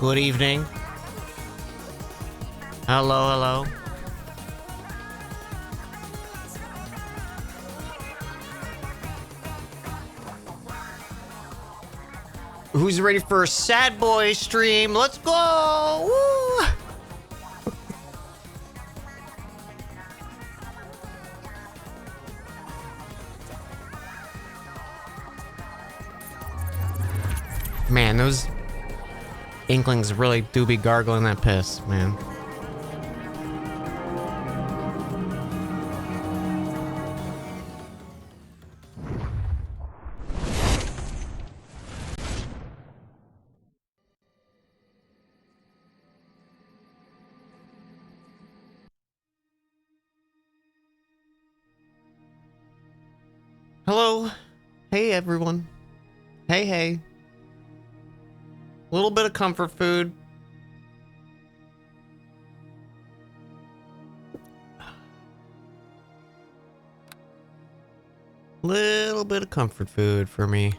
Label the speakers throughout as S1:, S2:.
S1: Good evening. Hello, hello. Who's ready for a sad boy stream? Let's go! Woo! Man, those Inklings really do be gargling that piss, man. Hello. Hey, everyone. Hey, hey. A little bit of comfort food. Little bit of comfort food for me.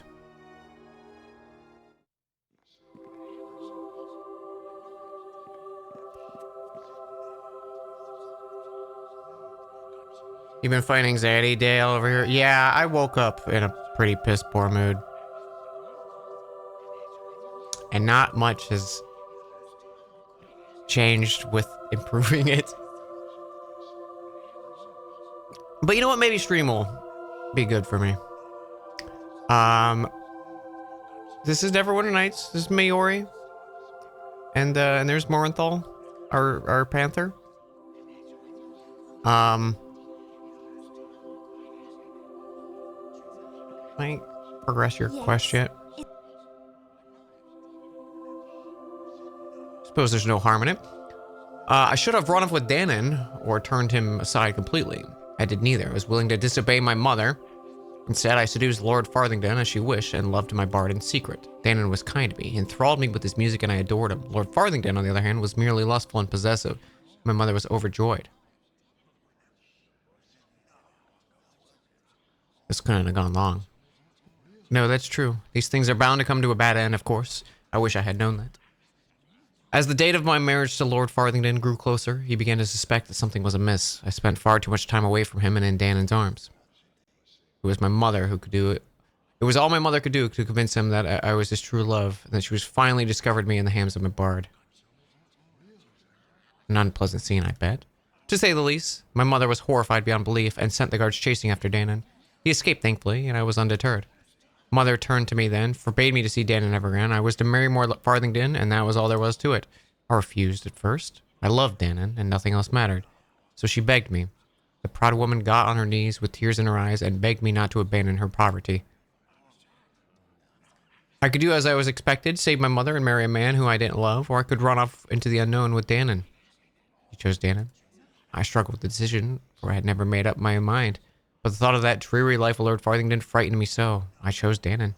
S1: You been fighting anxiety, Dale, over here? Yeah, I woke up in a pretty piss poor mood. And not much has changed with improving it. But you know what? Maybe stream will be good for me. This is Neverwinter Nights. This is Maori. And there's Morenthal, our panther. Might progress your quest yet. Suppose there's no harm in it. I should have run off with Danon or turned him aside completely. I did neither. I was willing to disobey my mother. Instead, I seduced Lord Farthington as she wished and loved my bard in secret. Danon was kind to me. He enthralled me with his music and I adored him. Lord Farthington, on the other hand, was merely lustful and possessive. My mother was overjoyed. This couldn't have gone long. No, that's true. These things are bound to come to a bad end, of course. I wish I had known that. As the date of my marriage to Lord Farthington grew closer, he began to suspect that something was amiss. I spent far too much time away from him and in Danon's arms. It was my mother who could do it. It was all my mother could do to convince him that I was his true love, and that she was finally discovered me in the hands of my bard. An unpleasant scene, I bet. To say the least, my mother was horrified beyond belief and sent the guards chasing after Danon. He escaped, thankfully, and I was undeterred. Mother turned to me then, forbade me to see Danon ever again. I was to marry Lord Farthington, and that was all there was to it. I refused at first. I loved Danon, and nothing else mattered. So she begged me. The proud woman got on her knees with tears in her eyes and begged me not to abandon her poverty. I could do as I was expected, save my mother and marry a man who I didn't love, or I could run off into the unknown with Danon. He chose Danon. I struggled with the decision, for I had never made up my mind. But the thought of that dreary life of Lord Farthington frightened me so. I chose Danon.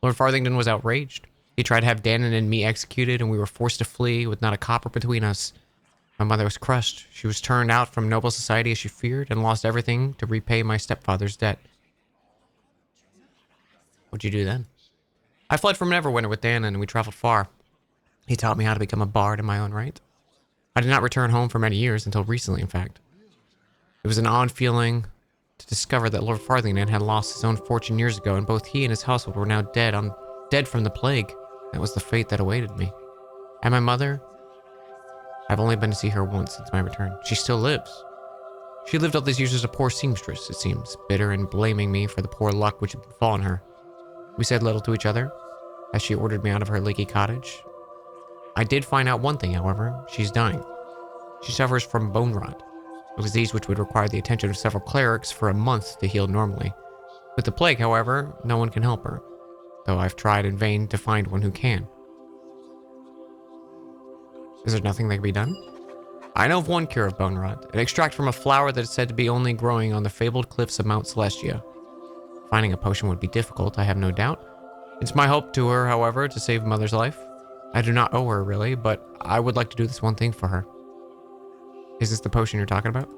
S1: Lord Farthington was outraged. He tried to have Danon and me executed, and we were forced to flee with not a copper between us. My mother was crushed. She was turned out from noble society as she feared, and lost everything to repay my stepfather's debt. What'd you do then? I fled from Neverwinter with Danon, and we traveled far. He taught me how to become a bard in my own right. I did not return home for many years, until recently, in fact. It was an odd feeling to discover that Lord Farthington had lost his own fortune years ago, and both he and his household were now dead from the plague. That was the fate that awaited me. And my mother? I've only been to see her once since my return. She still lives. She lived all these years as a poor seamstress, it seems, bitter and blaming me for the poor luck which had befallen her. We said little to each other, as she ordered me out of her leaky cottage. I did find out one thing, however. She's dying. She suffers from bone rot, a disease which would require the attention of several clerics for a month to heal normally. With the plague, however, no one can help her, though I've tried in vain to find one who can. Is there nothing that can be done? I know of one cure of bone rot, an extract from a flower that is said to be only growing on the fabled cliffs of Mount Celestia. Finding a potion would be difficult, I have no doubt. It's my hope to her, however, to save Mother's life. I do not owe her, really, but I would like to do this one thing for her. Is this the potion you're talking about?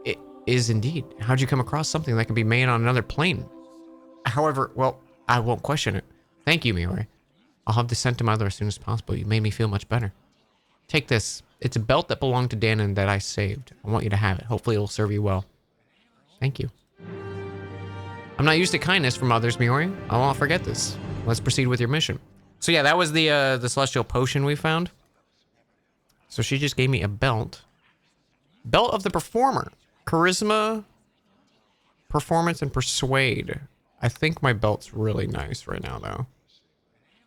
S1: It is indeed. How'd you come across something that can be made on another plane? However, well, I won't question it. Thank you, Miori. I'll have this sent to Mother as soon as possible. You made me feel much better. Take this. It's a belt that belonged to Dan and that I saved. I want you to have it. Hopefully it'll serve you well. Thank you. I'm not used to kindness from others, Miori. I won't forget this. Let's proceed with your mission. So yeah, that was the celestial potion we found. So she just gave me a belt. Belt of the Performer. Charisma, Performance, and Persuade. I think my belt's really nice right now, though.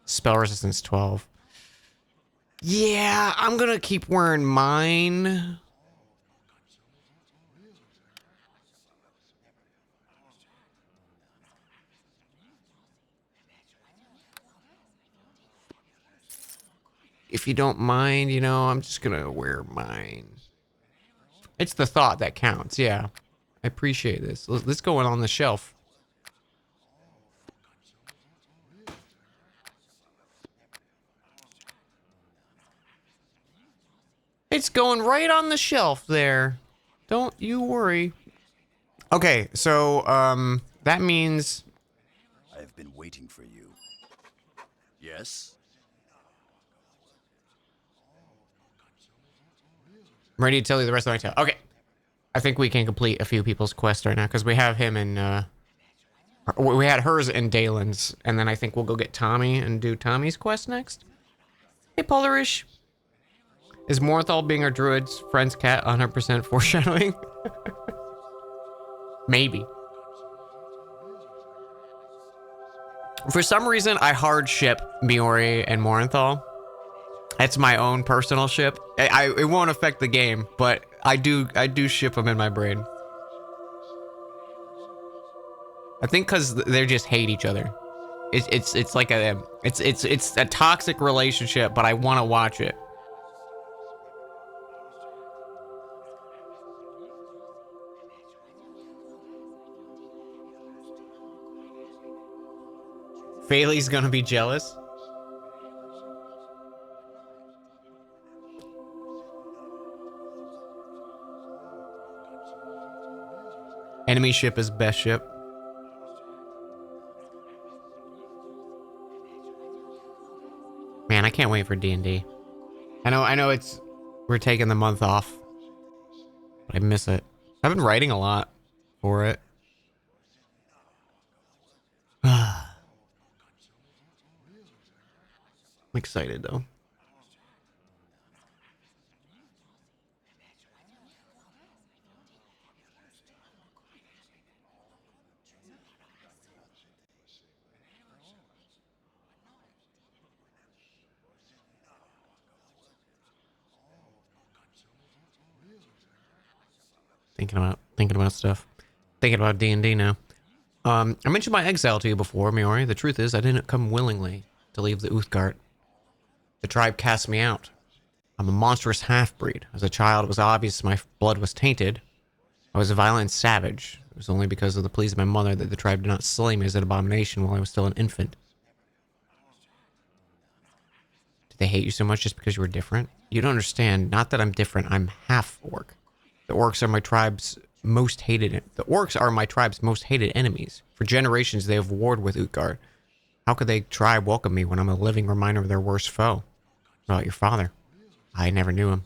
S1: Spell resistance 12. Yeah, I'm gonna keep wearing mine. If you don't mind, you know, I'm just gonna wear mine. It's the thought that counts, yeah. I appreciate this. Let's go on the shelf. It's going right on the shelf there. Don't you worry. Okay, so, that means...
S2: I've been waiting for you. Yes?
S1: I'm ready to tell you the rest of my tale. Okay. I think we can complete a few people's quests right now, because we have him in, we had hers and Dalen's, and then I think we'll go get Tommy and do Tommy's quest next. Hey, Polarish. Is Morthal being our druid's friend's cat 100% foreshadowing? Maybe. For some reason, I hard ship Miori and Morinthal. It's my own personal ship. It won't affect the game, but I do ship them in my brain. I think because they just hate each other. It's like it's a toxic relationship, but I want to watch it. Faley's gonna be jealous. Enemy ship is best ship. Man, I can't wait for D&D. I know we're taking the month off, but I miss it. I've been writing a lot for it. I'm excited though. Thinking about stuff. Thinking about D&D now. I mentioned my exile to you before, Miori. The truth is, I didn't come willingly to leave the Uthgard. The tribe cast me out. I'm a monstrous half-breed. As a child, it was obvious my blood was tainted. I was a violent savage. It was only because of the pleas of my mother that the tribe did not slay me as an abomination while I was still an infant. Did they hate you so much just because you were different? You don't understand. Not that I'm different. I'm half-orc. The orcs are my tribe's most hated. The orcs are my tribe's most hated enemies. For generations, they have warred with Utgard. How could they tribe welcome me when I'm a living reminder of their worst foe? What about your father? I never knew him.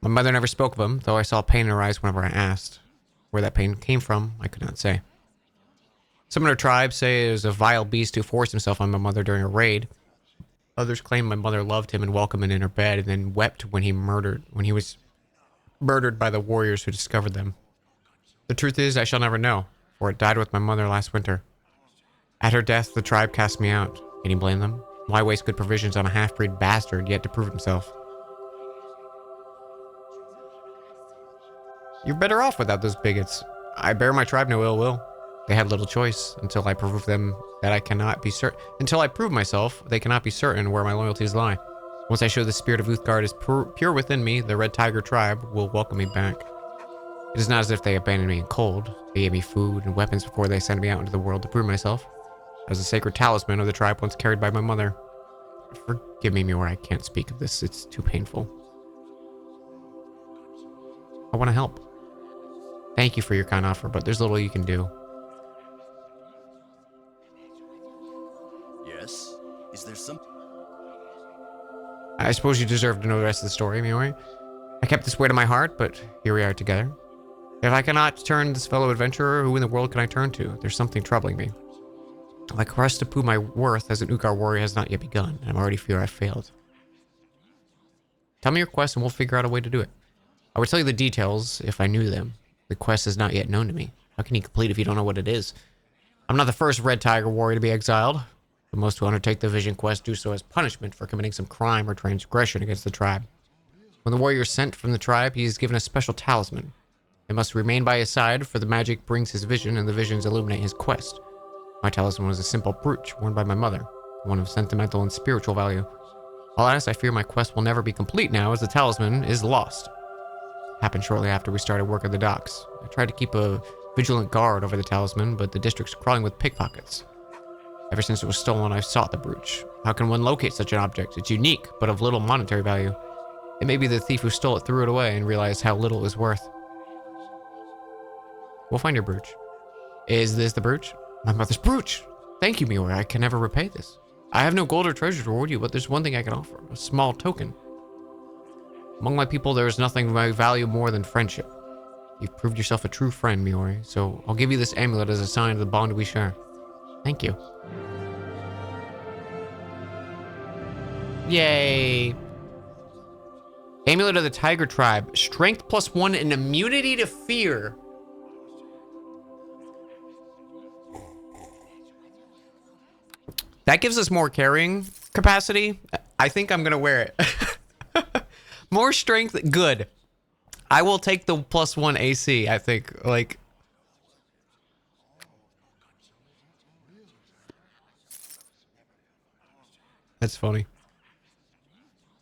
S1: My mother never spoke of him, though I saw pain in her eyes whenever I asked. Where that pain came from, I could not say. Some in her tribe say it was a vile beast who forced himself on my mother during a raid. Others claim my mother loved him and welcomed him in her bed, and then wept when he was murdered by the warriors who discovered them. The truth is, I shall never know, for it died with my mother last winter. At her death, the tribe cast me out. Can you blame them? Why waste good provisions on a half-breed bastard yet to prove himself? You're better off without those bigots. I bear my tribe no ill will. They had little choice until I prove them that I cannot be certain. Until I prove myself, they cannot be certain where my loyalties lie. Once I show the spirit of Uthgard is pure within me, the Red Tiger tribe will welcome me back. It is not as if they abandoned me in cold. They gave me food and weapons before they sent me out into the world to prove myself. I was a sacred talisman of the tribe once carried by my mother. Forgive me, Mior, I can't speak of this. It's too painful. I want to help. Thank you for your kind offer, but there's little you can do.
S2: Yes? Is there some...
S1: I suppose you deserve to know the rest of the story, Miori. I kept this weight in my heart, but here we are together. If I cannot turn this fellow adventurer, who in the world can I turn to? There's something troubling me. My quest to prove my worth as an Ugar warrior has not yet begun, and I already fear I failed. Tell me your quest and we'll figure out a way to do it. I would tell you the details if I knew them. The quest is not yet known to me. How can you complete if you don't know what it is? I'm not the first Red Tiger warrior to be exiled, but most who undertake the vision quest do so as punishment for committing some crime or transgression against the tribe. When the warrior is sent from the tribe, he is given a special talisman. It must remain by his side, for the magic brings his vision, and the visions illuminate his quest. My talisman was a simple brooch worn by my mother, one of sentimental and spiritual value. Alas, I fear my quest will never be complete now, as the talisman is lost. Happened shortly after we started work at the docks. I tried to keep a vigilant guard over the talisman, but the district's crawling with pickpockets. Ever since it was stolen, I've sought the brooch. How can one locate such an object? It's unique, but of little monetary value. It may be the thief who stole it threw it away and realized how little it was worth. We'll find your brooch. Is this the brooch? My mother's brooch! Thank you, Miori. I can never repay this. I have no gold or treasure to reward you, but there's one thing I can offer. A small token. Among my people, there is nothing I value more than friendship. You've proved yourself a true friend, Miori, so I'll give you this amulet as a sign of the bond we share. Thank you. Yay! Amulet of the Tiger Tribe. Strength +1 and immunity to fear. That gives us more carrying capacity. I think I'm gonna wear it. More strength, good. I will take the +1 AC, I think. Like, that's funny.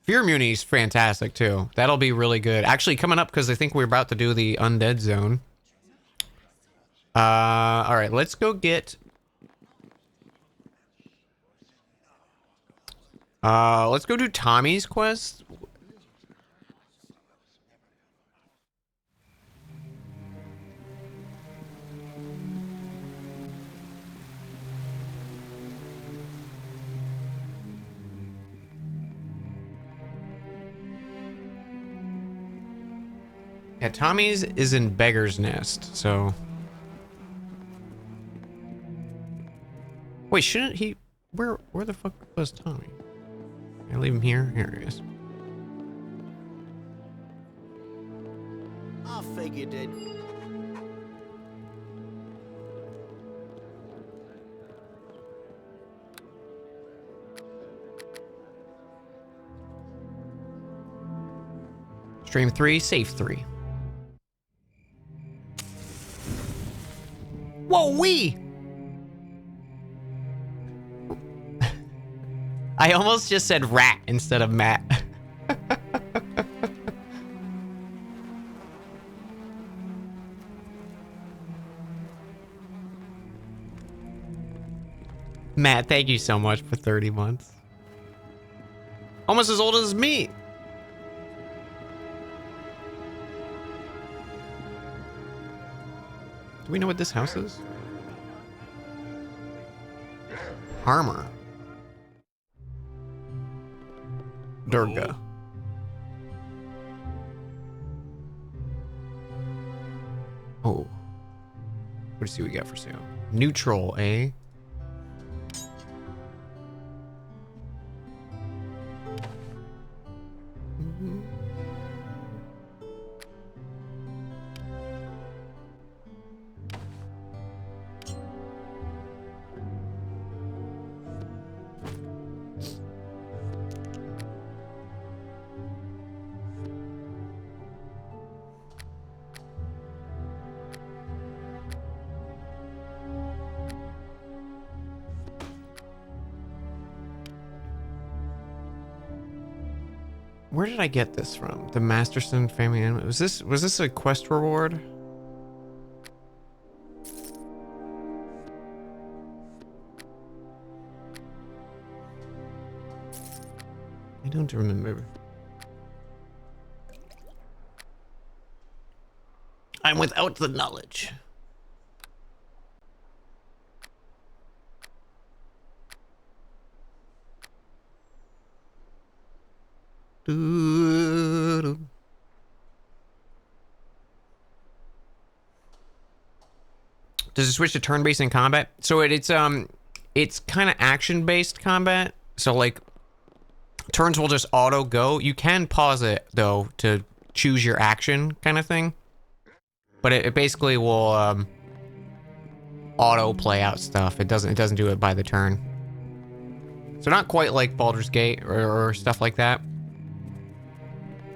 S1: Fear immunity is fantastic too. That'll be really good. Actually, coming up because I think we're about to do the undead zone. All right, let's go get. Let's go do Tommy's quest. Yeah, Tommy's is in Beggar's Nest, so. Wait, shouldn't he? Where the fuck was Tommy? Can I leave him here? Here he is.
S3: I figured it.
S1: Stream 3, save 3. Whoa, wee! I almost just said rat instead of Matt. Matt, thank you so much for 30 months. Almost as old as me. Do we know what this house is? Armor. Durga. Oh. What do you see we got for sale? Neutral, eh? Where did I get this from? The Masterson family animal. Was this a quest reward? I don't remember. I'm without the knowledge. Doo-doo. Does it switch to turn-based in combat? So it's kind of action-based combat. So like turns will just auto go. You can pause it though to choose your action kind of thing. But it basically will auto play out stuff. It doesn't do it by the turn. So not quite like Baldur's Gate or stuff like that.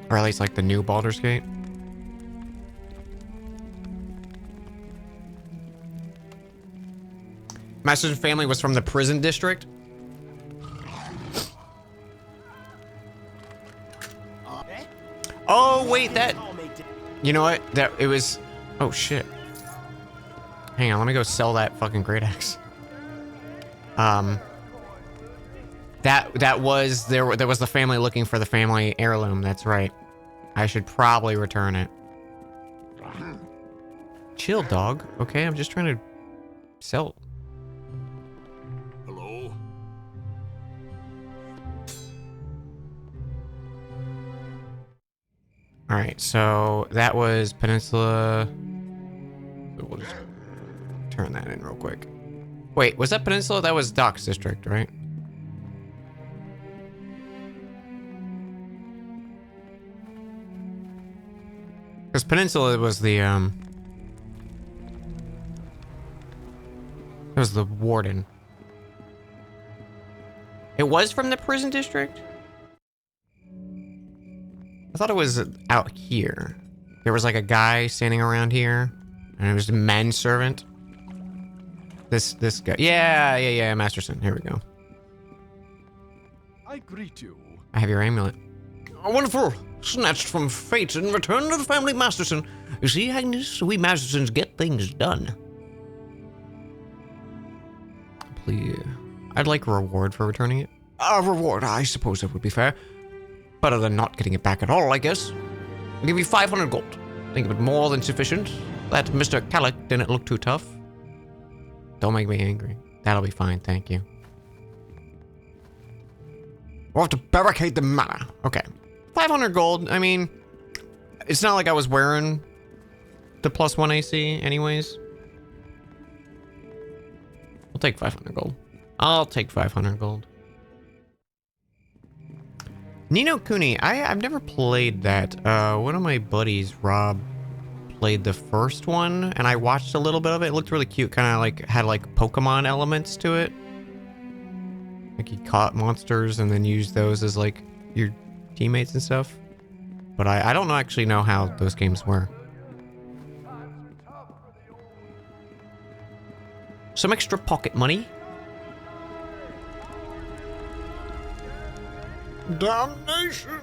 S1: Or at least like the new Baldur's Gate. Master's family was from the prison district. Oh wait, that. You know what? That it was. Oh shit. Hang on, let me go sell that fucking great axe. That was there was the family looking for the family heirloom. That's right. I should probably return it. Chill, dog. Okay, I'm just trying to sell.
S2: Hello?
S1: All right, so that was Peninsula. So we'll just turn that in real quick. Wait, was that Peninsula? That was Docks District, right? Because Peninsula was the it was the warden. It was from the prison district? I thought it was out here. There was like a guy standing around here, and it was a manservant. This guy. Yeah, Masterson. Here we go.
S3: I greet you.
S1: I have your amulet. Oh, wonderful. Snatched from fate and returned to the family Masterson. You see, Agnes, we Mastersons get things done. Please. I'd like a reward for returning it. A reward, I suppose that would be fair. Better than not getting it back at all, I guess. I'll give you 500 gold. Think of it more than sufficient. That Mr. Calic didn't look too tough. Don't make me angry. That'll be fine, thank you. We'll have to barricade the manor. Okay. 500 gold, I mean, it's not like I was wearing the +1 AC anyways. We'll take 500 gold. I'll take 500 gold. Ni no Kuni, I've never played that. One of my buddies, Rob, played the first one, and I watched a little bit of it. It looked really cute, kind of like had like Pokemon elements to it. Like he caught monsters and then used those as like your teammates and stuff. But I don't actually know how those games were. Some extra pocket money. Damnation!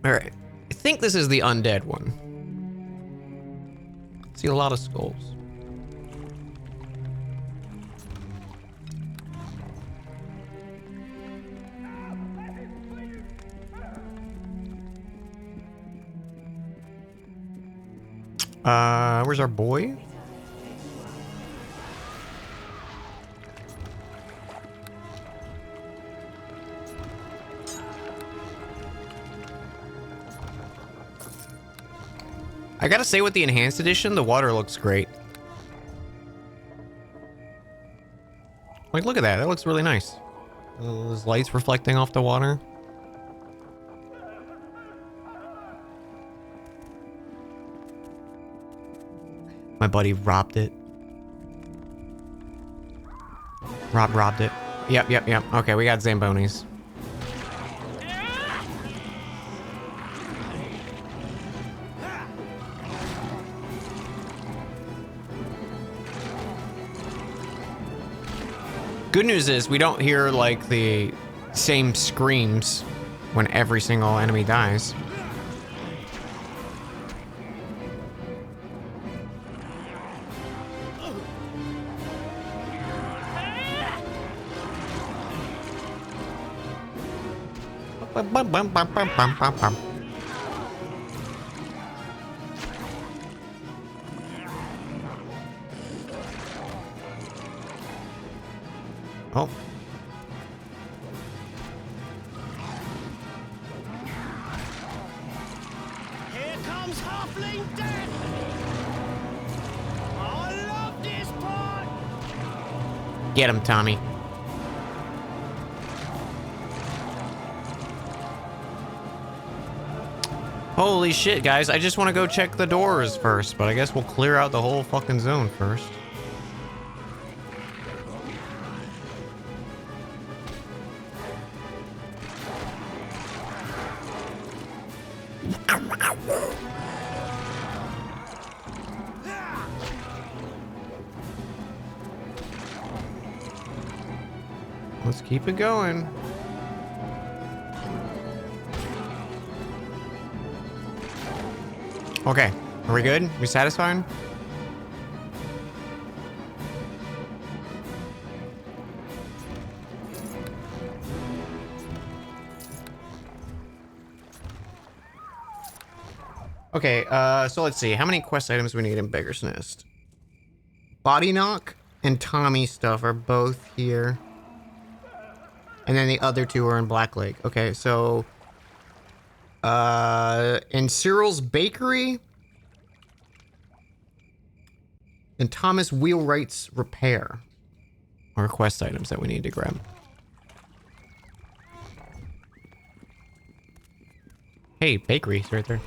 S1: Alright. I think this is the undead one. See a lot of skulls. Where's our boy? I gotta say, with the enhanced edition, the water looks great. Like, look at that. That looks really nice. Those lights reflecting off the water. My buddy robbed it. Robbed it. Yep. Okay, we got Zambonis. Good news is we don't hear like the same screams when every single enemy dies. Oh.
S3: comes halfling death! I love this part!
S1: Get him, Tommy. Holy shit, guys. I just want to go check the doors first, but I guess we'll clear out the whole fucking zone first. Let's keep it going. Okay, are we good? We satisfied? Okay, so let's see. How many quest items we need in Beggar's Nest? Body Knock and Tommy stuff are both here. And then the other two are in Black Lake. Okay, so... in Cyril's Bakery... and Thomas Wheelwright's Repair are quest items that we need to grab. Hey, bakery's right there.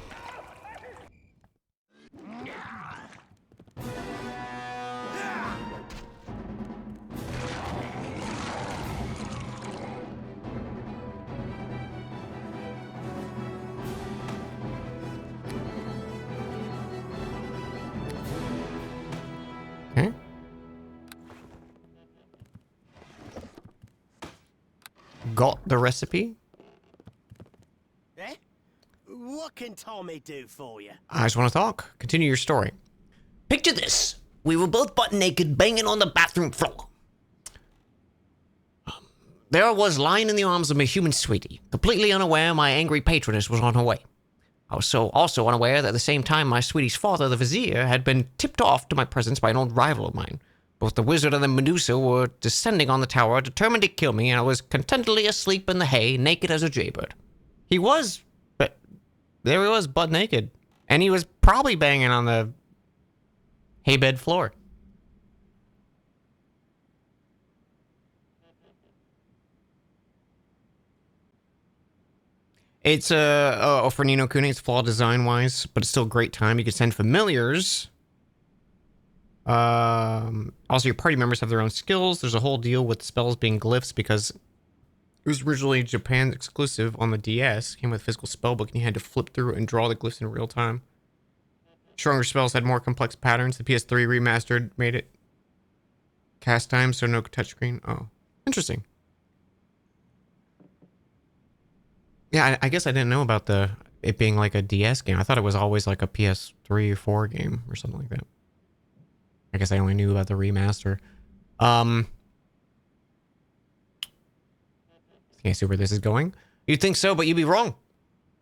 S1: Okay. Got the recipe.
S3: Eh? What can Tommy do for you?
S1: I just want to talk. Continue your story.
S4: Picture this. We were both butt naked, banging on the bathroom floor. There I was, lying in the arms of my human sweetie, completely unaware my angry patroness was on her way. I was also unaware that at the same time my sweetie's father, the vizier, had been tipped off to my presence by an old rival of mine. Both the wizard and the Medusa were descending on the tower, determined to kill me, and I was contentedly asleep in the hay, naked as a jaybird.
S1: He was, but there he was, butt naked. And he was probably banging on the hay bed floor. It's for Ni no Kuni, it's flawed design-wise, but it's still a great time. You can send familiars. Also, your party members have their own skills. There's a whole deal with spells being glyphs because it was originally Japan exclusive on the DS. Came with a physical spellbook, and you had to flip through and draw the glyphs in real time. Stronger spells had more complex patterns. The PS3 remastered made it cast time, so no touchscreen. Oh, interesting. Yeah, I guess I didn't know about it being like a DS game. I thought it was always like a PS3 or 4 game or something like that. I guess I only knew about the remaster. Can you see where this is going? You'd think so, but you'd be wrong.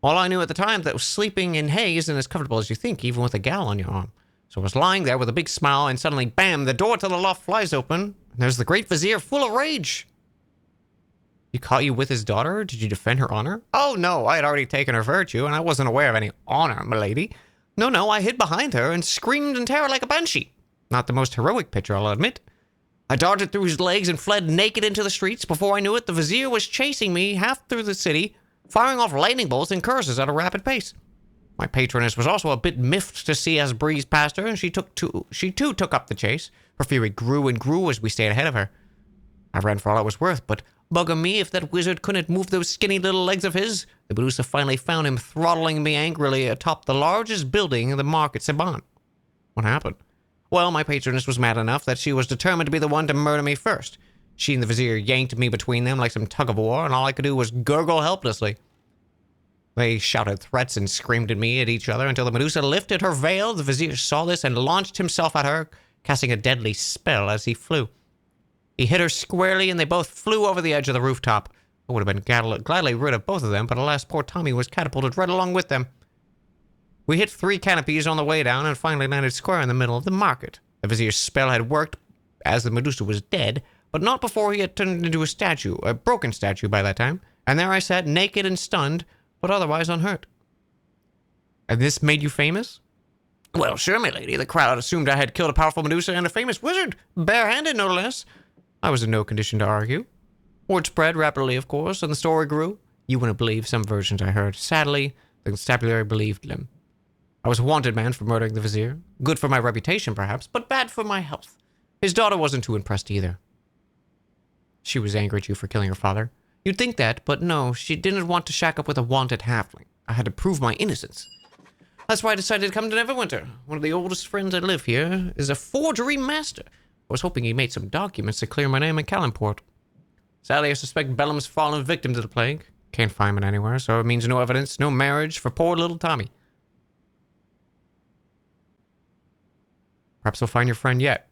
S1: All I knew at the time that was sleeping in hay isn't as comfortable as you think, even with a gal on your arm. So I was lying there with a big smile, and suddenly, bam, the door to the loft flies open, and there's the great vizier full of rage. He caught you with his daughter? Did you defend her honor? Oh, no, I had already taken her virtue, and I wasn't aware of any honor, milady. No, I hid behind her and screamed in terror like a banshee. Not the most heroic picture, I'll admit. I darted through his legs and fled naked into the streets. Before I knew it, the vizier was chasing me half through the city, firing off lightning bolts and curses at a rapid pace. My patroness was also a bit miffed to see us breeze past her, and she too took up the chase. Her fury grew and grew as we stayed ahead of her. I ran for all I was worth, but bugger me if that wizard couldn't move those skinny little legs of his. The Medusa finally found him throttling me angrily atop the largest building in the market Saban. What happened? Well, my patroness was mad enough that she was determined to be the one to murder me first. She and the vizier yanked me between them like some tug-of-war, and all I could do was gurgle helplessly. They shouted threats and screamed at me at each other until the Medusa lifted her veil. The vizier saw this and launched himself at her, casting a deadly spell as he flew. He hit her squarely, and they both flew over the edge of the rooftop. I would have been gladly rid of both of them, but alas, poor Tommy was catapulted right along with them. We hit 3 canopies on the way down and finally landed square in the middle of the market. The vizier's spell had worked, as the Medusa was dead, but not before he had turned into a statue, a broken statue by that time, and there I sat naked and stunned, but otherwise unhurt. And this made you famous?
S4: Well, sure, my lady. The crowd assumed I had killed a powerful Medusa and a famous wizard. Barehanded, no less.
S1: I was in no condition to argue.
S4: Word spread rapidly, of course, and the story grew.
S1: You wouldn't believe some versions I heard. Sadly, the constabulary believed them. I was a wanted man for murdering the vizier. Good for my reputation, perhaps, but bad for my health. His daughter wasn't too impressed either. She was angry at you for killing her father. You'd think that, but no, she didn't want to shack up with a wanted halfling. I had to prove my innocence. That's why I decided to come to Neverwinter. One of the oldest friends that live here is a forgery master. I was hoping he made some documents to clear my name in Callanport. Sadly, I suspect Bellum's fallen victim to the plague. Can't find him anywhere, so it means no evidence, no marriage for poor little Tommy. Perhaps we'll find your friend yet.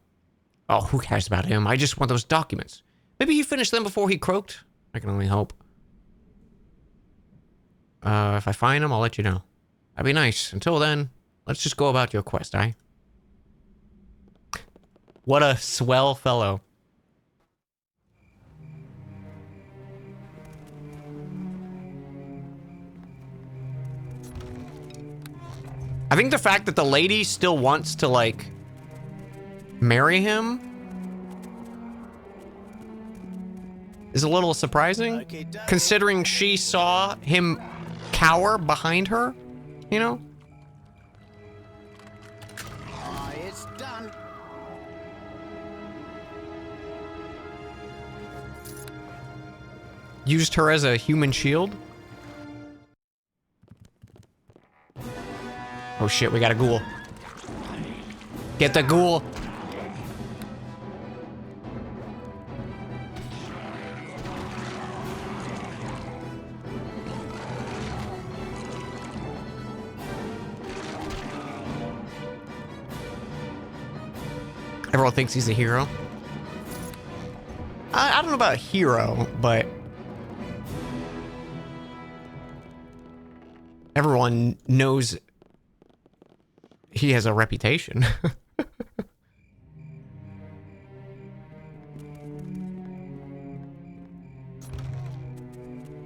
S1: Oh, who cares about him? I just want those documents. Maybe he finished them before he croaked. I can only hope. If I find him, I'll let you know. That'd be nice. Until then, let's just go about your quest, eh? What a swell fellow. I think the fact that the lady still wants to, like, marry him is a little surprising, considering she saw him cower behind her, you know?
S3: It's done.
S1: Used her as a human shield. Oh shit, we got a ghoul. Get the ghoul. Everyone thinks he's a hero. I don't know about a hero, but everyone knows he has a reputation.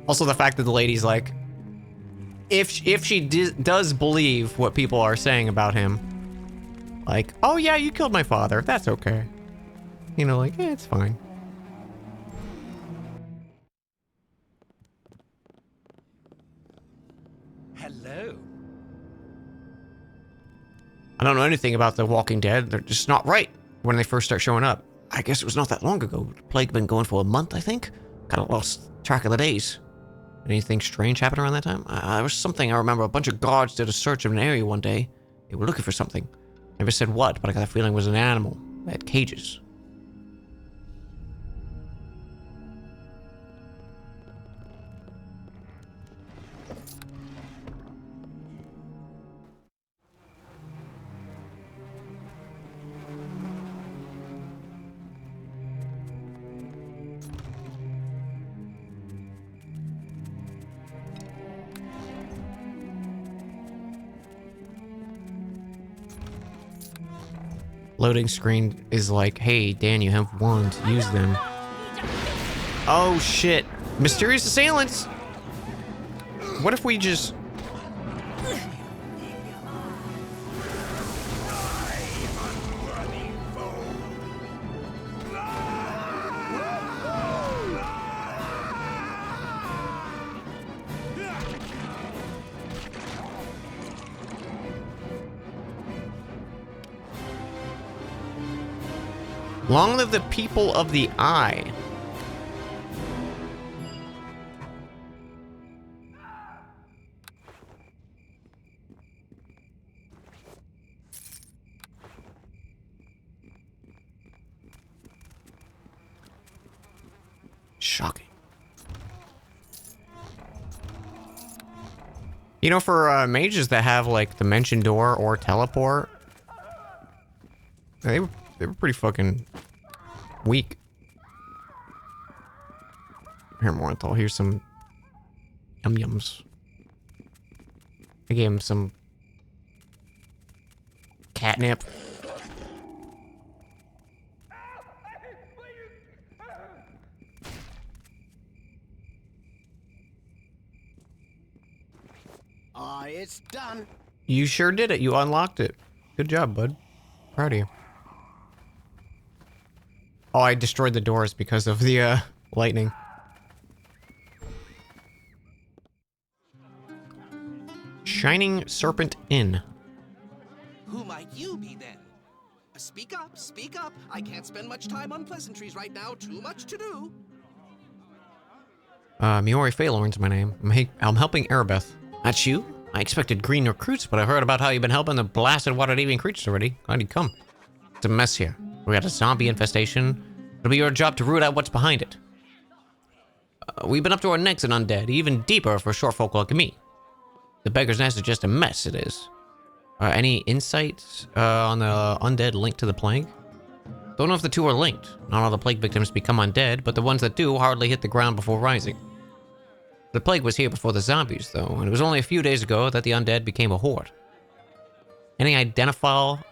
S1: Also, the fact that the lady's like, if she does believe what people are saying about him, like, oh yeah, you killed my father, that's okay. You know, like, it's fine.
S2: Hello.
S1: I don't know anything about the Walking Dead. They're just not right when they first start showing up. I guess it was not that long ago. The plague had been going for a month, I think. Kind of lost track of the days. Anything strange happened around that time? There was something I remember. A bunch of guards did a search of an area one day. They were looking for something. Never said what, but I got the feeling it was an animal. They had cages. Loading screen is like, hey, Dan, you have wands. Use them. Oh, shit. Mysterious assailants. What if we just... Long live the people of the Eye. Shocking. You know, for mages that have like Dimension Door or Teleport, they were pretty fucking weak. Here, Morenthal, here's some yum-yums. I gave him some catnip.
S3: It's done.
S1: You sure did it. You unlocked it. Good job, bud. Proud of you. Oh, I destroyed the doors because of the, lightning. Shining Serpent Inn.
S3: Who might you be then? Speak up, speak up. I can't spend much time on pleasantries right now. Too much to do.
S1: Miori Phalorn's my name. I'm helping Erebeth. That's you? I expected green recruits, but I heard about how you've been helping the blasted water-eating creatures already. Glad you come. It's a mess here. We got a zombie infestation. It'll be your job to root out what's behind it. We've been up to our necks in undead, even deeper for short folk like me. The beggar's nest is just a mess, it is. Any insights on the undead linked to the plague? Don't know if the two are linked. Not all the plague victims become undead, but the ones that do hardly hit the ground before rising. The plague was here before the zombies, though, and it was only a few days ago that the undead became a horde. Any identifiable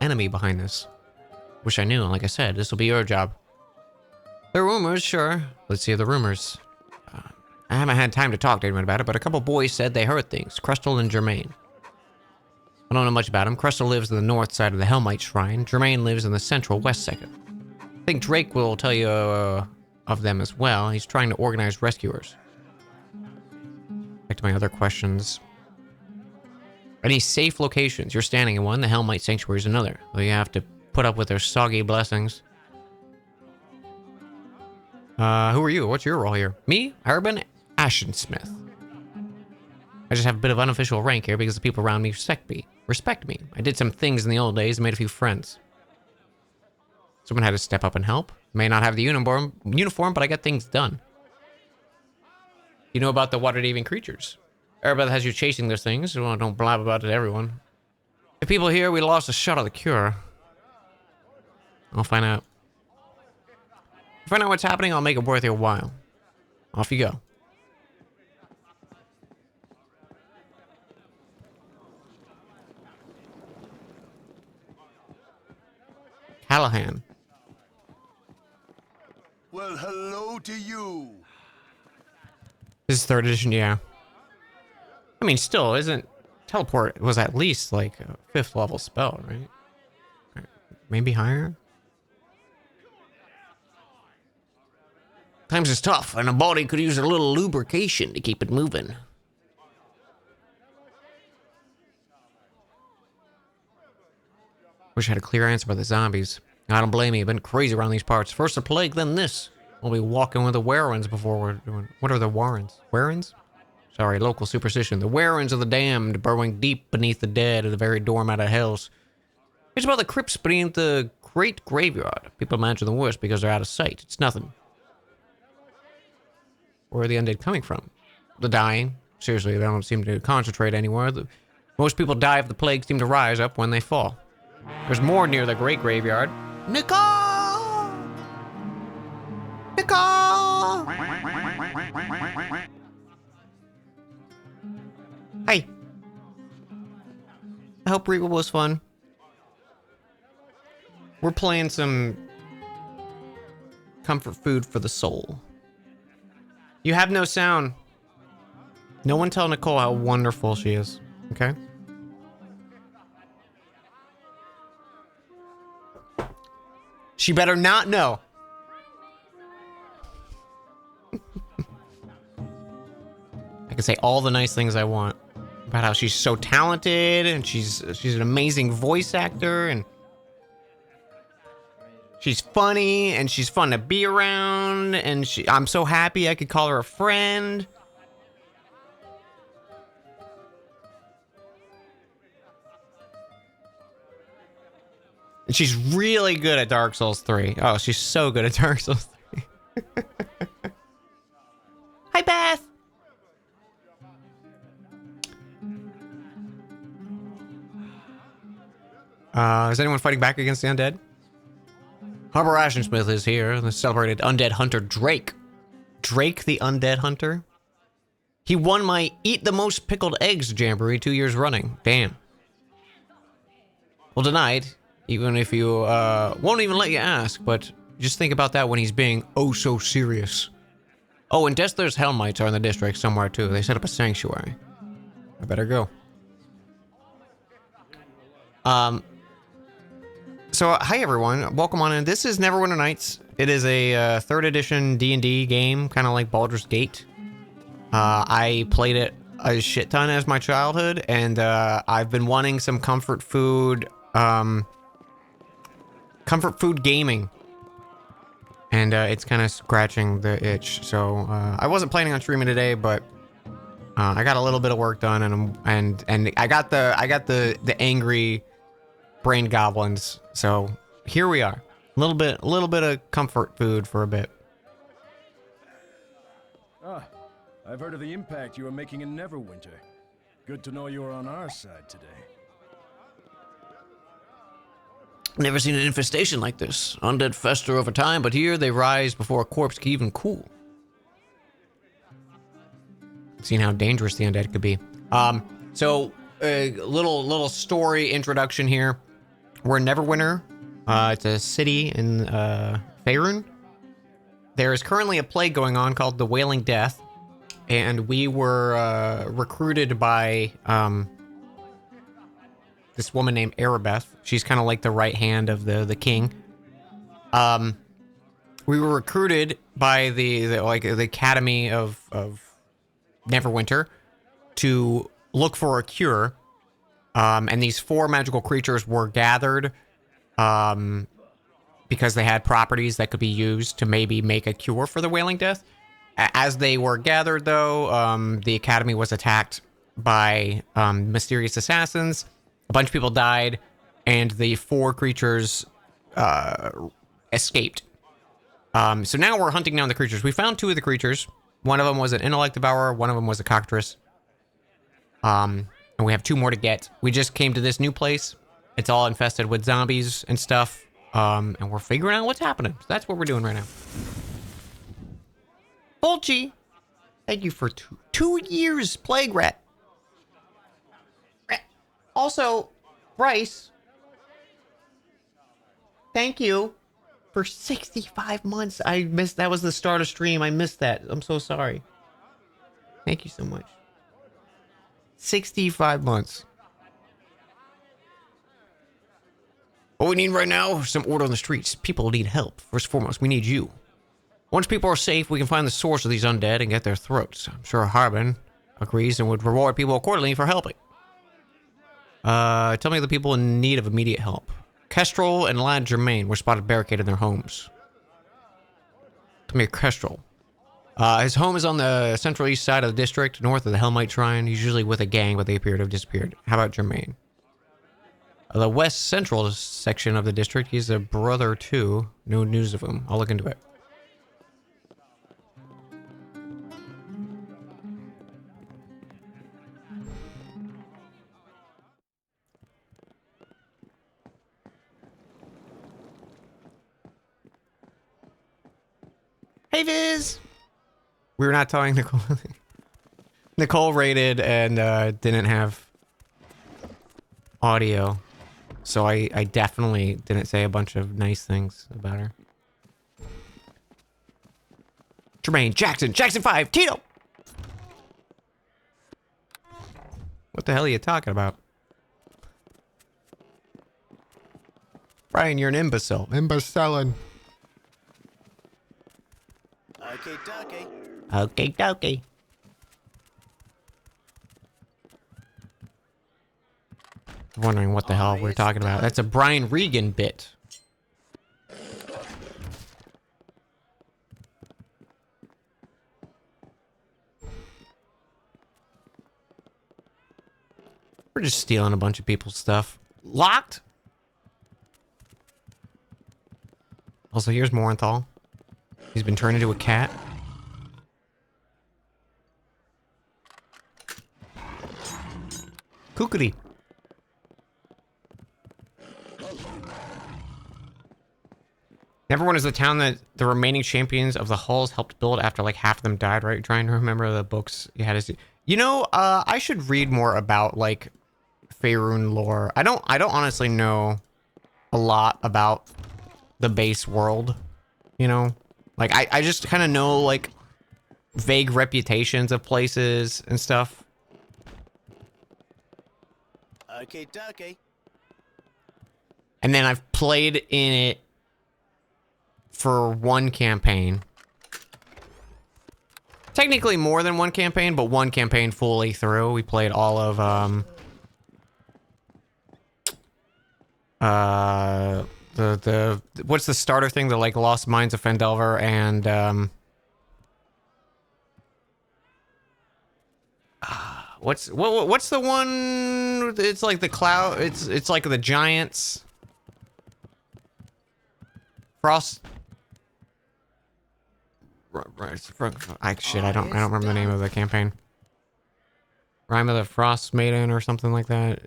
S1: enemy behind this? Wish I knew. Like I said, this will be your job. There are rumors, sure. Let's see the rumors. I haven't had time to talk to anyone about it, but a couple boys said they heard things. Crystal and Germain. I don't know much about him. Crystal lives on the north side of the Hellmite Shrine. Germain lives in the central west second. I think Drake will tell you of them as well. He's trying to organize rescuers. Back to my other questions. Any safe locations? You're standing in one. The Hellmite Sanctuary is another. Well, you have to put up with their soggy blessings. Who are you? What's your role here? Me, Urban Ashensmith. I just have a bit of unofficial rank here because the people around me respect me. I did some things in the old days and made a few friends. Someone had to step up and help. May not have the uniform, but I get things done. You know about the water-eating creatures. Everybody has you chasing those things, so don't blab about it to everyone. The people here, we lost a shot of the cure. I'll find out. Find out what's happening, I'll make it worth your while. Off you go. Callahan.
S2: Well, hello to you.
S1: This is 3rd edition, yeah. I mean, still, isn't... Teleport was at least, like, a 5th level spell, right? Maybe higher?
S4: Times is tough, and a body could use a little lubrication to keep it moving.
S1: Wish I had a clear answer about the zombies. I don't blame you. Been crazy around these parts. First the plague, then this. We'll be walking with the Warrens before we're doing... What are the Warrens? Warrens? Sorry, local superstition. The Warrens are the damned, burrowing deep beneath the dead of the very doormat of hells. It's about the crypts beneath the great graveyard. People imagine the worst because they're out of sight. It's nothing. Where are the undead coming from? The dying. Seriously, they don't seem to concentrate anywhere. Most people die if the plague seem to rise up when they fall. There's more near the great graveyard.
S4: Nicole! Nicole!
S1: Hey. I hope Regal was fun. We're playing some comfort food for the soul. You have no sound. No one tell Nicole how wonderful she is, okay? She better not know. I can say all the nice things I want about how she's so talented and she's an amazing voice actor and she's funny and she's fun to be around and I'm so happy I could call her a friend. And she's really good at Dark Souls 3. Oh, she's so good at Dark Souls 3. Hi, Beth. Is anyone fighting back against the undead? Harbor Ashensmith is here, the celebrated undead hunter Drake. Drake the undead hunter? He won my Eat the Most Pickled Eggs jamboree 2 years running. Damn. Well, denied, even if you won't even let you ask, but just think about that when he's being oh so serious. Oh, and Destler's Hellmites are in the district somewhere too. They set up a sanctuary. I better go. So hi everyone, welcome on in. This is Neverwinter Nights. It is a 3rd edition D&D game, kind of like Baldur's Gate. I played it a shit ton as my childhood, and I've been wanting some comfort food gaming. And it's kind of scratching the itch. So I wasn't planning on streaming today, but I got a little bit of work done, and I got the angry brain goblins. So here we are. A little bit of comfort food for a bit.
S5: Ah, I've heard of the impact you are making in Neverwinter. Good to know you are on our side today.
S4: Never seen an infestation like this. Undead fester over time, but here they rise before a corpse can even cool.
S1: Seen how dangerous the undead could be. So a little story introduction here. We're in Neverwinter. It's a city in Faerun. There is currently a plague going on called the Wailing Death, and we were recruited by this woman named Arabeth. She's kind of like the right hand of the king. We were recruited by the Academy of Neverwinter to look for a cure. And these 4 magical creatures were gathered because they had properties that could be used to maybe make a cure for the Wailing Death. As they were gathered, though, the Academy was attacked by mysterious assassins. A bunch of people died, and the 4 creatures escaped. So now we're hunting down the creatures. We found 2 of the creatures. One of them was an intellect devourer. One of them was a cockatrice. And we have 2 more to get. We just came to this new place. It's all infested with zombies and stuff. And we're figuring out what's happening. So that's what we're doing right now. Bolchi, thank you for 2 years, Plague Rat. Also, Bryce, thank you for 65 months. I missed, that was the start of stream. I missed that. I'm so sorry. Thank you so much. 65 months. What we need right now is some order on the streets. People need help. First and foremost, we need you. Once people are safe, we can find the source of these undead and get their throats. I'm sure Harbin agrees and would reward people accordingly for helping. Tell me the people in need of immediate help. Kestrel and Lad Germain were spotted barricaded in their homes. Tell me Kestrel. His home is on the central east side of the district, north of the Hellmite Shrine. He's usually with a gang, but they appear to have disappeared. How about Germain? The west central section of the district, he's a brother too. No news of him. I'll look into it. Hey, Viz! We were not telling Nicole. Nicole raided and didn't have audio. So I definitely didn't say a bunch of nice things about her. Jermaine, Jackson 5, Tito! What the hell are you talking about? Brian, you're an imbecile. Imbecilin'.
S2: Okay, dokie.
S1: Okay, dokie. I'm wondering what the hell we're talking about. That's a Brian Regan bit. We're just stealing a bunch of people's stuff. Locked? Also, here's Morenthal. He's been turned into a cat. Kukri. Neverwinter is the town that the remaining champions of the Hulls helped build after like half of them died, right? Trying to remember the books you had to see. You know, I should read more about like Faerun lore. I don't honestly know a lot about the base world, you know? Like I just kind of know like vague reputations of places and stuff.
S3: Okay, dokie.
S1: And then I've played in it for one campaign. Technically more than one campaign, but one campaign fully through. We played all of, what's the starter thing? The, like, Lost Mines of Fendelver and, what's the one? It's like the cloud. It's like the giants. Frost. Shit, I don't remember the name of the campaign. Rime of the Frost Maiden or something like that.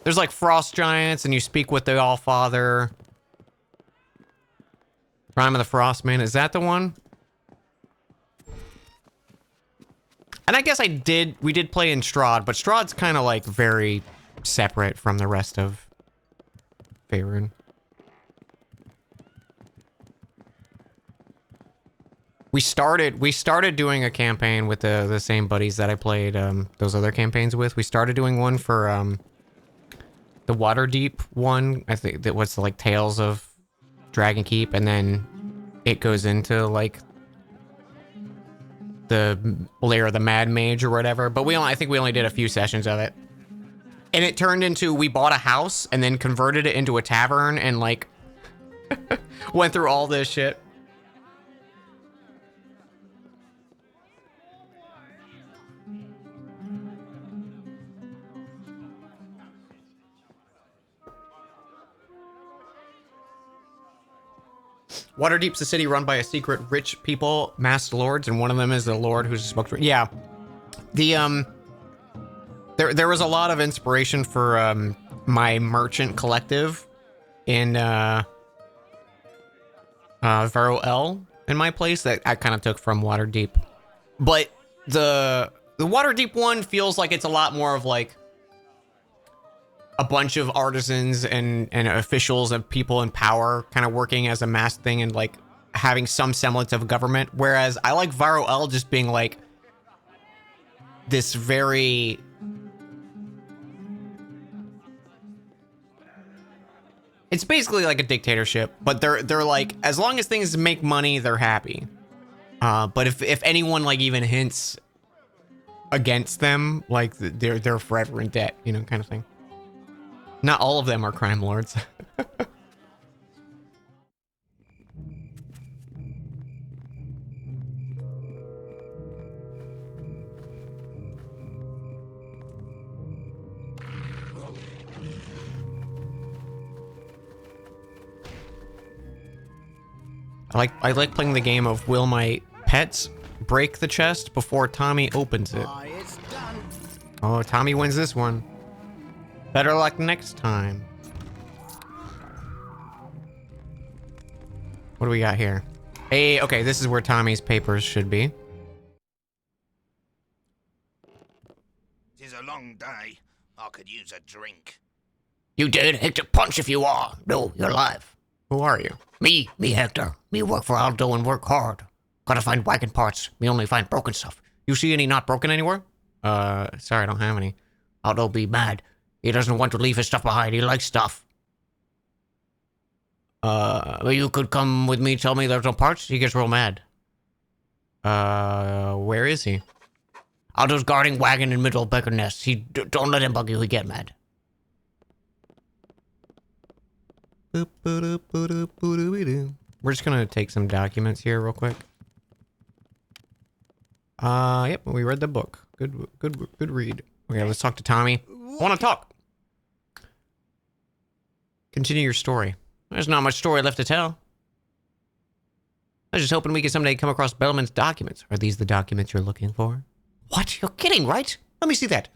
S1: There's like frost giants, and you speak with the All-Father. Rime of the Frost Maiden. Is that the one? And I guess we did play in Strahd, but Strahd's kind of like very separate from the rest of Faerun. We started doing a campaign with the same buddies that I played those other campaigns with. We started doing one for the Waterdeep one. I think that was like Tales of Dragon Keep, and then it goes into like the lair of the Mad Mage or whatever. But I think we only did a few sessions of it. And it turned into, we bought a house and then converted it into a tavern and like went through all this shit. Waterdeep's a city run by a secret rich people, masked lords, and one of them is the lord who's a spokesman. Yeah. The, there was a lot of inspiration for, my merchant collective in, Vero L in my place that I kind of took from Waterdeep. But the Waterdeep one feels like it's a lot more of like a bunch of artisans and officials and people in power kind of working as a mass thing and like having some semblance of government. Whereas I like Viro L just being like this very it's basically like a dictatorship, but they're like, as long as things make money, they're happy. But if anyone like even hints against them, like they're forever in debt, you know, kind of thing. Not all of them are crime lords. I like playing the game of will my pets break the chest before Tommy opens it.
S3: It's done.
S1: Oh, Tommy wins this one. Better luck next time. What do we got here? Hey, okay, this is where Tommy's papers should be.
S2: Tis a long day. I could use a drink.
S4: You dead, Hector? Punch if you are. No, you're alive.
S1: Who are you?
S4: Me Hector. Me work for Aldo and work hard. Gotta find wagon parts. Me only find broken stuff. You see any not broken anywhere?
S1: Sorry, I don't have any.
S4: Aldo be mad. He doesn't want to leave his stuff behind. He likes stuff. You could come with me, tell me there's no parts. He gets real mad.
S1: Where is he?
S4: Aldo's guarding wagon in middle of Becker Nest. Don't let him bug you. He get mad.
S1: We're just gonna take some documents here real quick. Yep, we read the book. Good read. Okay, let's talk to Tommy. I want to talk. Continue your story.
S4: There's not much story left to tell. I was just hoping we could someday come across Bellman's documents.
S1: Are these the documents you're looking for?
S4: What? You're kidding, right? Let me see that.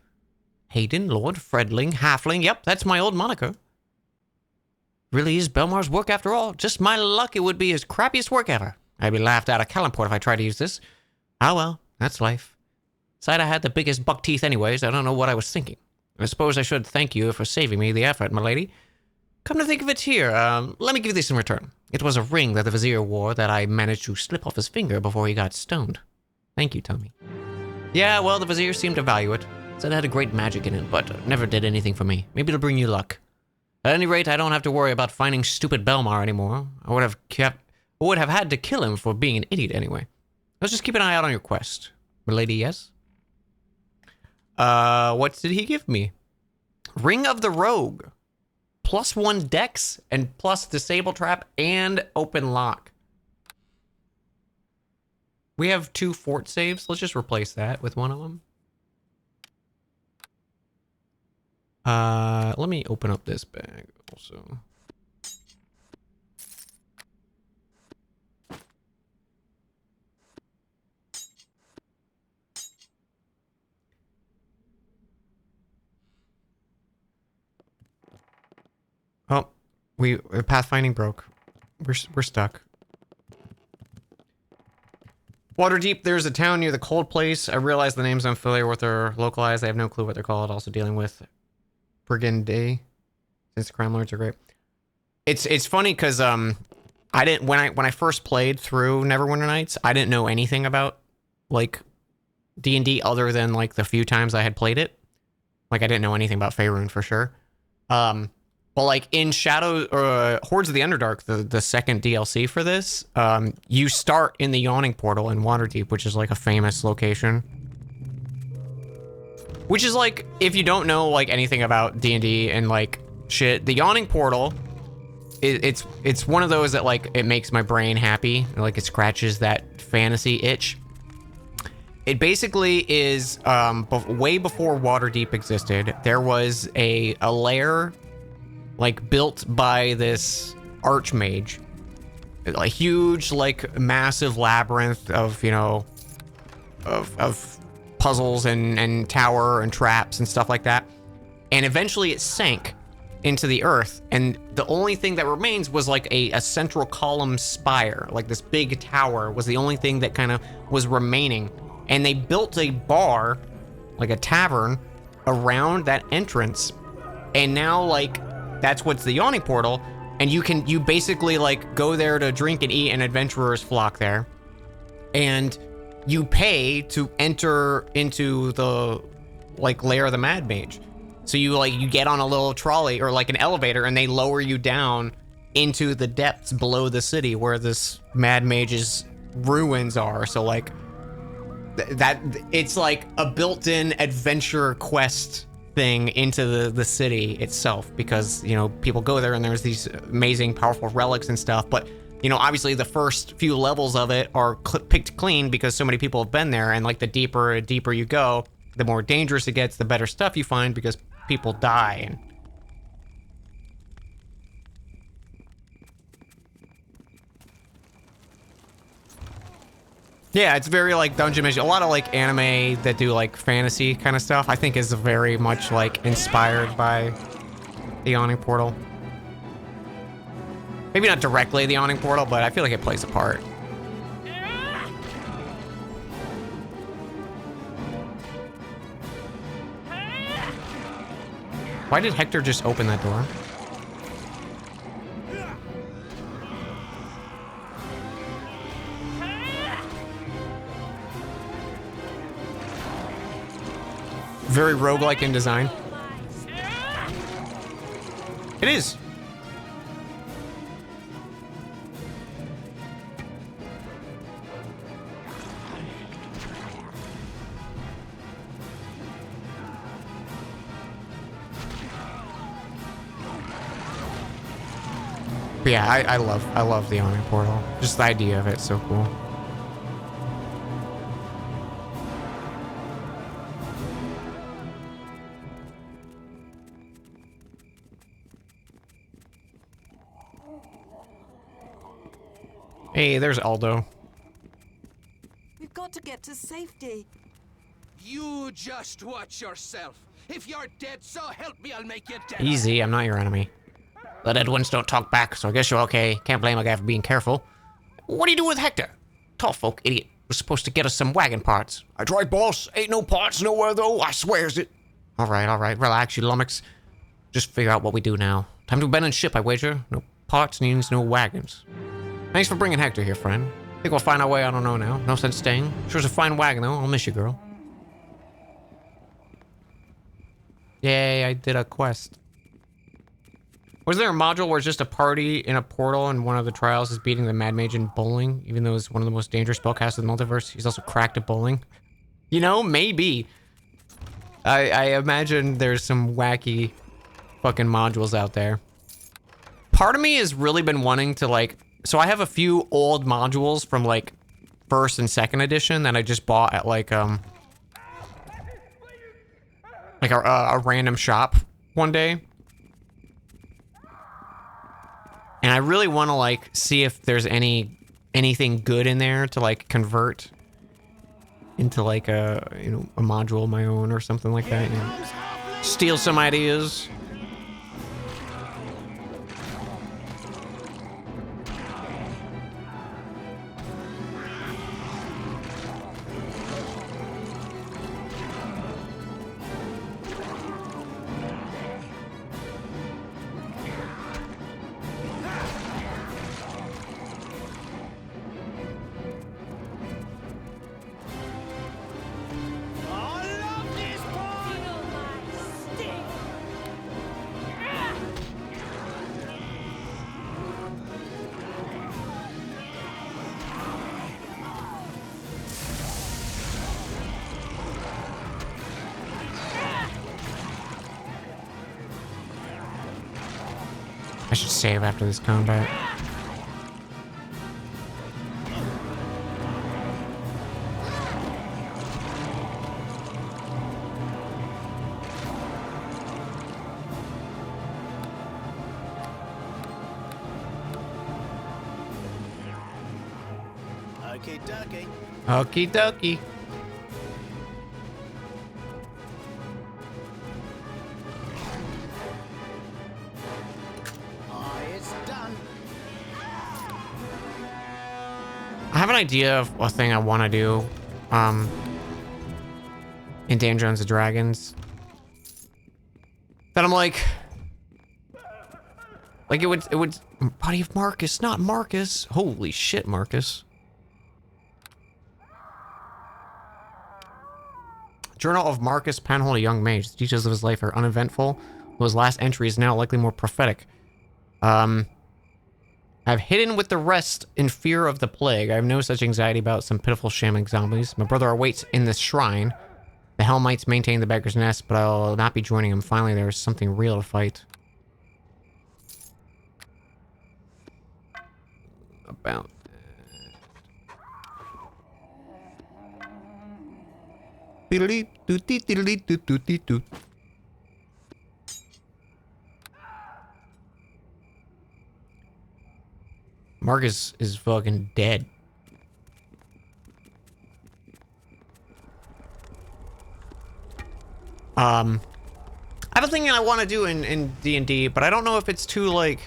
S4: Hayden, Lord, Fredling, Halfling. Yep, that's my old moniker. Really is Belmar's work after all. Just my luck it would be his crappiest work ever. I'd be laughed out of Callanport if I tried to use this. Ah well, that's life. Besides, I had the biggest buck teeth anyways. I don't know what I was thinking. I suppose I should thank you for saving me the effort, my lady. Come to think of it here, let me give you this in return. It was a ring that the Vizier wore that I managed to slip off his finger before he got stoned. Thank you, Tommy. Yeah, well, the Vizier seemed to value it. Said it had a great magic in it, but never did anything for me. Maybe it'll bring you luck. At any rate, I don't have to worry about finding stupid Belmar anymore. I would have had to kill him for being an idiot anyway. Let's just keep an eye out on your quest. Milady, yes? What did he give me? Ring of the Rogue. +1 dex and plus disable trap and open lock. We have 2 fort saves. Let's just replace that with one of them. Let me open up this bag also. Oh, pathfinding broke. We're stuck. Waterdeep, there's a town near the cold place. I realize the names I'm familiar with are localized. I have no clue what they're called. Also dealing with Brigand. Since crime lords are great. It's funny because I didn't when I first played through Neverwinter Nights, I didn't know anything about like D&D other than like the few times I had played it. Like I didn't know anything about Faerun for sure. But like in Shadow or Hordes of the Underdark, the second DLC for this, you start in the Yawning Portal in Waterdeep, which is like a famous location. Which is like, if you don't know like anything about D&D and like shit, the Yawning Portal, it's one of those that like it makes my brain happy, like it scratches that fantasy itch. It basically is way before Waterdeep existed. There was a lair like built by this archmage, a huge like massive labyrinth of, you know, of puzzles and tower and traps and stuff like that. And eventually it sank into the earth, and the only thing that remains was like a central column spire, like this big tower was the only thing that kind of was remaining. And they built a bar, like a tavern, around that entrance. And now like that's what's the Yawning Portal, and you basically like go there to drink and eat, and adventurers flock there. And you pay to enter into the like lair of the Mad Mage. So you get on a little trolley or like an elevator, and they lower you down into the depths below the city where this Mad Mage's ruins are. So like that it's like a built-in adventure quest thing into the city itself, because you know people go there and there's these amazing powerful relics and stuff. But you know, obviously the first few levels of it are picked clean because so many people have been there, and like the deeper you go, the more dangerous it gets, the better stuff you find because people die. And yeah, it's very like dungeon mission. A lot of like anime that do like fantasy kind of stuff, I think is very much like inspired by the Yawning Portal. Maybe not directly the Yawning Portal, but I feel like it plays a part. Why did Hector just open that door? Very roguelike in design. It is. But yeah, I love the Yawning Portal. Just the idea of it's so cool. Hey, there's Aldo.
S6: We've got to get to safety.
S3: You just watch yourself. If you're dead, so help me, I'll make you dead.
S4: Easy, I'm not your enemy. The dead ones don't talk back, so I guess you're okay. Can't blame a guy for being careful. What do you do with Hector? Tall folk, idiot. Was supposed to get us some wagon parts. I tried, boss. Ain't no parts nowhere, though. I swears it. All right. Relax, you lummox. Just figure out what we do now. Time to abandon ship, I wager. No parts means no wagons. Thanks for bringing Hector here, friend. Think we'll find our way, I don't know now. No sense staying. Sure is a fine wagon, though. I'll miss you, girl.
S1: Yay, I did a quest. Was there a module where it's just a party in a portal and one of the trials is beating the Mad Mage in bowling, even though he's one of the most dangerous spellcasters in the multiverse? He's also cracked at bowling. You know, maybe. I imagine there's some wacky fucking modules out there. Part of me has really been wanting to like... So I have a few old modules from like first and second edition that I just bought at like a random shop one day. And I really want to like see if there's anything good in there to like convert into like a, you know, a module of my own or something like that. You know? Steal some ideas. I should save after this combat.
S3: Okay, dokie.
S1: Okie dokie.
S3: It's done.
S1: I have an idea of a thing I want to do in Dungeons and Dragons that I'm like it would body of Marcus, not Marcus. Holy shit, Marcus. Journal of Marcus Penhold, a young mage. The details of his life are uneventful, though his last entry is now likely more prophetic. I've hidden with the rest in fear of the plague. I have no such anxiety about some pitiful shamming zombies. My brother awaits in this shrine. The Hellmites maintain the beggar's nest, but I'll not be joining him. Finally, there is something real to fight. About that. Marcus is fucking dead. I have a thing I want to do in D&D, but I don't know if it's too like...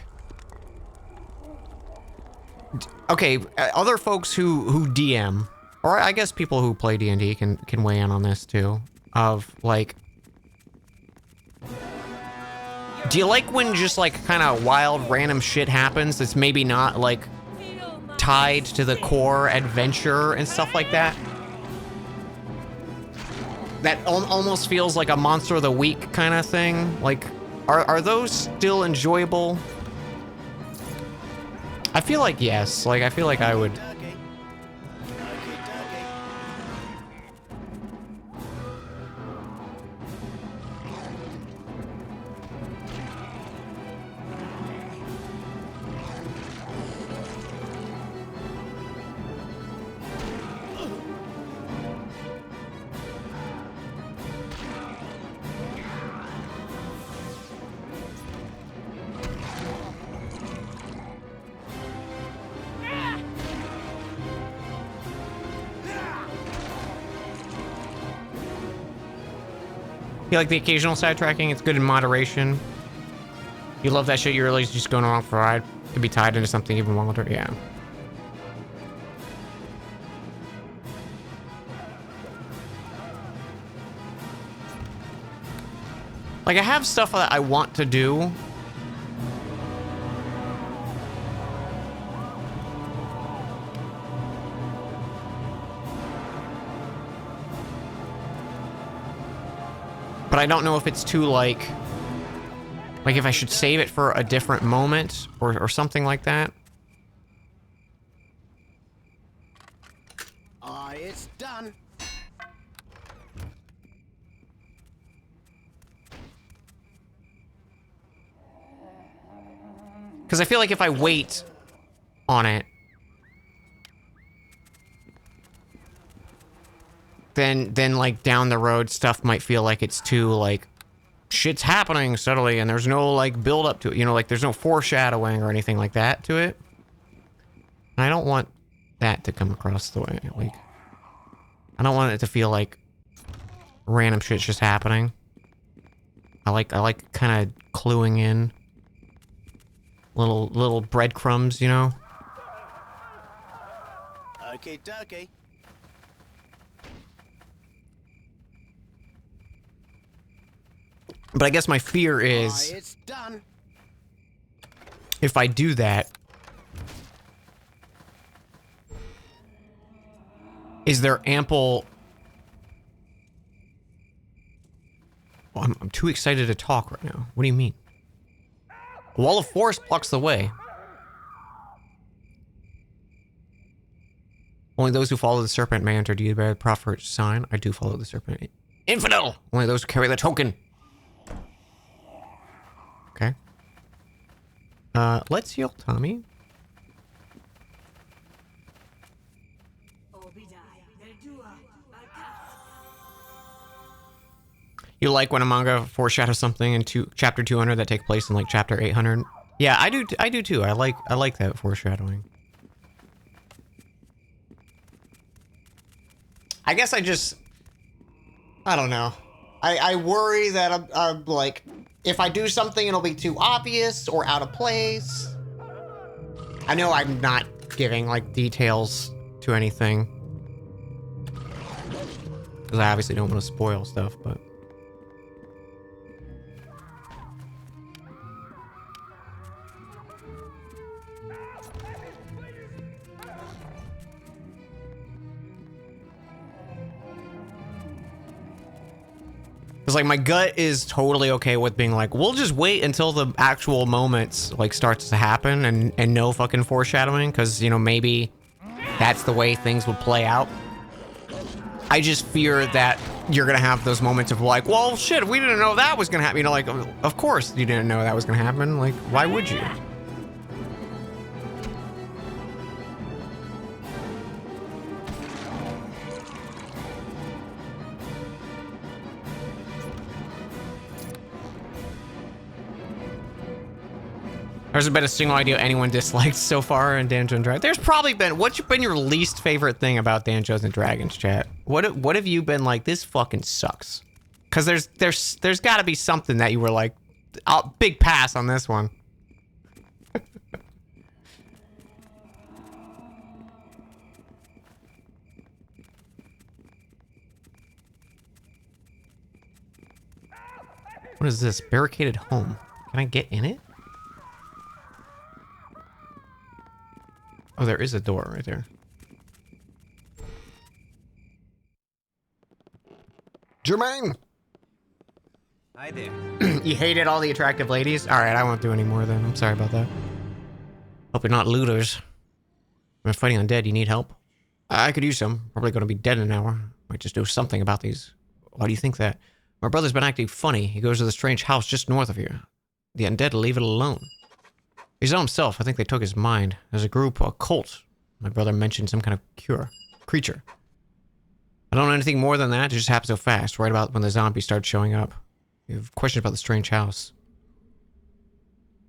S1: Okay, other folks who DM, or I guess people who play D&D can weigh in on this too, of like... Do you like when just like kind of wild random shit happens that's maybe not like tied to the core adventure and stuff like that? That almost feels like a Monster of the Week kind of thing. Like, are those still enjoyable? I feel like yes. Like, I feel like I would... You like the occasional sidetracking? It's good in moderation. You love that shit, you're really just going along for a ride. Could be tied into something even wilder, yeah. Like, I have stuff that I want to do. But I don't know if it's too, like if I should save it for a different moment or something like that.
S3: It's done.
S1: Because I feel like if I wait on it, then like down the road stuff might feel like it's too like shit's happening suddenly and there's no like build up to it, you know, like there's no foreshadowing or anything like that to it. And I don't want that to come across the way, like I don't want it to feel like random shit's just happening. I like kind of cluing in little breadcrumbs, you know.
S3: Okay, dokie.
S1: But I guess my fear is
S3: It's done.
S1: if I do that, is there ample... Oh, I'm too excited to talk right now. What do you mean? A wall of force blocks the way. Only those who follow the serpent may enter. Do you bear the prophet sign? I do follow the serpent. Infidel! Only those who carry the token. Okay. Let's heal Tommy. You like when a manga foreshadows something in chapter 200 that take place in like chapter 800? Yeah, I do too. I like that foreshadowing. I guess I don't know. I worry that I'm like, if I do something, it'll be too obvious or out of place. I know I'm not giving like details to anything, because I obviously don't want to spoil stuff, but. It's like my gut is totally okay with being like, we'll just wait until the actual moments like starts to happen and no fucking foreshadowing, because you know maybe that's the way things would play out. I just fear that you're gonna have those moments of like, well shit, we didn't know that was gonna happen. You know, like of course you didn't know that was gonna happen. Like why would you? There's been a single idea anyone disliked so far in Dungeons and Dragons. There's probably been. What's been your least favorite thing about Dungeons and Dragons, chat? What have you been like? This fucking sucks. Because there's got to be something that you were like, oh, big pass on this one. What is this? Barricaded home. Can I get in it? Oh, there is a door right there. Jermaine!
S7: Hi there.
S1: You hated all the attractive ladies? Alright, I won't do any more then. I'm sorry about that. Hope you're not looters. I'm fighting undead. You need help? I could use some. Probably going to be dead in an hour. Might just do something about these. Why do you think that? My brother's been acting funny. He goes to the strange house just north of here. The undead leave it alone. He's on himself. I think they took his mind. There's a group, a cult. My brother mentioned some kind of creature. I don't know anything more than that. It just happened so fast, right about when the zombies started showing up. You have questions about the strange house.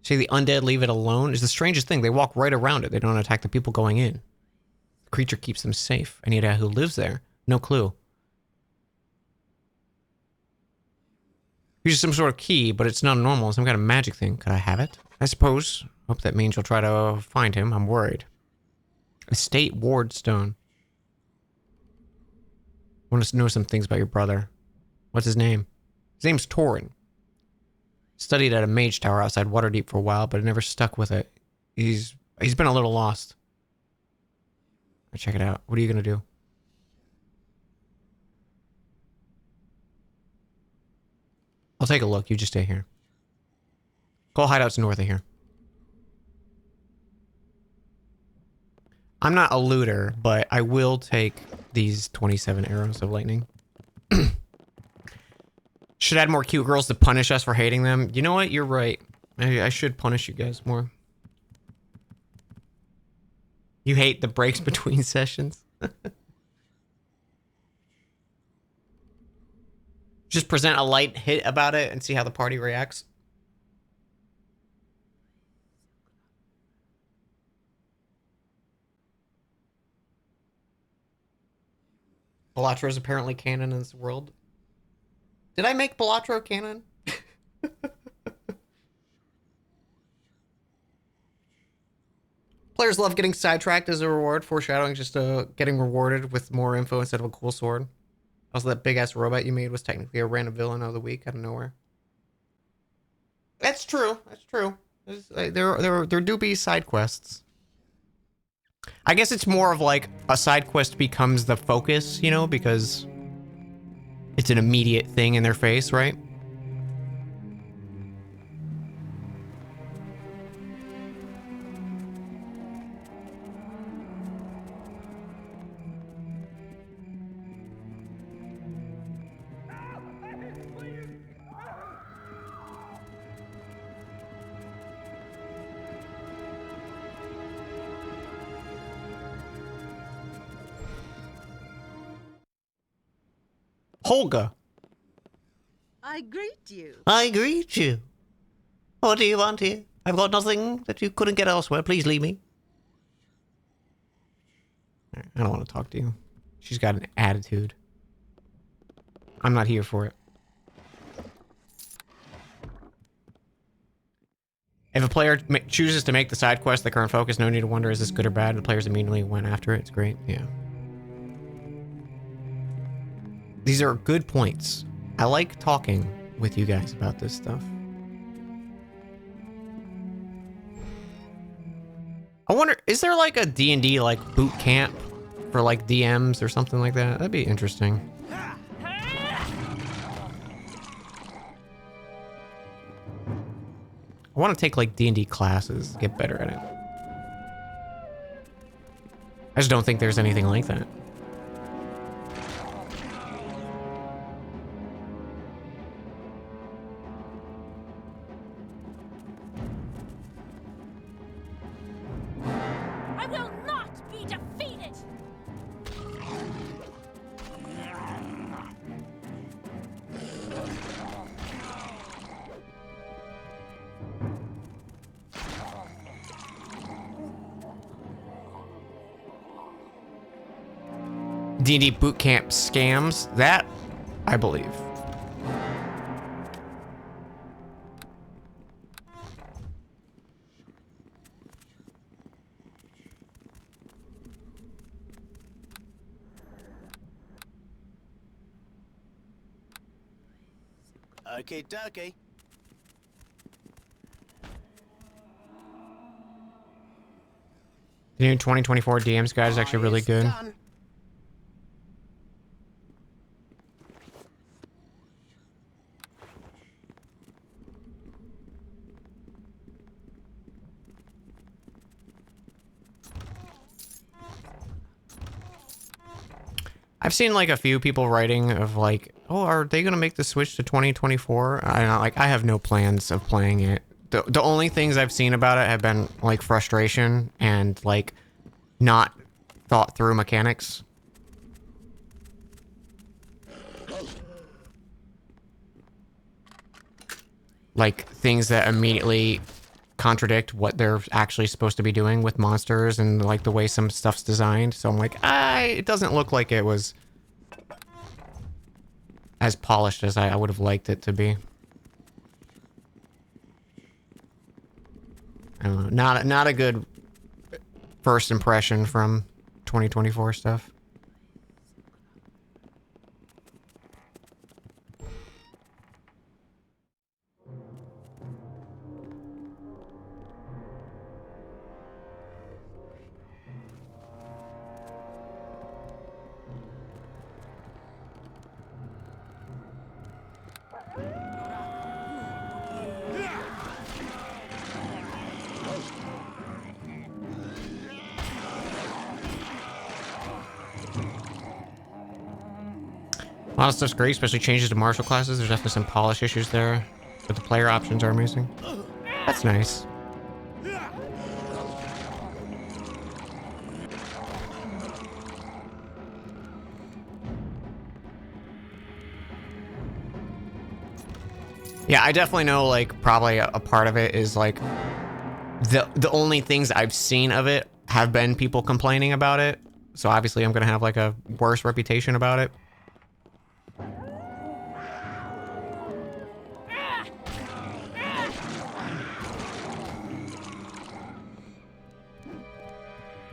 S1: See, the undead leave it alone is the strangest thing. They walk right around it. They don't attack the people going in. The creature keeps them safe. Any idea who lives there? No clue. Uses some sort of key, but it's not normal. Some kind of magic thing. Could I have it? I suppose. Hope that means you'll try to find him. I'm worried. Estate Ward Stone. I want to know some things about your brother. What's his name? His name's Torin. Studied at a mage tower outside Waterdeep for a while, but it never stuck with it. He's been a little lost. Check it out. What are you gonna do? I'll take a look. You just stay here. Coal hideout's north of here. I'm not a looter, but I will take these 27 arrows of lightning. Should add more cute girls to punish us for hating them. You know what? You're right. I should punish you guys more. You hate the breaks between sessions. Just present a light hit about it and see how the party reacts. Balatro is apparently canon in this world. Did I make Balatro canon? Players love getting sidetracked as a reward. Foreshadowing just getting rewarded with more info instead of a cool sword. Also, that big-ass robot you made was technically a random villain of the week out of nowhere. That's true. That's true. There do be side quests. I guess it's more of like a side quest becomes the focus, you know, because it's an immediate thing in their face, right? Holga.
S6: I greet you.
S4: I greet you. What do you want here? I've got nothing that you couldn't get elsewhere. Please leave me.
S1: I don't want to talk to you. She's got an attitude. I'm not here for it. If a player chooses to make the side quest the current focus, no need to wonder is this good or bad. The players immediately went after it. It's great. Yeah. These are good points. I like talking with you guys about this stuff. I wonder, is there like a D&D like boot camp for like DMs or something like that? That'd be interesting. I want to take like D&D classes, get better at it. I just don't think there's anything like that.
S8: I will not be defeated.
S1: D&D boot camp scams, that I believe.
S3: Okay, dokie.
S1: The new 2024 DMs guide is actually really good.
S3: Done.
S1: I've seen like a few people writing of like, oh, are they gonna make the switch to 2024? I have no plans of playing it. The only things I've seen about it have been like frustration and like not thought through mechanics. Like things that immediately contradict what they're actually supposed to be doing with monsters and like the way some stuff's designed. So I'm like, it doesn't look like it was as polished as I would have liked it to be. I don't know, not a good first impression from 2024 stuff. A lot of stuff's great, especially changes to martial classes. There's definitely some polish issues there, but the player options are amazing. That's nice. Yeah, I definitely know, like, probably a part of it is, like, the only things I've seen of it have been people complaining about it. So obviously I'm going to have, like, a worse reputation about it.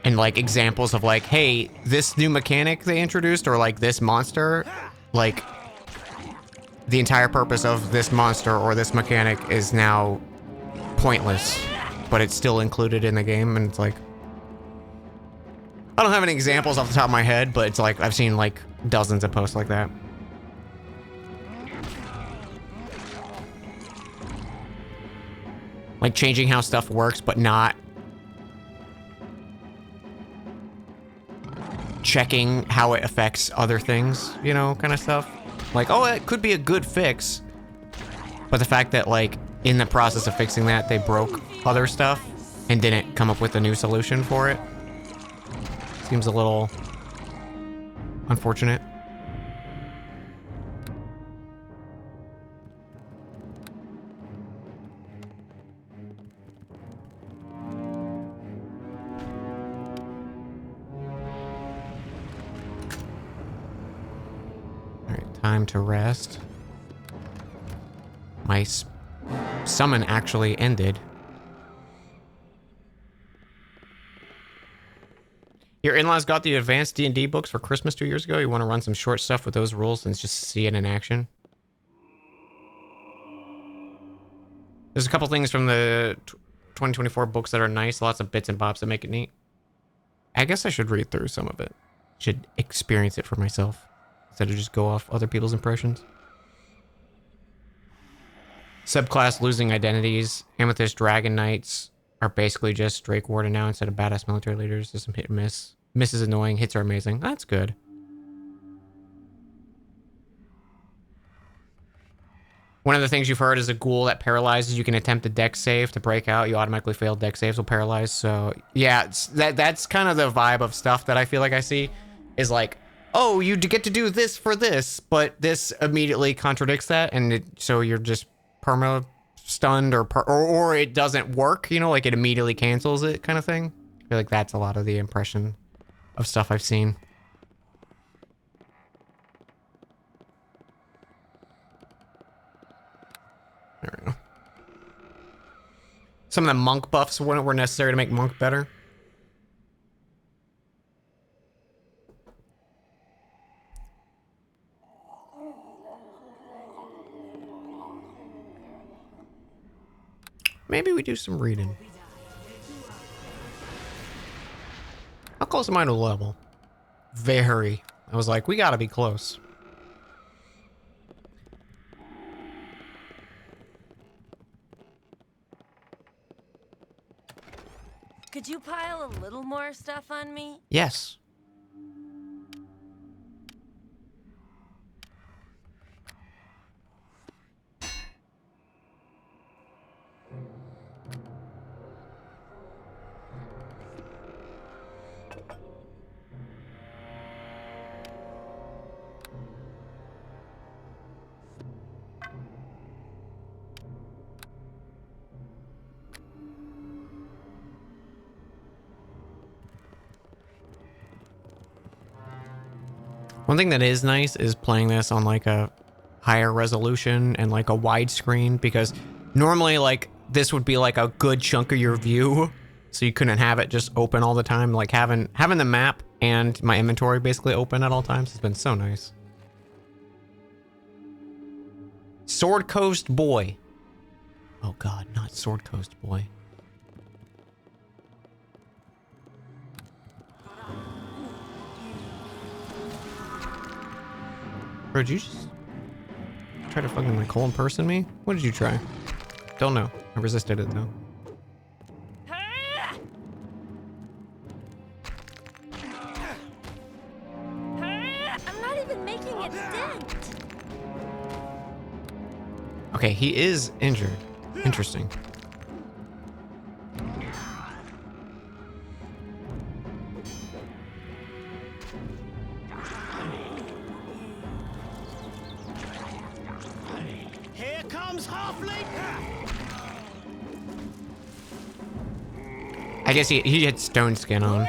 S1: And, like, examples of, like, hey, this new mechanic they introduced, or, like, this monster, like, the entire purpose of this monster or this mechanic is now pointless, but it's still included in the game, and it's like, I don't have any examples off the top of my head, but it's like, I've seen, like, dozens of posts like that. Like, changing how stuff works, but not checking how it affects other things, you know, kind of stuff. Like, oh, it could be a good fix, but the fact that, like, in the process of fixing that, they broke other stuff and didn't come up with a new solution for it seems a little unfortunate. Time to rest. My summon actually ended. Your in-laws got the advanced D&D books for Christmas 2 years ago. You want to run some short stuff with those rules and just see it in action? There's a couple things from the 2024 books that are nice. Lots of bits and bobs that make it neat. I guess I should read through some of it. Should experience it for myself instead of just go off other people's impressions. Subclass losing identities. Amethyst Dragon Knights are basically just Drake Warden now instead of badass military leaders. There's some hit and miss. Miss is annoying. Hits are amazing. That's good. One of the things you've heard is a ghoul that paralyzes. You can attempt a dex save to break out. You automatically fail. Dex saves will paralyze. So yeah, that's kind of the vibe of stuff that I feel like I see is like, oh, you get to do this for this, but this immediately contradicts that, and so you're just perma stunned or it doesn't work, you know, like it immediately cancels it kind of thing. I feel like that's a lot of the impression of stuff I've seen. There we go. Some of the monk buffs were necessary to make monk better. Maybe we do some reading. How close am I to level? Very. I was like, we gotta be close.
S8: Could you pile a little more stuff on me?
S1: Yes. One thing that is nice is playing this on like a higher resolution and like a widescreen, because normally like this would be like a good chunk of your view, so you couldn't have it just open all the time. Like having the map and my inventory basically open at all times has been so nice. Sword Coast Boy. Oh god, not Sword Coast Boy. Bro, did you just try to fucking like cold person me? What did you try? Don't know. I resisted it though.
S8: I'm not even making a dent.
S1: Okay, he is injured. Interesting.
S3: Here comes Halfling!
S1: I guess he had stone skin on.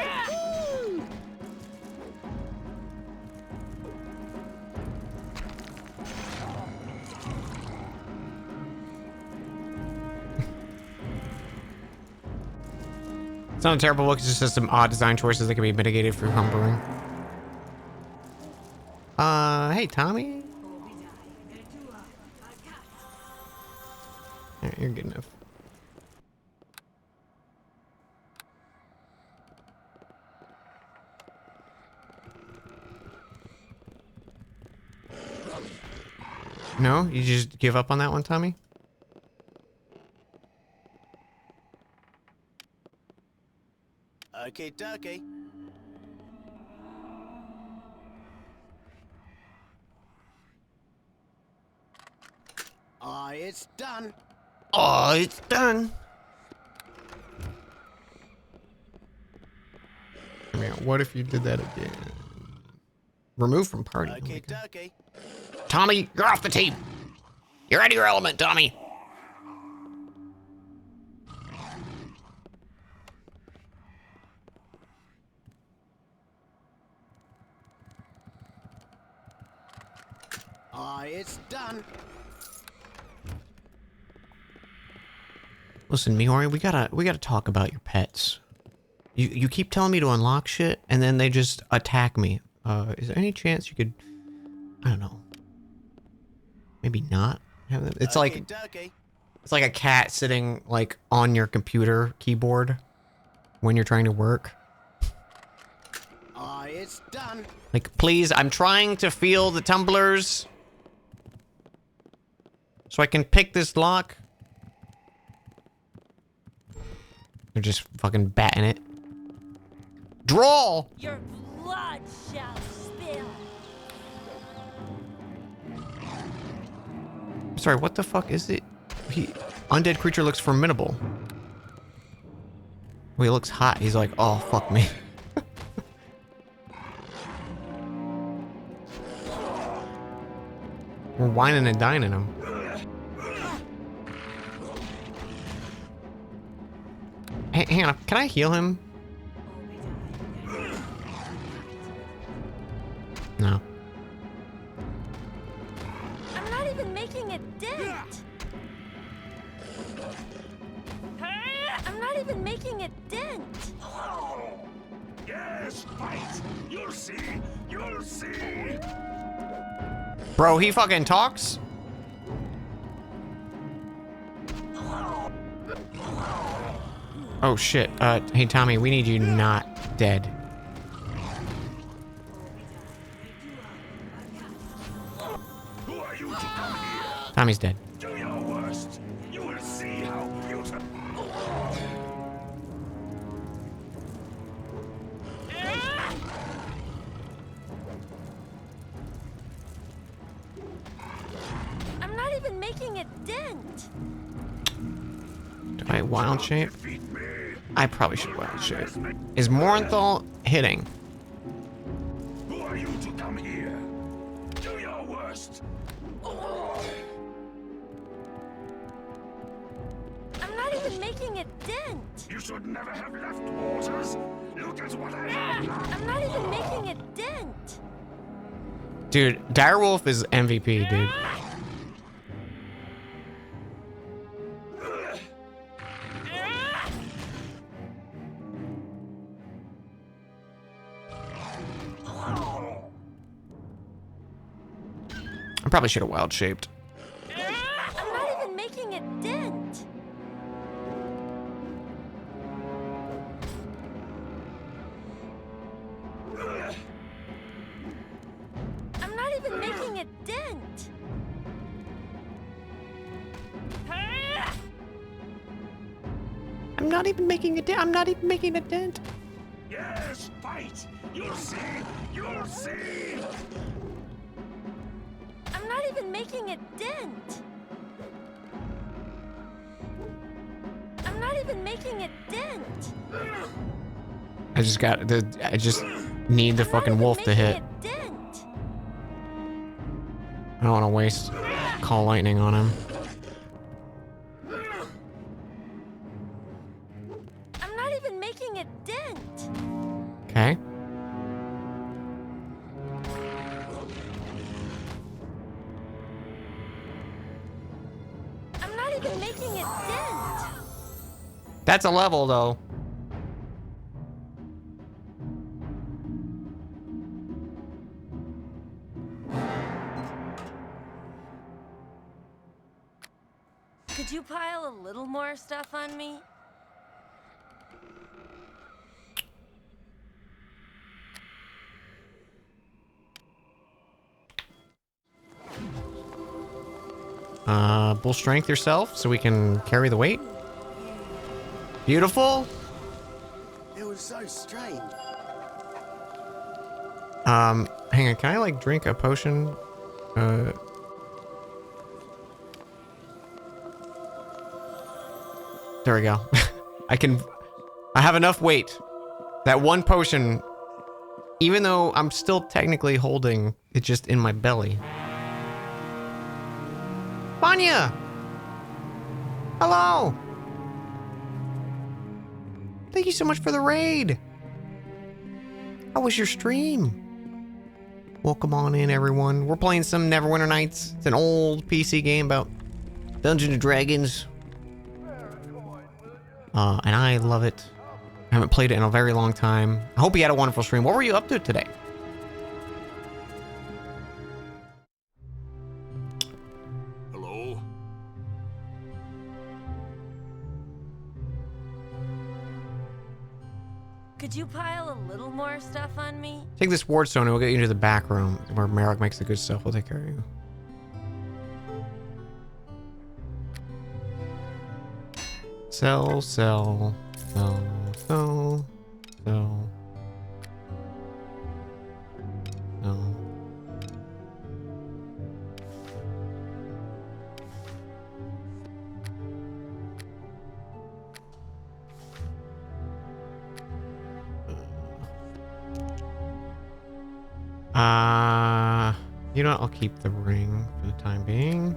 S1: It's not a terrible look, it's just some odd design choices that can be mitigated through humbering. Hey, Tommy. Alright, you're good enough. No? You just give up on that one, Tommy?
S3: Okay, dokie. It's done.
S1: Oh, it's done. I mean, what if you did that again? Remove from party.
S3: Okay, dokie.
S4: Tommy, you're off the team. You're out of your element, Tommy.
S3: It's done.
S1: Listen, Miori, we gotta talk about your pets. You keep telling me to unlock shit, and then they just attack me. Is there any chance you could, I don't know, maybe not have them? It's
S3: Okay,
S1: like
S3: dokie.
S1: it's like a cat sitting like on your computer keyboard when you're trying to work.
S3: It's done.
S1: Like, please, I'm trying to feel the tumblers so I can pick this lock. They're just fucking batting it. Draw!
S8: Your blood shall spill.
S1: Sorry, what the fuck is it? Undead creature looks formidable. Well, he looks hot. He's like, oh, fuck me. We're whining and dining him. Hey, hang on. Can I heal him? No.
S8: I'm not even making a dent. I'm not even making a dent.
S2: Yes, fight! You'll see! You'll see!
S1: Bro, he fucking talks? Oh shit. Hey Tommy, we need you not dead.
S2: Who are you to come here?
S1: Tommy's dead.
S2: Do your worst. You will see how beautiful.
S8: I'm not even making a dent.
S1: Do I wild shape?
S2: Defeat me.
S1: I probably should wild shape. Is Morenthal hitting?
S2: Who are you to come here? Do your worst.
S8: I'm not even making a dent.
S2: You should never have left waters. Look at what I have done.
S8: I'm not even making a dent.
S1: Dude, Direwolf is MVP, dude. I probably should have wild shaped.
S8: I'm not even making a dent. I'm not even making a dent.
S1: I'm not even making a dent. I'm not even making a dent.
S2: Yes, fight. You'll see. You'll see.
S8: I'm not even making a dent. even making a dent.
S1: I just need the fucking wolf to hit.
S8: A dent.
S1: I don't want to waste call lightning on him.
S8: I'm not even making a dent.
S1: Okay.
S8: I'm not even making a dent.
S1: That's a level, though.
S8: Could you pile a little more stuff on me?
S1: Bull strength yourself so we can carry the weight. Beautiful.
S3: It was so strange.
S1: Hang on. Can I like drink a potion? There we go. I have enough weight. That one potion, even though I'm still technically holding it just in my belly. Vanya! Hello! Thank you so much for the raid. How was your stream? Welcome on in, everyone. We're playing some Neverwinter Nights. It's an old PC game about Dungeons and Dragons. And I love it. I haven't played it in a very long time. I hope you had a wonderful stream. What were you up to today?
S5: Hello?
S8: Could you pile a little more stuff on me?
S1: Take this ward stone and we'll get you into the back room where Merrick makes the good stuff. We'll take care of you. Sell, sell, sell, sell, sell, sell. You know what? I'll keep the ring for the time being.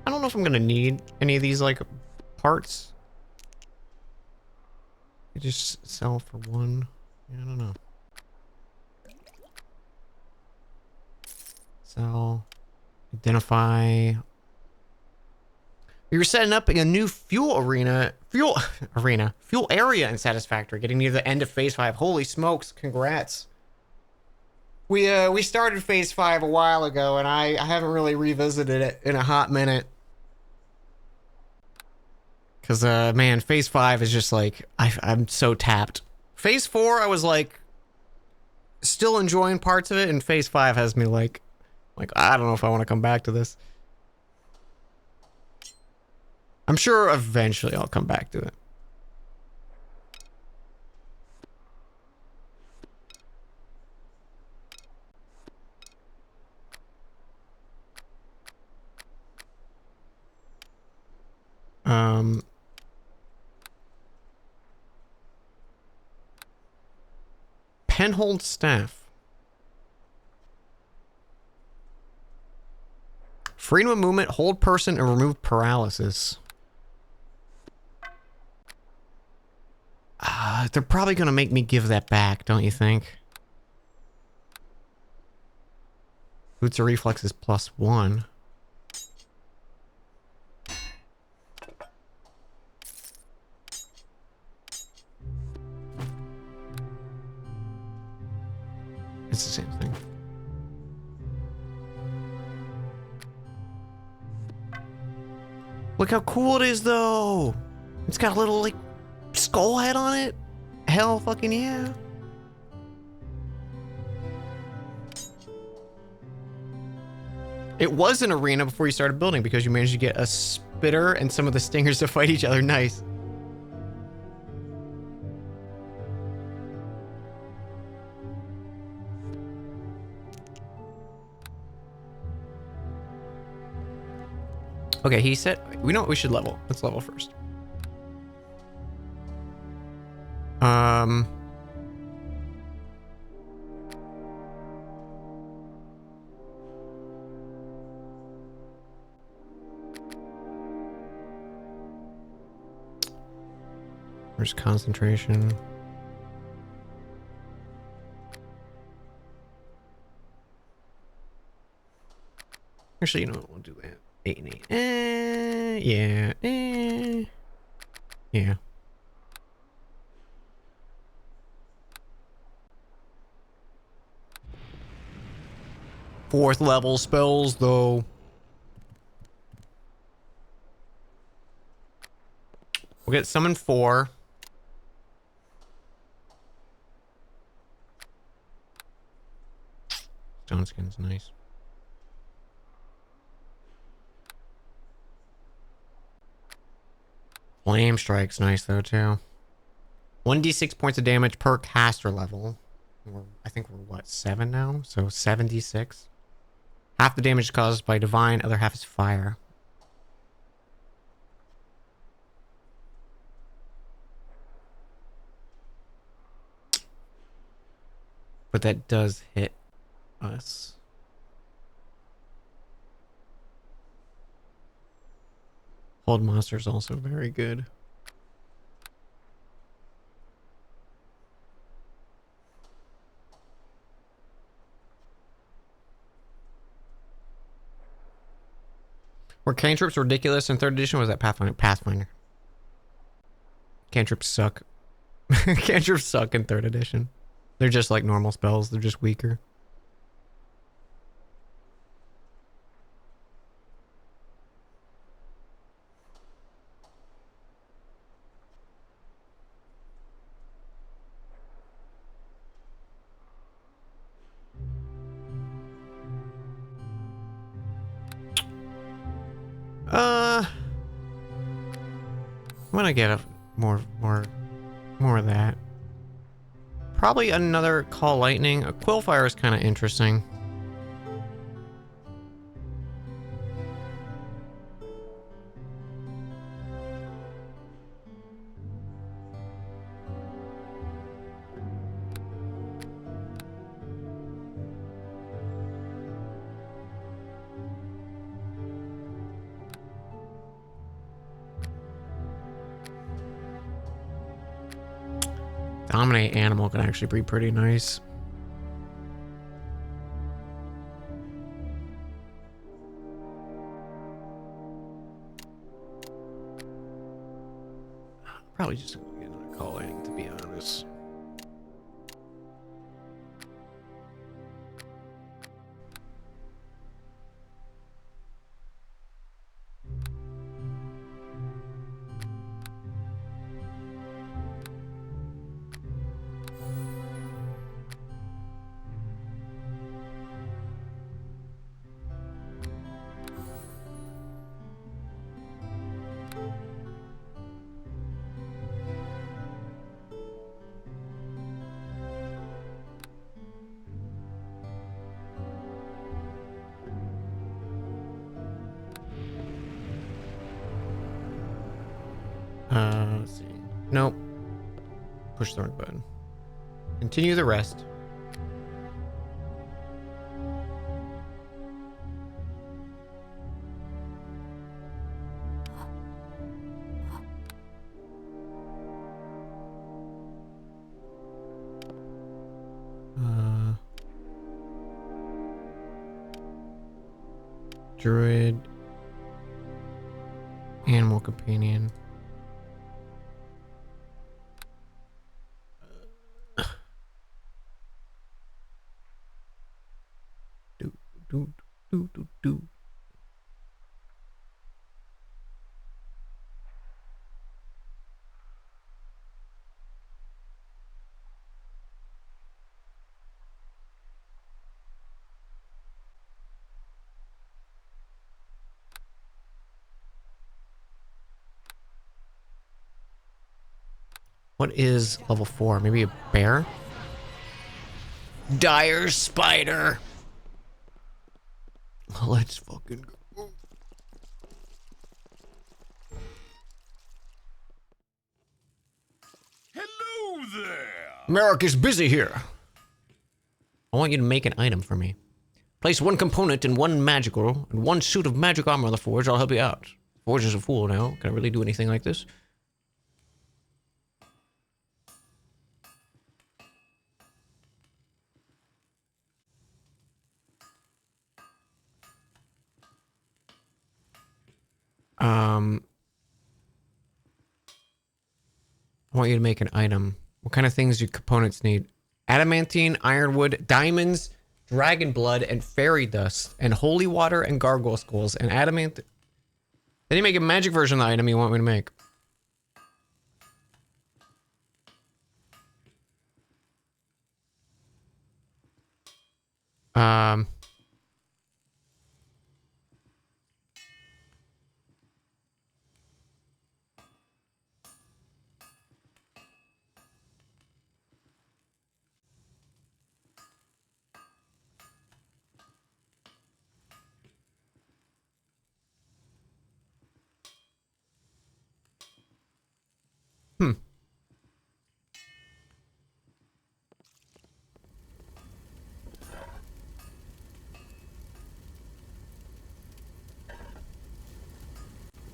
S1: I don't know if I'm gonna need any of these like parts. I just sell for one. Yeah, I don't know. Sell. Identify. We were setting up a new fuel area in Satisfactory, getting near the end of Phase 5. Holy smokes, congrats. We started Phase 5 a while ago, and I haven't really revisited it in a hot minute. Because, man, Phase 5 is just like, I'm so tapped. Phase 4, I was like, still enjoying parts of it, and Phase 5 has me like, I don't know if I want to come back to this. I'm sure eventually I'll come back to it. Penhold staff. Freedom of movement, hold person, and remove paralysis. They're probably going to make me give that back, don't you think? Boots or reflexes +1. It's the same thing. Look how cool it is, though. It's got a little, like, skull head on it. Hell fucking yeah. It was an arena before you started building because you managed to get a spitter and some of the stingers to fight each other. Nice. Okay, he said, we know what we should level. Let's level first. Where's concentration? Actually, you know what? We'll do that. 8 and 8. Yeah. Yeah. Fourth level spells, though. We'll get summon 4. Stone skin's nice. Flame strike's nice though too. 1d6 points of damage per caster level. I think we're what, 7 now? So 76. Half the damage is caused by divine, other half is fire. But that does hit us. Hold monster is also very good. Were cantrips ridiculous in 3rd edition? Or was that Pathfinder? Pathfinder. Cantrips suck. Cantrips suck in 3rd edition. They're just like normal spells. They're just weaker. I'm gonna get a more of that. Probably another Call Lightning. A Quillfire is kind of interesting. Dominate Animal can actually be pretty nice. Probably just gonna get another Call Lightning, to be honest. Let's see. Nope. Push the wrong button. Continue the rest. Druid. Animal companion. Do. What is level 4? Maybe a bear? Dire spider. Let's fucking go.
S4: Merrick is busy here. I want you to make an item for me. Place one component in one magical and one suit of magic armor on the forge. I'll help you out. Forge is a fool now. Can I really do anything like this? I want you to make an item. What kind of things do components need? Adamantine, ironwood, diamonds, dragon blood, and fairy dust, and holy water, and gargoyle skulls, and adamant. Then you make a magic version of the item you want me to make.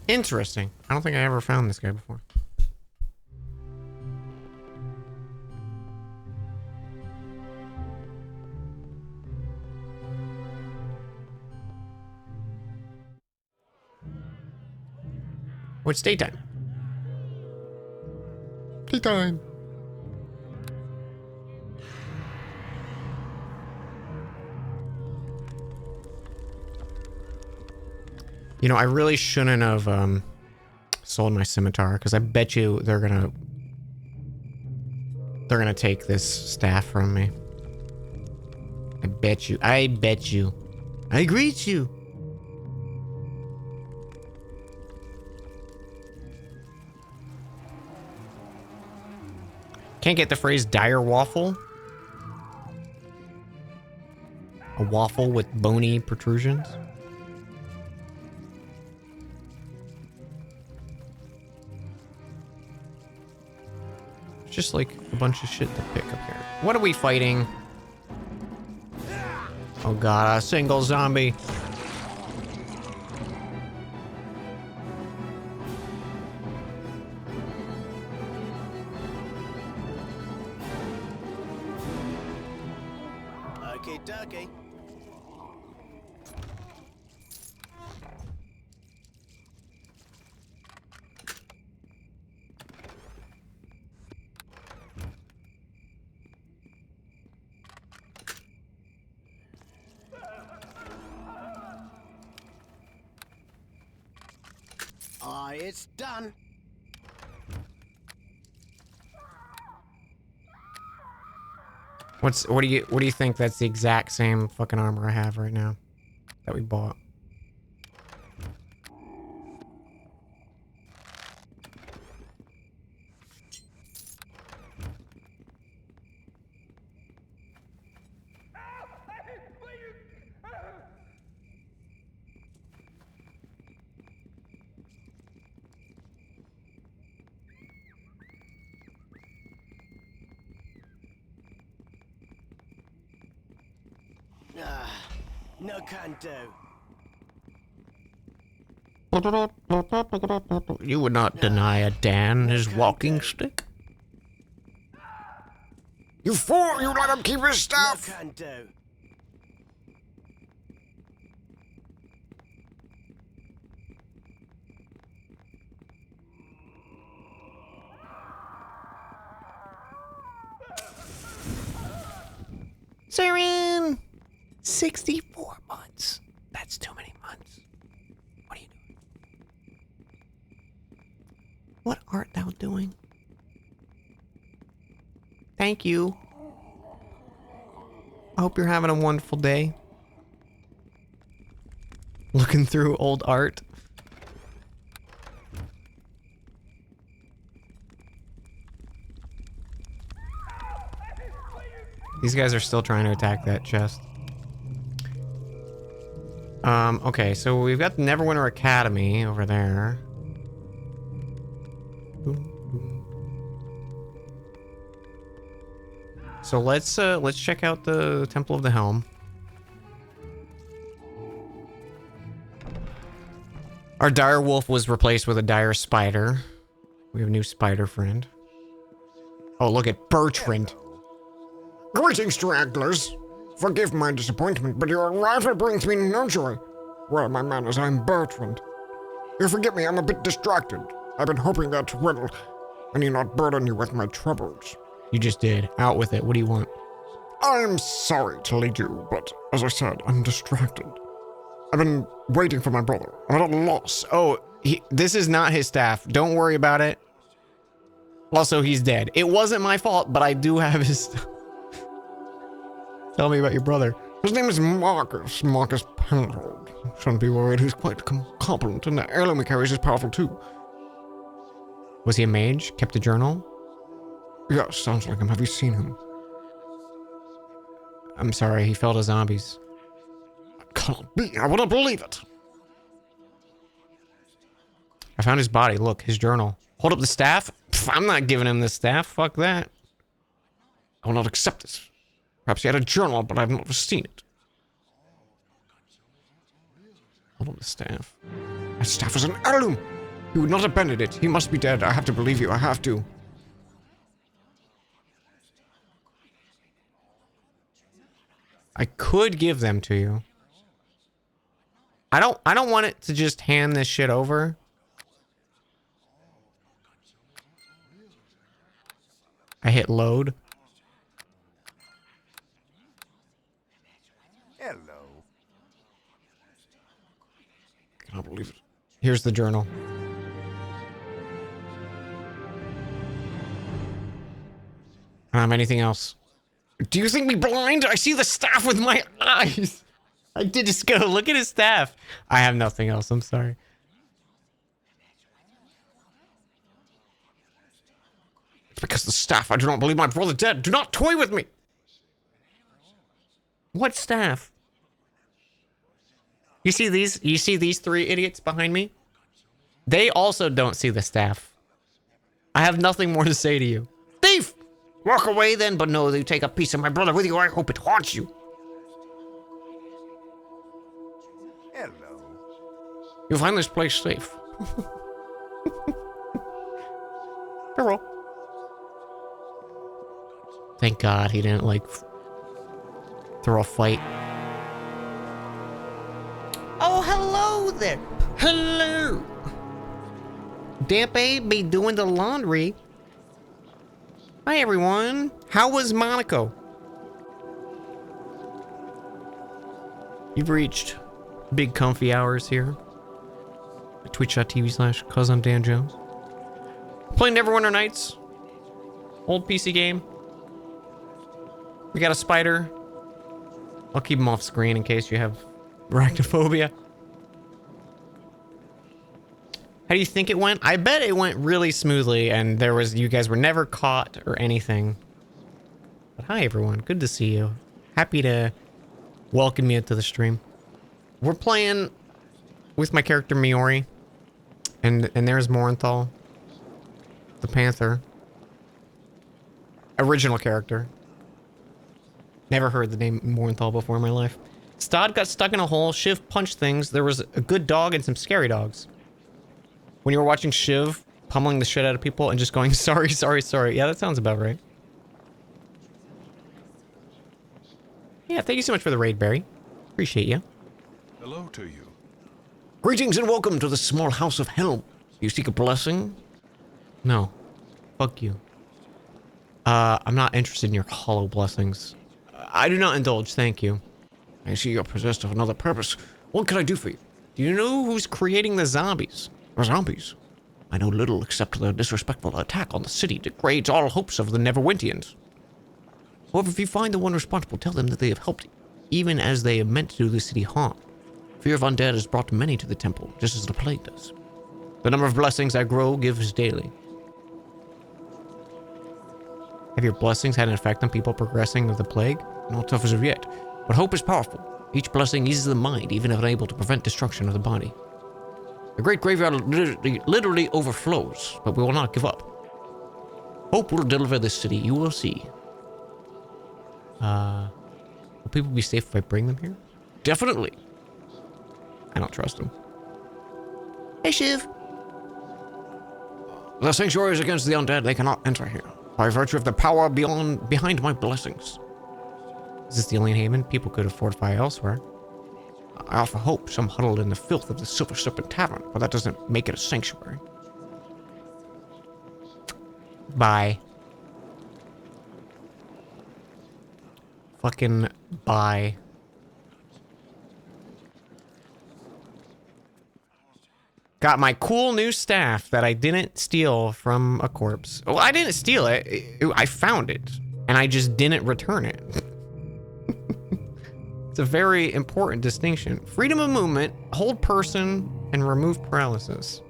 S4: Interesting. I don't think I ever found this guy before. What's daytime? Daytime. You know, I really shouldn't have sold my scimitar, because I bet you they're gonna take this staff from me. I bet you. I bet you. I greet you. Can't get the phrase dire waffle. A waffle with bony protrusions. Just like a bunch of shit to pick up here. What are we fighting? Oh god, a single zombie.
S3: Okay, dokie. It's done.
S4: What do you think that's the exact same fucking armor I have right now that we bought?
S3: No can do.
S4: You would not deny a Dan his walking stick? You fool! You let him keep his stuff!
S3: No can do.
S4: Siren! 64 months. That's too many months. What are you doing? What art thou doing? Thank you. I hope you're having a wonderful day. Looking through old art. These guys are still trying to attack that chest. Okay, so we've got the Neverwinter Academy over there.
S1: So let's check out the Temple of the Helm. Our dire wolf was replaced with a dire spider. We have a new spider friend. Oh, look at Bertrand.
S9: Greetings, stragglers. Forgive my disappointment, but your arrival brings me no joy. Well, my manners, I'm Bertrand. You forgive me, I'm a bit distracted. I've been hoping that, well, I need not burden you with my troubles.
S1: You just did. Out with it. What do you want?
S9: I'm sorry to lead you, but as I said, I'm distracted. I've been waiting for my brother. I'm at a loss.
S1: Oh, this is not his staff. Don't worry about it. Also, he's dead. It wasn't my fault, but I do have his stuff. Tell me about your brother.
S9: His name is Marcus Penhold. Shouldn't be worried, he's quite competent, and the heirloom he carries is powerful too.
S1: Was he a mage? Kept a journal?
S9: Yes, sounds like him. Have you seen him?
S1: I'm sorry, he fell to zombies.
S9: Cannot be. I wouldn't believe it.
S1: I found his body. Look, his journal. Hold up the staff? Pff, I'm not giving him the staff. Fuck that.
S9: I will not accept this. Perhaps he had a journal, but I've never seen it.
S1: Hold up the staff.
S9: That staff is an heirloom. He would not abandon it. He must be dead. I have to believe you. I have to.
S1: I could give them to you. I don't want it to just hand this shit over. I hit load.
S2: Hello.
S9: I cannot believe it.
S1: Here's the journal. I don't have anything else.
S9: Do you think me blind? I see the staff with my eyes.
S1: I did just go look at his staff. I have nothing else. I'm sorry.
S9: It's because of the staff. I do not believe my brother dead. Do not toy with me.
S1: What staff? You see these three idiots behind me? They also don't see the staff. I have nothing more to say to you.
S9: Thief! Walk away then, but know that you take a piece of my brother with you. I hope it haunts you.
S2: Hello.
S9: You'll find this place safe.
S1: Farewell. Thank God he didn't, like, throw a fight. Oh, hello there. Hello. Dampe be doing the laundry. Hi, everyone. How was Monaco? You've reached big comfy hours here at twitch.tv/cause I'm Dan Jones. Playing Neverwinter Nights. Old PC game. We got a spider. I'll keep him off screen in case you have arachnophobia. How do you think it went? I bet it went really smoothly and you guys were never caught or anything. But hi everyone, good to see you. Happy to welcome you to the stream. We're playing with my character Miori. And there's Morenthal. The Panther. Original character. Never heard the name Morenthal before in my life. Stod got stuck in a hole. Shiv punched things. There was a good dog and some scary dogs. When you were watching Shiv pummeling the shit out of people and just going, sorry, sorry, sorry. Yeah, that sounds about right. Yeah, thank you so much for the raid, Barry. Appreciate you.
S5: Hello to you.
S9: Greetings and welcome to the small house of Helm. You seek a blessing?
S1: No. Fuck you. I'm not interested in your hollow blessings. I do not indulge, thank you.
S9: I see you're possessed of another purpose. What can I do for you?
S1: Do you know who's creating the zombies?
S9: Zombies? I know little except their disrespectful attack on the city degrades all hopes of the Neverwintians. However, if you find the one responsible, tell them that they have helped, even as they have meant to do the city harm. Fear of undead has brought many to the temple, just as the plague does. The number of blessings I grow gives daily.
S1: Have your blessings had an effect on people progressing with the plague?
S9: Not tough as of yet, but hope is powerful. Each blessing eases the mind, even if unable to prevent destruction of the body. The great graveyard literally overflows, but we will not give up. Hope will deliver this city, you will see.
S1: Will people be safe if I bring them here? Definitely. I don't trust them. Hey, Shiv.
S9: The sanctuary is against the undead. They cannot enter here. By virtue of the power behind my blessings.
S1: Is this the only haven? People could fortify elsewhere.
S9: I offer hope, some huddled in the filth of the Silver Serpent Tavern, but that doesn't make it a sanctuary.
S1: Bye. Fucking bye. Got my cool new staff that I didn't steal from a corpse. Well, I didn't steal it. I found it. And I just didn't return it. It's a very important distinction. Freedom of movement, hold person, and remove paralysis.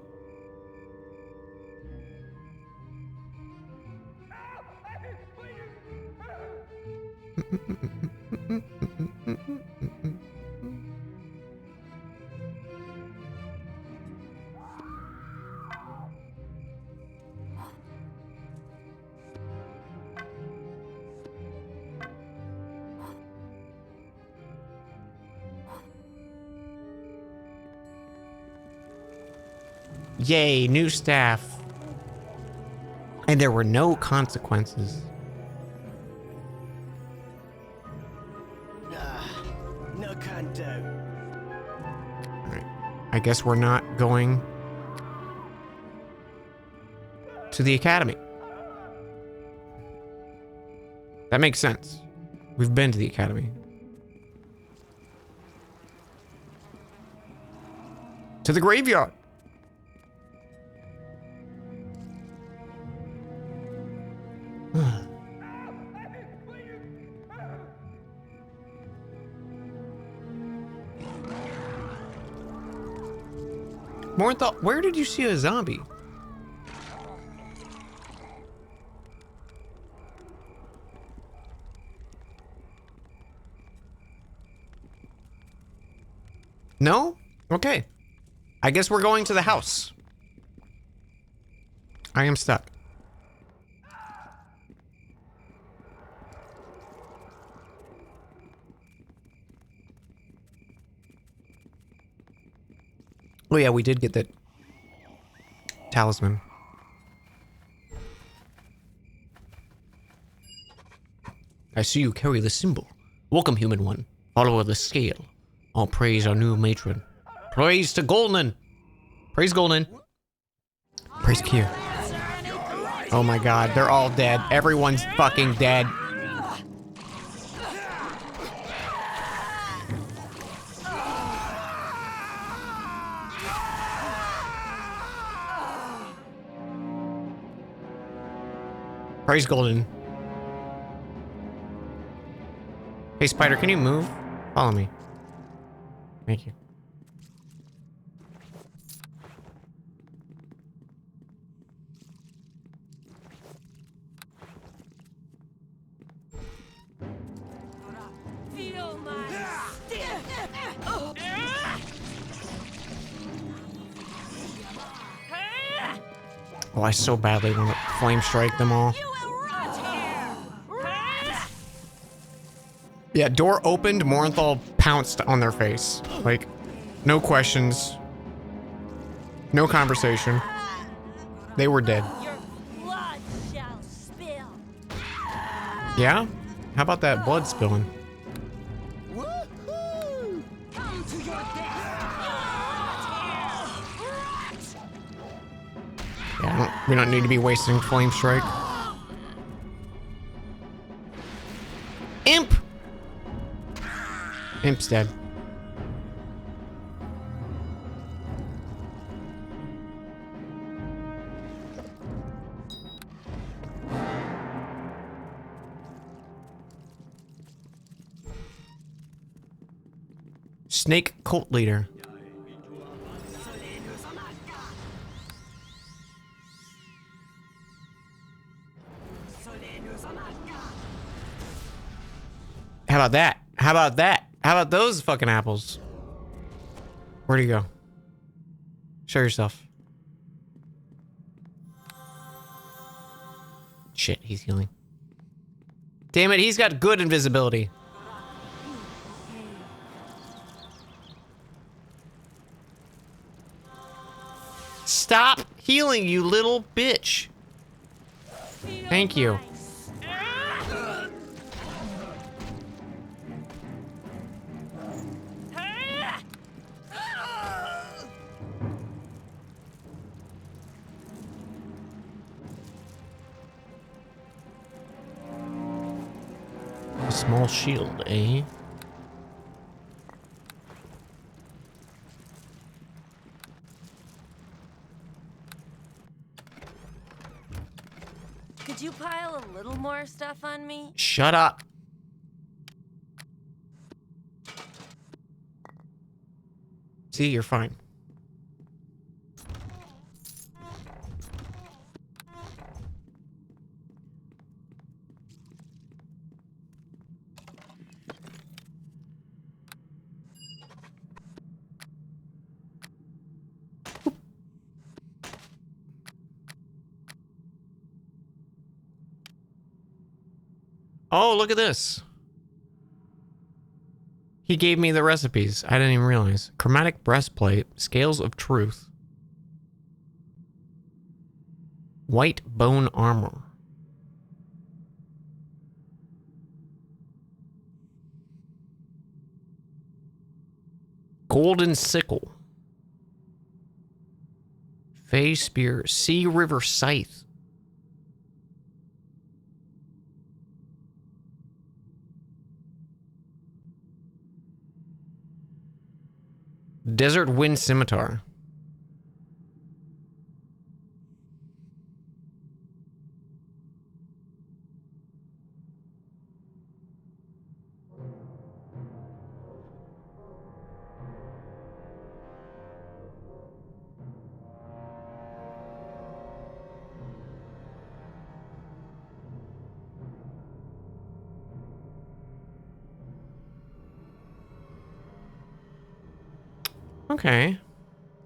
S1: Yay, new staff. And there were no consequences.
S3: No can do.
S1: Alright. I guess we're not going to the academy. That makes sense. We've been to the academy. To the graveyard. Morthal, where did you see a zombie? No? Okay. I guess we're going to the house. I am stuck. Oh yeah, we did get that talisman. I see you carry the symbol. Welcome, human one. Follower of the scale. All praise our new matron. Praise to Golden. Praise Golden. Praise Kier. Oh my god, they're all dead. Everyone's fucking dead. Praise Golden. Hey, Spider, can you move? Follow me. Thank you.
S8: Feel my stick.
S1: Oh, I so badly want to flame strike them all.
S8: You will rot here.
S1: Yeah, door opened, Morenthal pounced on their face. Like, no questions. No conversation. They were dead.
S8: Your blood shall spill.
S1: Yeah? How about that blood spilling?
S8: Woohoo! Come to your death.
S1: Yeah, we don't need to be wasting flame strike. Imp! Imp's dead. Snake cult leader. How about that? How about that? How about those fucking apples? Where'd he go? Show yourself. Shit, he's healing. Damn it, he's got good invisibility. Stop healing, you little bitch. Thank you. A small shield, eh?
S8: Could you pile a little more stuff on me?
S1: Shut up. See, you're fine. Oh, look at this. He gave me the recipes. I didn't even realize. Chromatic breastplate, scales of truth. White bone armor. Golden sickle. Fey spear, sea river scythe. Desert wind scimitar. Okay.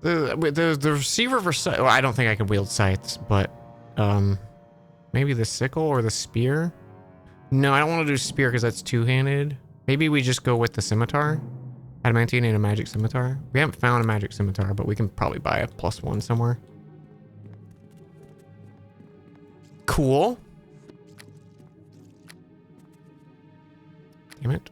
S1: The sea river scythe. Well, I don't think I can wield scythes, but maybe the sickle or the spear. No, I don't want to do spear because that's two-handed. Maybe we just go with the scimitar. Adamantine and a magic scimitar. We haven't found a magic scimitar, but we can probably buy a +1 somewhere. Cool. Damn it.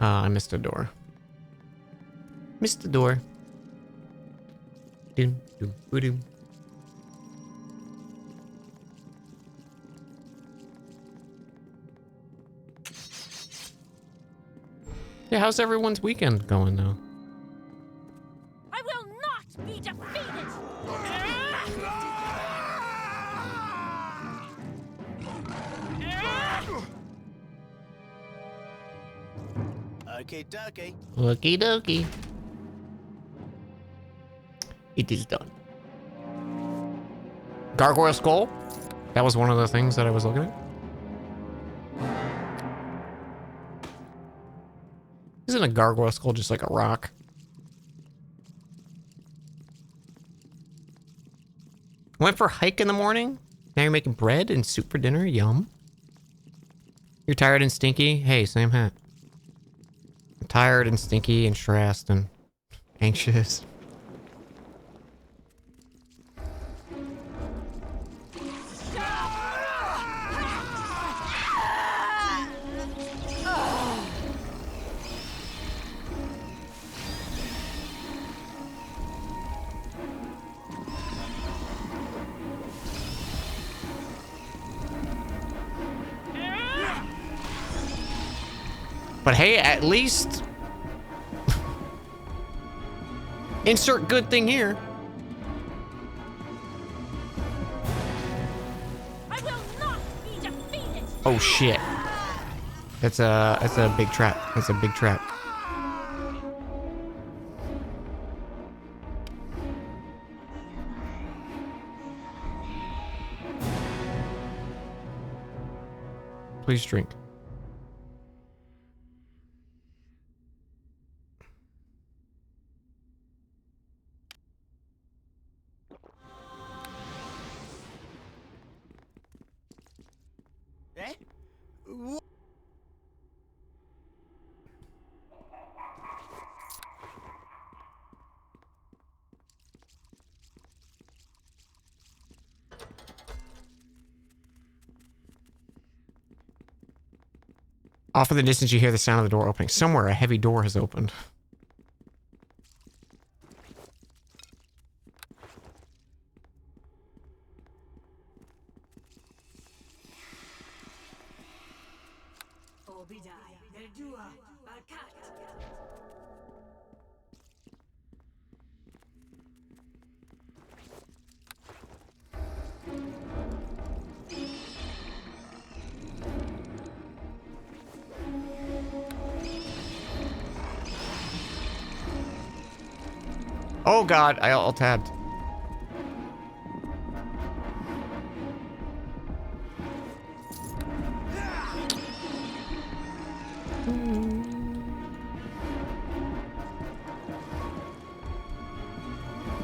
S1: I missed a door. Missed the door. Doom, doom, doom. Yeah, how's everyone's weekend going though?
S8: I will not be defeated!
S3: Okay, dokie.
S1: Okie dokie. It is done. Gargoyle skull? That was one of the things that I was looking at. Isn't a gargoyle skull just like a rock? Went for a hike in the morning. Now you're making bread and soup for dinner. Yum. You're tired and stinky. Hey, same hat. I'm tired and stinky and stressed and anxious. But hey, at least insert good thing here.
S8: I will not be defeated!
S1: Oh shit. That's a big trap. That's a big trap. Please drink. Off in the distance, you hear the sound of the door opening. Somewhere, a heavy door has opened. Oh god, I alt-tabbed.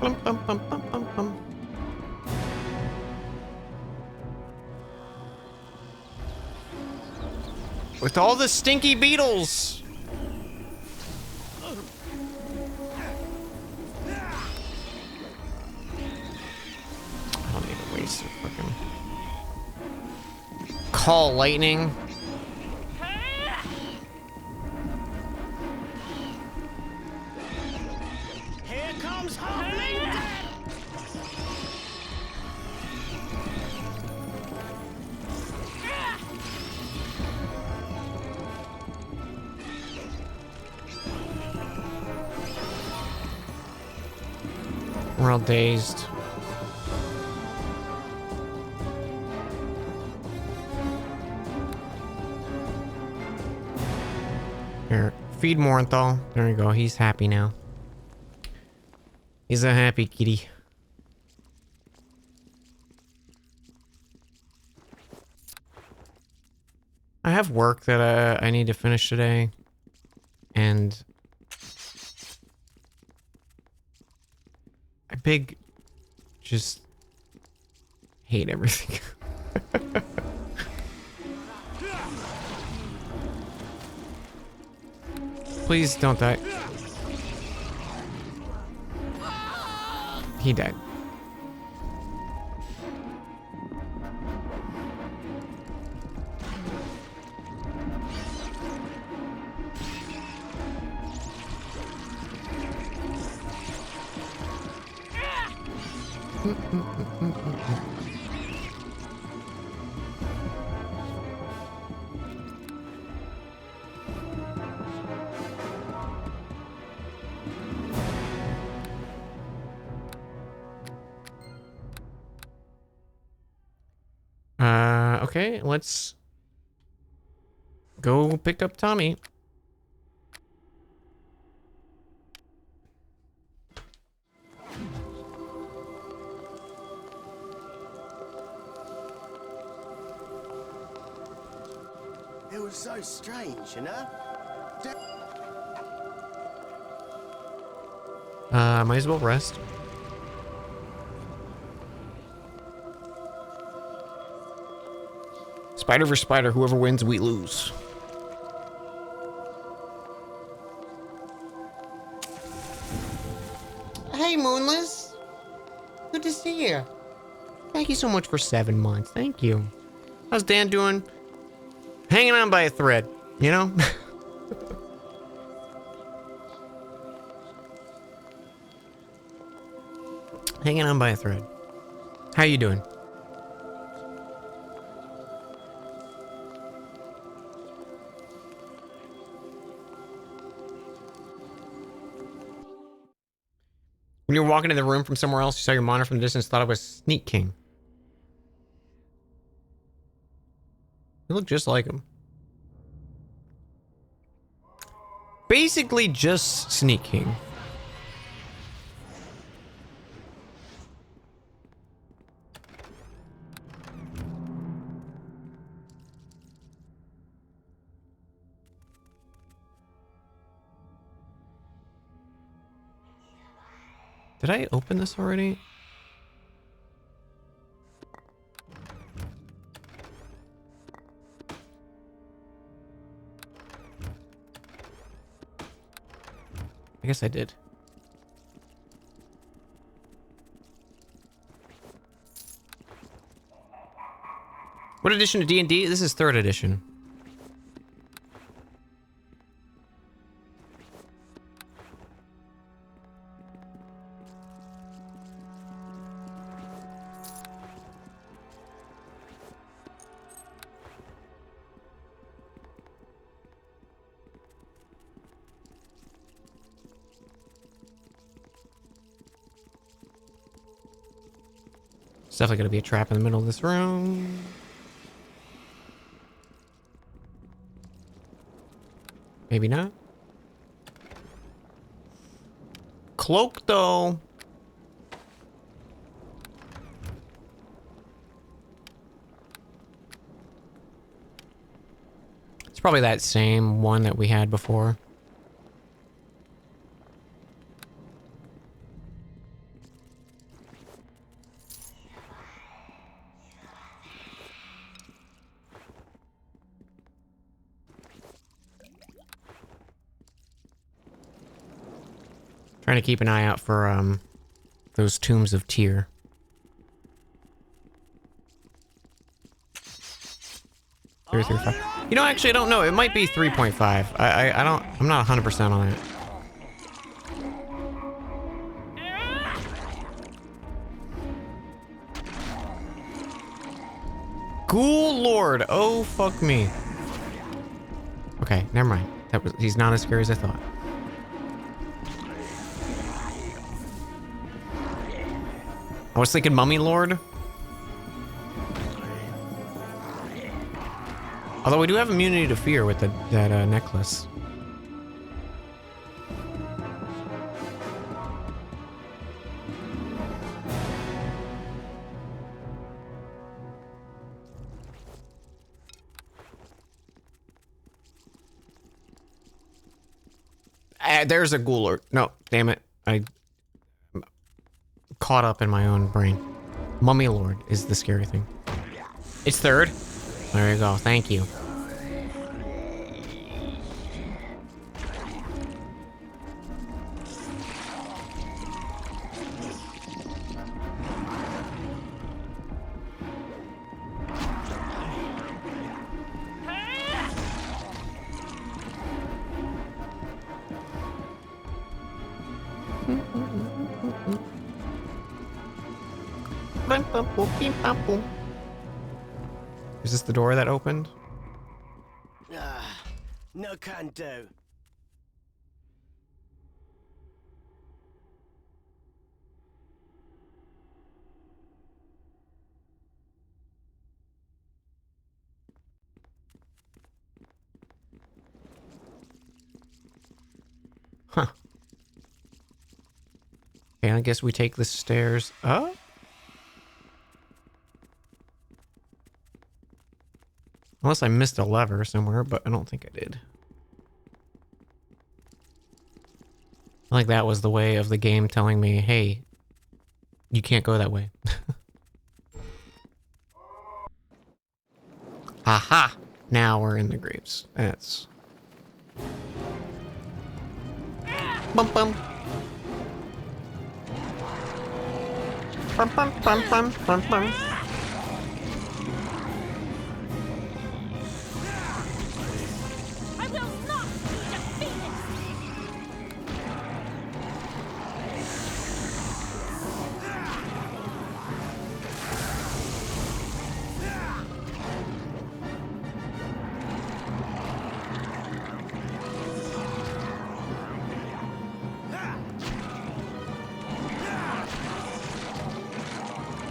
S1: Bum, bum, bum, bum, bum, bum. With all the stinky beetles! I don't need to waste it, fucking... Call lightning.
S3: Here comes Halfling Death!
S1: We're all dazed. Here, feed Morenthal. There we go. He's happy now. He's a happy kitty. I have work that I need to finish today. And I just hate everything. Please don't die. He died. Okay, let's go pick up Tommy.
S3: It was so strange, you know?
S1: Might as well rest. Spider versus spider, whoever wins, we lose. Hey, Moonless. Good to see you. Thank you so much for 7 months. Thank you. How's Dan doing? Hanging on by a thread, you know? Hanging on by a thread. How you doing? When you were walking in the room from somewhere else, you saw your monitor from the distance, thought it was Sneak King. You look just like him. Basically just Sneak King. Did I open this already? I guess I did. What edition of D&D? This is 3rd edition. There's definitely gonna be a trap in the middle of this room. Maybe not. Cloak, though. It's probably that same one that we had before. Trying to keep an eye out for those tombs of Tyr. 3.5. You know, actually, I don't know. It might be 3.5. I'm not 100% on it. Ghoul Lord. Oh, fuck me. Okay, never mind. He's not as scary as I thought. I was thinking Mummy Lord. Although we do have immunity to fear with that necklace. There's a Ghoul Lord. No, damn it. I'm caught up in my own brain. Mummy Lord is the scary thing. It's third. There you go. Thank you. Is this the door that opened?
S7: No can do.
S1: Huh. Okay, I guess we take the stairs up. Unless I missed a lever somewhere, but I don't think I did. I think that was the way of the game telling me, hey, you can't go that way. Aha! Now we're in the graves. That's... Bum bum. Bum bum bum bum bum bum.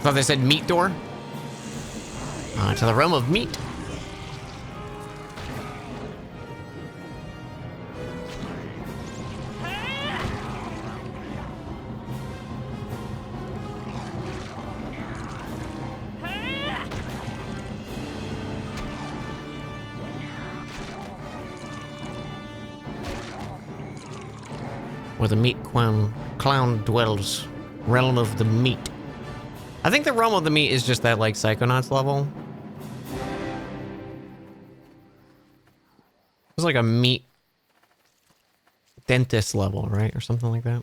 S1: Thought they said meat door. To the realm of meat. Where the meat clown dwells. Realm of the meat. I think the realm of the meat is just that, like, Psychonauts level. It's like a meat dentist level, right? Or something like that.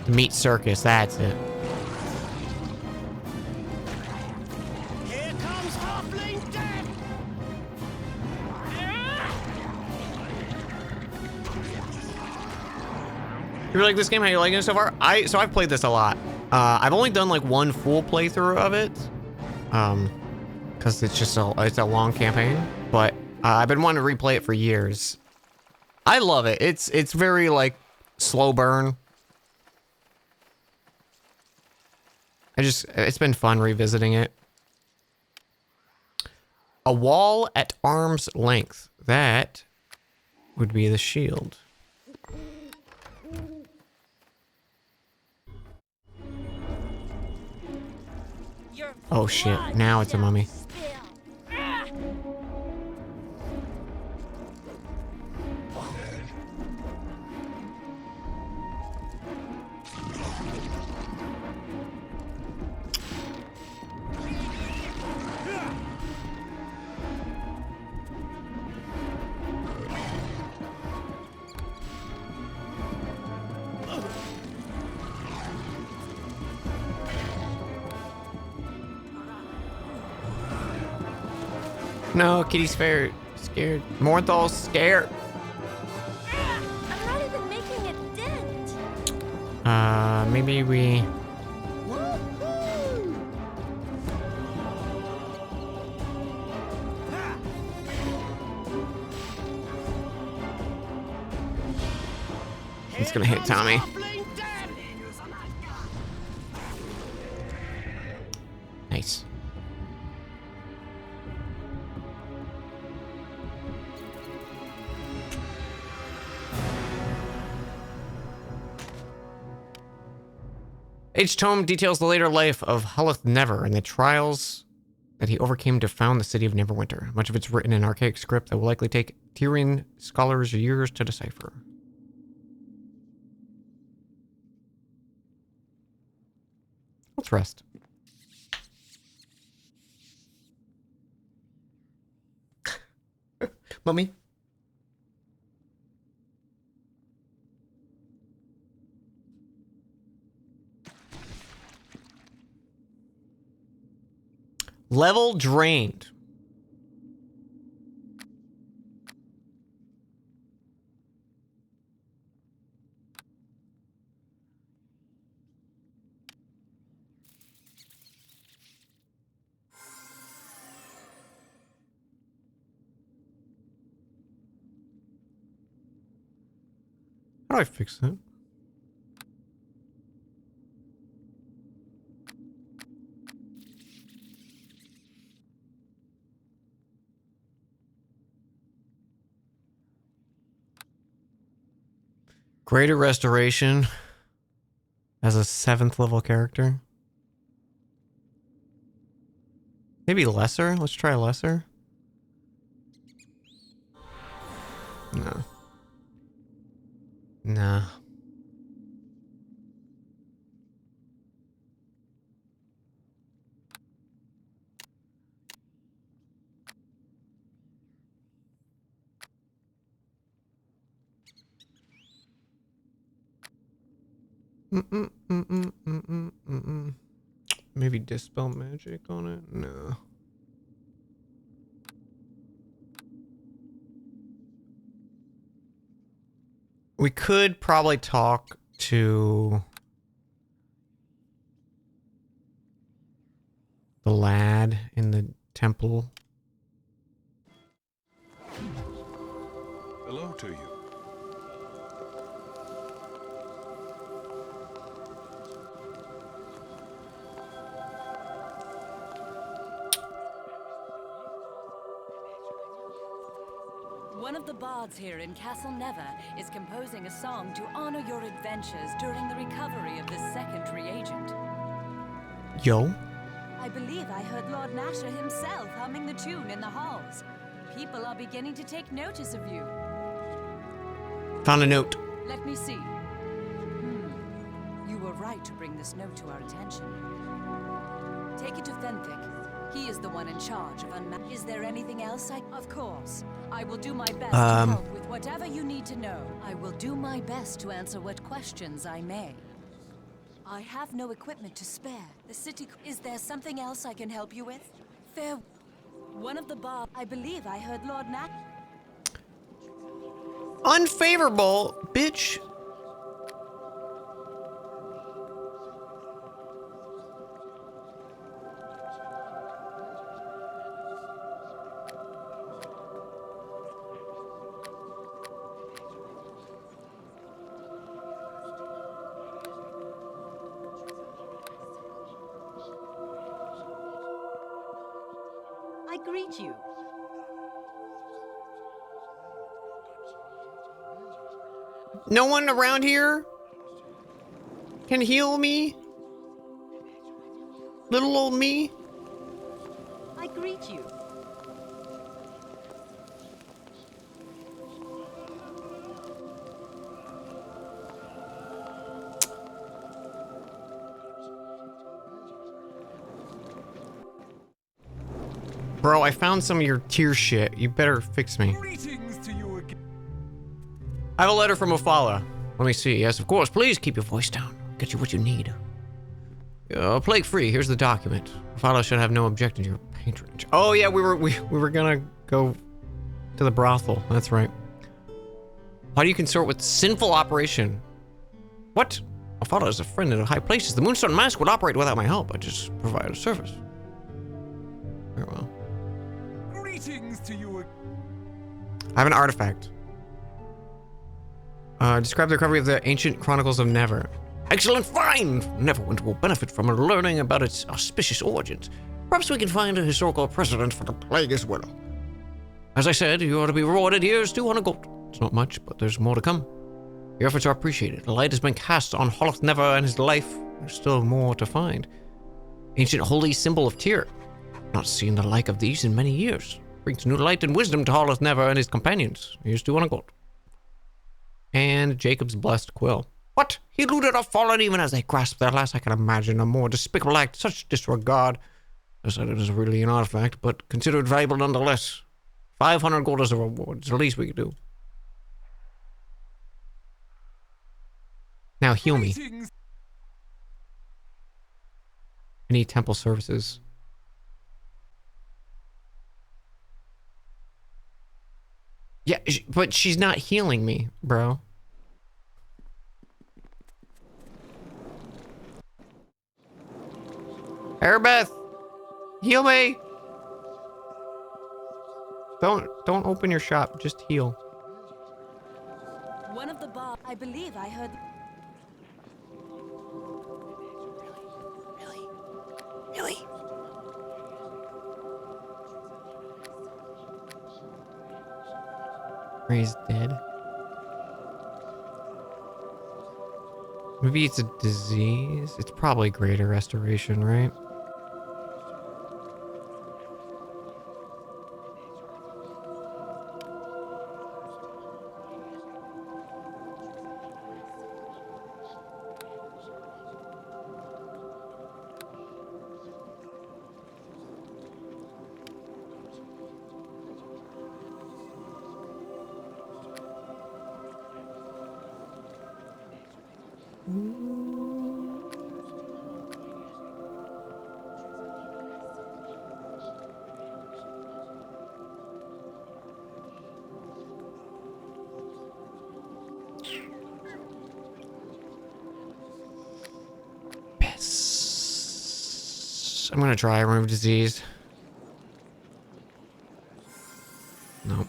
S1: Meat circus, that's it.
S7: Here comes Halfling Death!
S1: You like this game? How you liking it so far? I've played this a lot. I've only done like one full playthrough of it, because it's a long campaign. But I've been wanting to replay it for years. I love it. It's very like slow burn. It's been fun revisiting it. A wall at arm's length. That would be the shield. Oh shit, now it's a mummy. No, Kitty's scared. Mornthal's scared.
S8: I'm not even making a dent.
S1: Maybe we... It's gonna hit Tommy. Nice. Each tome details the later life of Haleth Never and the trials that he overcame to found the city of Neverwinter. Much of it's written in archaic script that will likely take Tyrian scholars years to decipher. Let's rest. Mummy? Level drained. How do I fix that? Greater Restoration as a 7th level character. Maybe lesser? Let's try lesser. No. Nah. Maybe dispel magic on it? No. We could probably talk to the lad in the temple.
S10: Hello to you.
S11: One of the bards here in Castle Never is composing a song to honor your adventures during the recovery of the second reagent.
S1: Yo.
S11: I believe I heard Lord Nasher himself humming the tune in the halls. People are beginning to take notice of you.
S1: Found a note.
S11: Let me see. You were right to bring this note to our attention. Take it to Fenthik. He is the one in charge of unma- Is there anything else Of course. I will do my best to help with whatever you need to know. I will do my best to answer what questions I may. I have no equipment to spare. The city... Is there something else I can help you with? Fair... One of the bar... I believe I heard Lord Nat...
S1: Unfavorable, bitch.
S11: greet you.
S1: No one around here can heal me? Little old me?
S11: I greet you.
S1: Bro, I found some of your tear shit. You better fix me.
S5: Greetings to you again.
S1: I have a letter from Ofala.
S4: Let me see. Yes, of course. Please keep your voice down. Get you what you need.
S1: Plague free. Here's the document. Ofala should have no objection to your patronage. Oh yeah, we were gonna go to the brothel. That's right. Why do you consort with sinful operation?
S4: What? Ofala is a friend in high places. The Moonstone Mask would operate without my help. I just provide a service.
S1: Very well.
S5: Greetings to you.
S1: I have an artifact. Describe the recovery of the ancient chronicles of Never.
S4: Excellent, fine! Neverwinter will benefit from learning about its auspicious origins. Perhaps we can find a historical precedent for the plague as well. As I said, you ought to be rewarded. Here's 200 gold.
S1: It's not much, but there's more to come. Your efforts are appreciated. A light has been cast on Holoth Never and his life. There's still more to find. Ancient holy symbol of Tyr.
S4: Not seen the like of these in many years. Brings new light and wisdom to Holoth Never and his companions. Here's 200 gold.
S1: And Jacob's blessed quill.
S4: What? He looted a fallen even as they grasped their last. I can imagine a more despicable act. Such disregard. Decided it is really an artifact, but consider it valuable nonetheless. 500 gold as a reward. It's the least we could do.
S1: Now heal me. I need temple services. Yeah, but she's not healing me, bro. Arabeth, heal me. Don't open your shop. Just heal.
S11: One of the bar. I believe I heard.
S4: Really?
S1: He's dead. Maybe it's a disease. It's probably greater restoration, right? I'm gonna try remove disease. Nope.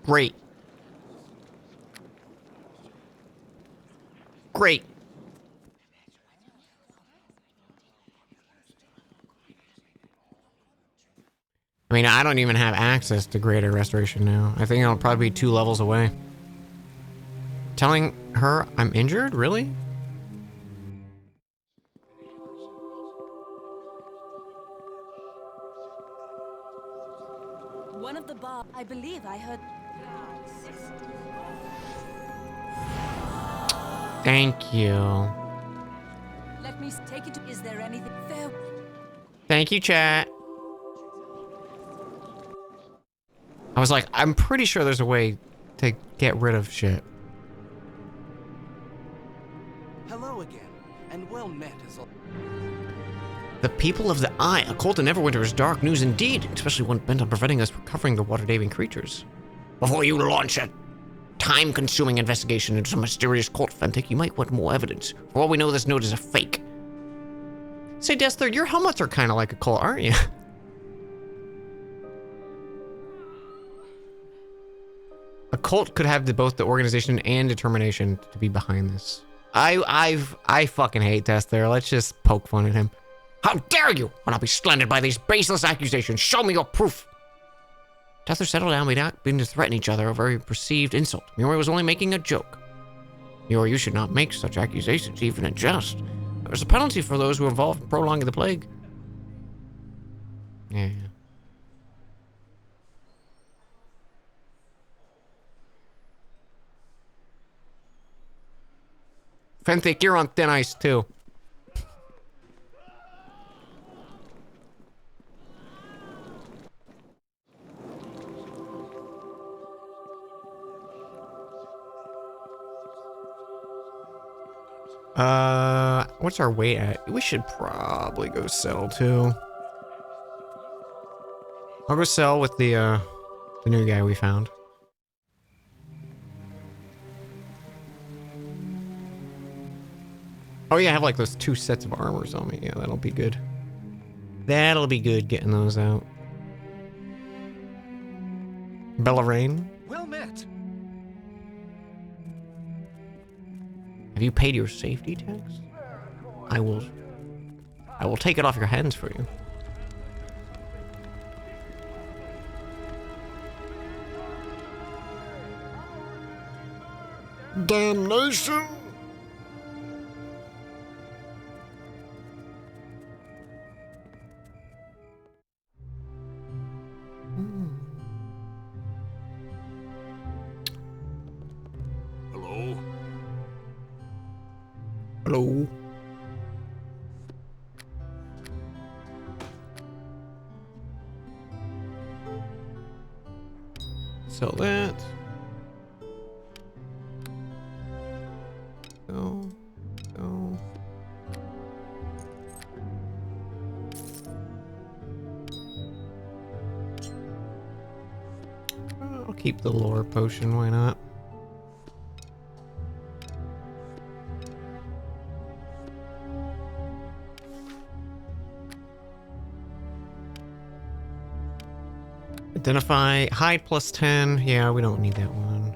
S1: Great. Great. I mean, I don't even have access to greater restoration now. I think I'll probably be 2 levels away. Telling her I'm injured? Really?
S11: One of the bar. I believe I heard.
S1: Thank you.
S11: Let me take it. Is there anything fair?
S1: Thank you, chat. I was like, I'm pretty sure there's a way to get rid of shit.
S3: Hello again, and well met as always.
S4: The people of the Eye. A cult in Neverwinter is dark news indeed, especially one bent on preventing us from recovering the water-daving creatures. Before you launch a time-consuming investigation into some mysterious cult, Fentic, you might want more evidence. For all we know, this note is a fake.
S1: Say, Destler, your helmets are kind of like a cult, aren't you? A cult could have both the organization and determination to be behind this. I fucking hate Tess there. Let's just poke fun at him.
S4: How dare you! I'll not be slandered by these baseless accusations. Show me your proof.
S1: Tessa, settle down. We don't mean to threaten each other over a perceived insult. Miori was only making a joke. Miori, you should not make such accusations, even in jest. There's a penalty for those who are involved in prolonging the plague. Yeah. Fenthic, you're on thin ice, too. What's our weight at? We should probably go sell, too. I'll go sell with the new guy we found. Oh yeah, I have like those 2 sets of armors on me. Yeah, that'll be good. That'll be good getting those out. Bellarain.
S3: Well met.
S1: Have you paid your safety tax? I will take it off your hands for you.
S9: Damnation!
S5: Hello?
S1: Hello. Sell that. Go. I'll keep the lore potion, why not? Identify, hide plus 10. Yeah, we don't need that one.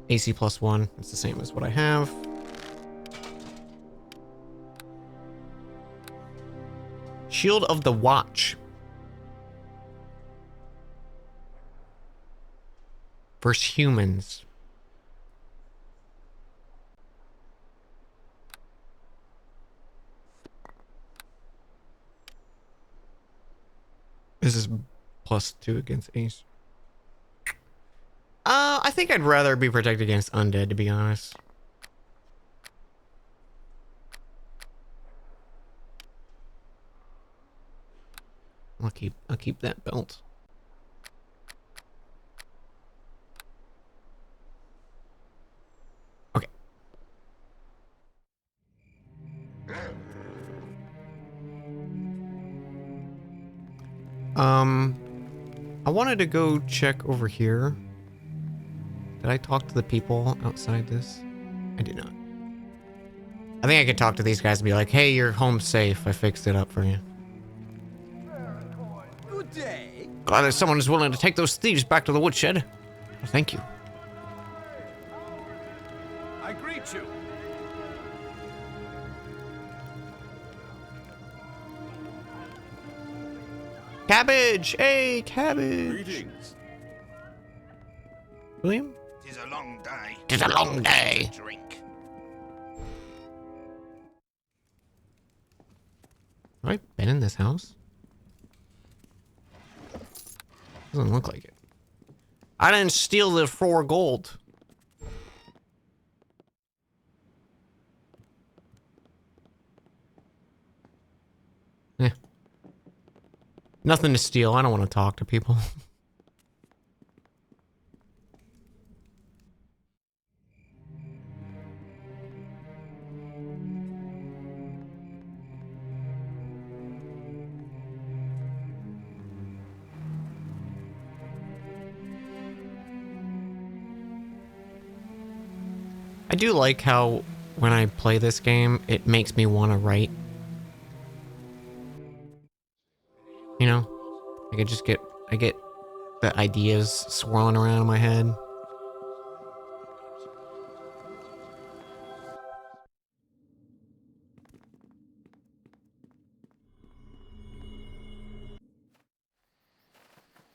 S1: AC plus 1. It's the same as what I have. Shield of the Watch. Versus humans. This is plus 2 against ace. I think I'd rather be protected against undead, to be honest. I'll keep that belt. Okay. I wanted to go check over here. Did I talk to the people outside this? I did not. I think I could talk to these guys and be like, hey, you're home safe. I fixed it up for you.
S3: Good day.
S1: Glad that someone is willing to take those thieves back to the woodshed. Well, thank you.
S3: I greet you.
S1: Cabbage! Hey, cabbage!
S5: Greetings.
S1: William?
S2: 'Tis a long day.
S4: 'Tis a long day.
S2: Drink.
S1: Have I been in this house? Doesn't look like it. I didn't steal the 4 gold. Eh. Nothing to steal. I don't want to talk to people. I do like how when I play this game, it makes me want to write. You know? I get The ideas swirling around in my head.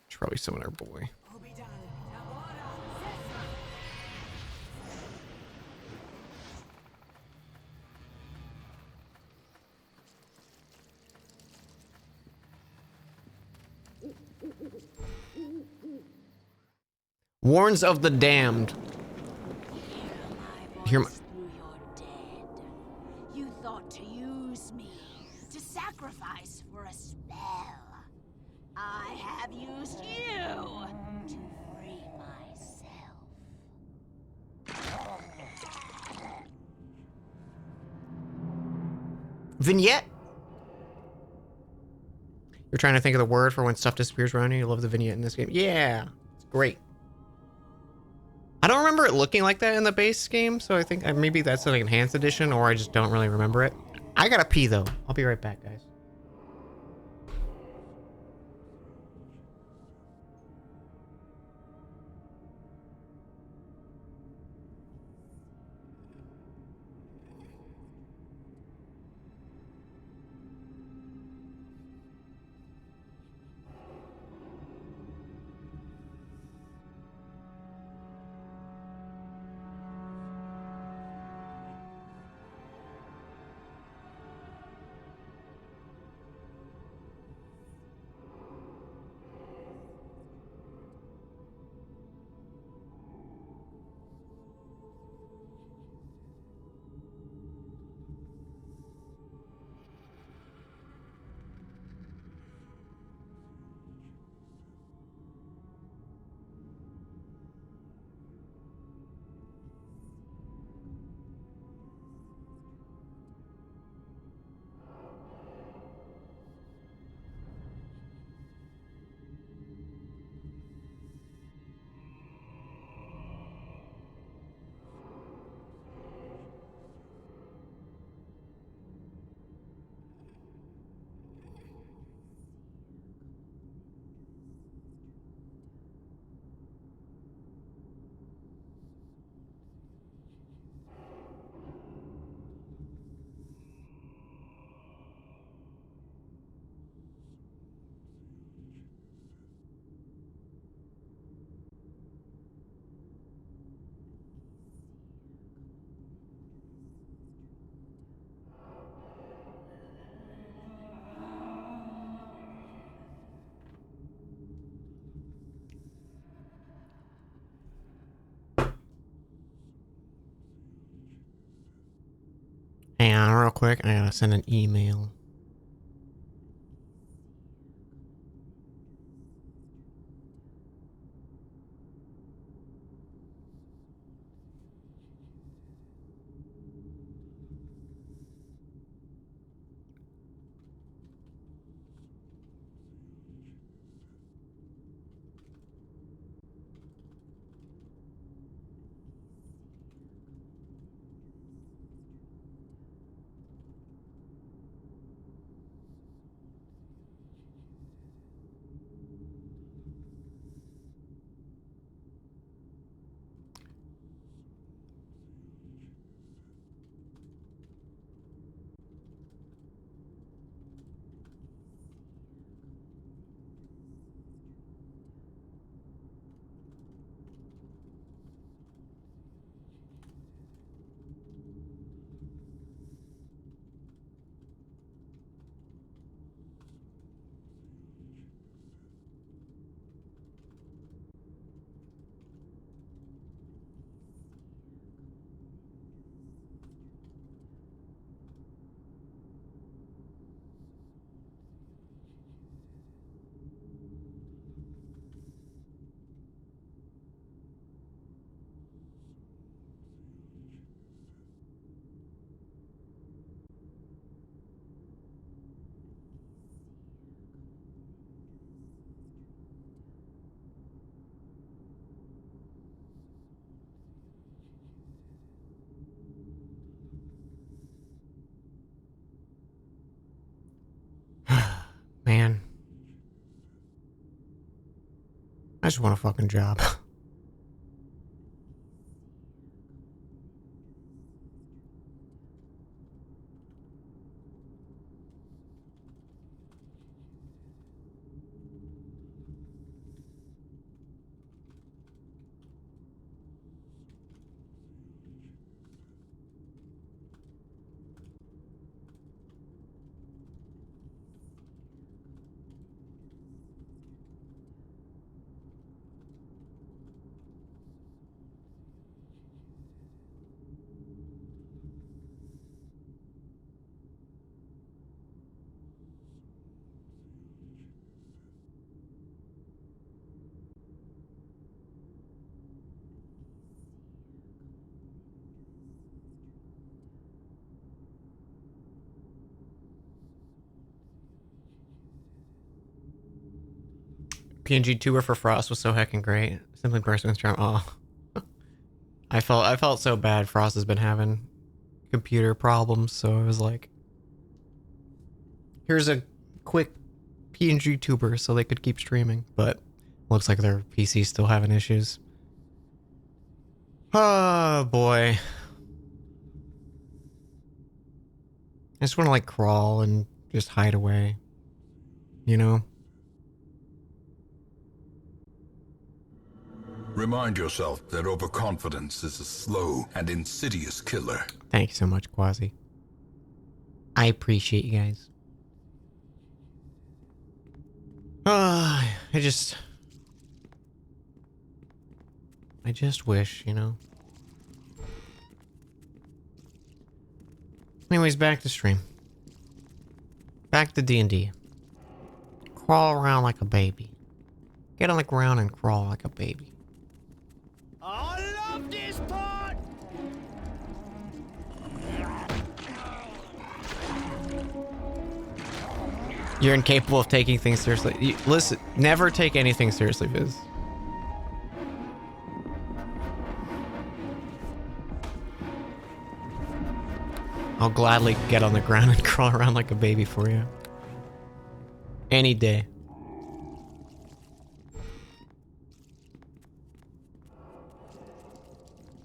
S1: Should probably summon our boy. Warns of the damned. Hear my
S11: Through your dead. You thought to use me, to sacrifice for a spell. I have used you to free myself.
S1: vignette. You're trying to think of the word for when stuff disappears around you. You love the vignette in this game. Yeah, it's great. I don't remember it looking like that in the base game, so I think maybe that's an enhanced edition, or I just don't really remember it. I gotta pee though. I'll be right back, guys. Hang on real quick. I gotta send an email. Man. I just want a fucking job. PNG tour for Frost was so heckin' great. Simply person's charm. Oh, I felt so bad. Frost has been having computer problems, so I was like, here's a quick PNG tuber so they could keep streaming. But looks like their PC's still having issues. Oh boy. I just want to like crawl and just hide away, you know?
S10: Remind yourself that overconfidence is a slow and insidious killer.
S1: Thank you so much, Quasi. I appreciate you guys. I just wish, you know. Anyways, back to stream. Back to D&D. Crawl around like a baby. Get on the ground and crawl like a baby.
S7: I love this part!
S1: You're incapable of taking things seriously. Listen, never take anything seriously, Viz. I'll gladly get on the ground and crawl around like a baby for you. Any day.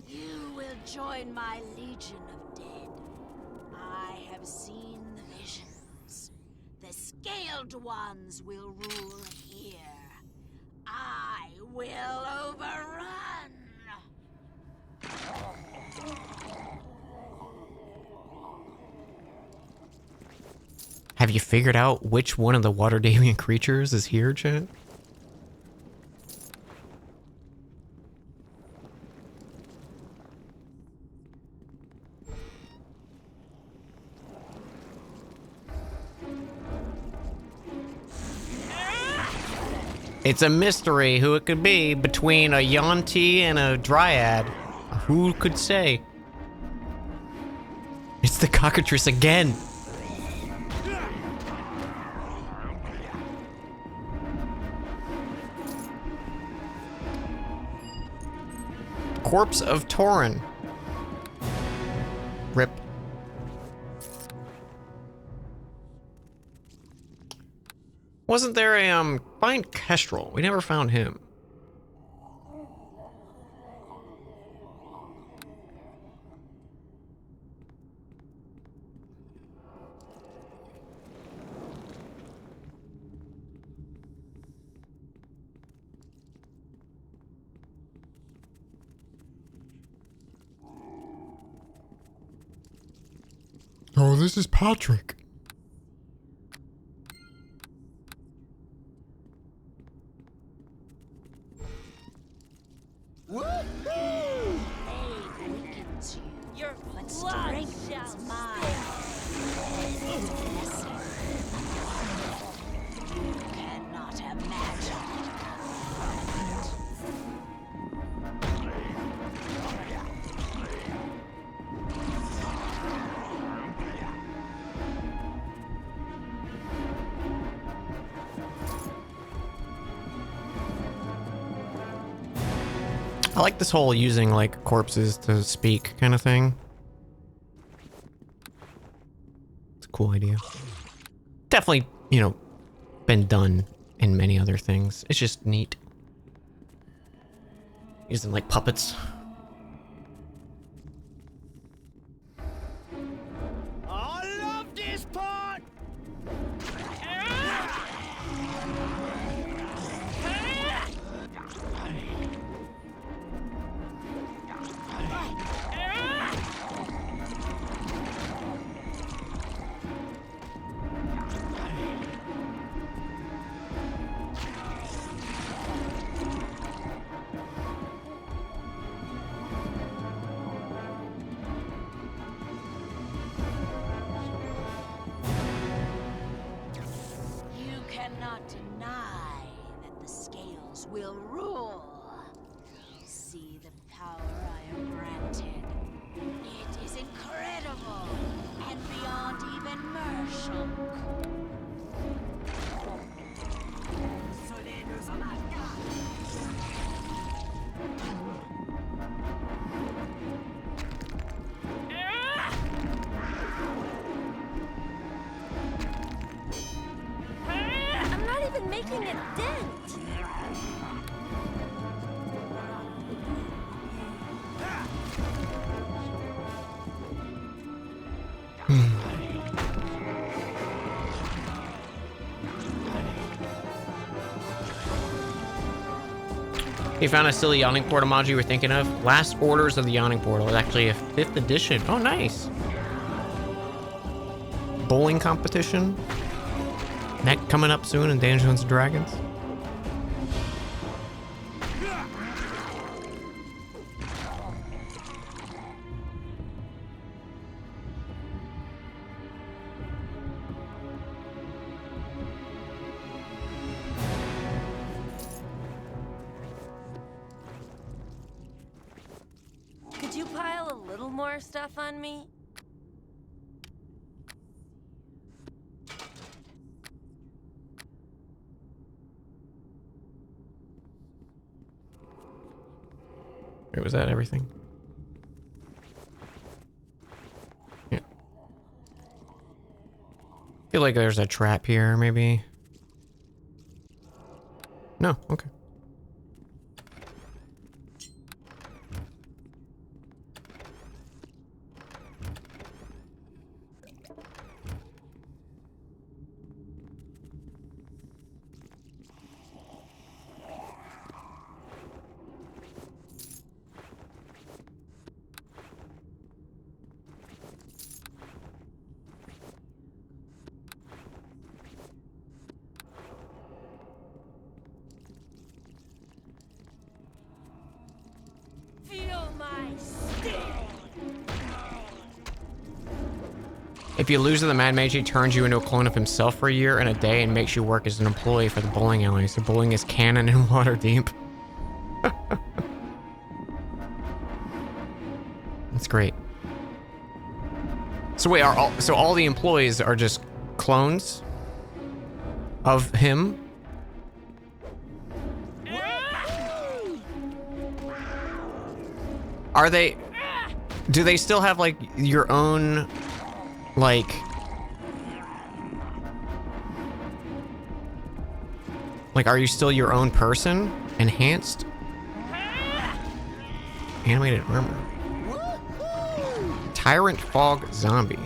S11: You will join my legion of dead. I have seen the visions. The scaled ones will rule here. I will overrun.
S1: Have you figured out which one of the water Daemon creatures is here, chat? It's a mystery who it could be between a Yonti and a Dryad. Who could say? It's the cockatrice again. Corpse of Tauren. Rip. Wasn't there a find Kestrel? We never found him. Oh, this is Patrick.
S11: Your strength is mine. You cannot imagine.
S1: I like this whole using like corpses to speak kind of thing. It's a cool idea. Definitely, you know, been done in many other things. It's just neat.
S4: Using like puppets.
S7: I love this part!
S11: You cannot deny that the scales will rule. See the power I am granted. It is incredible and beyond even Mersham.
S8: I'm not even making a dent.
S4: You found a silly yawning portal mod you were thinking of? Last Orders of the Yawning Portal is actually a 5th edition. Oh, nice. Bowling competition. That coming up soon in Dungeons and Dragons.
S8: Could you pile a little more stuff on me?
S4: Wait, was that everything? Yeah. Feel like there's a trap here, maybe. No, okay.
S8: Feel my sting.
S4: If you lose to the Mad Mage, he turns you into a clone of himself for a year and a day and makes you work as an employee for the bowling alley. So bowling is canon in Waterdeep. That's great. So wait, so all the employees are just clones of him? Are they... Do they still have, like, your own... Like... Like, are you still your own person? Enhanced? Animated armor. Tyrant Fog Zombie.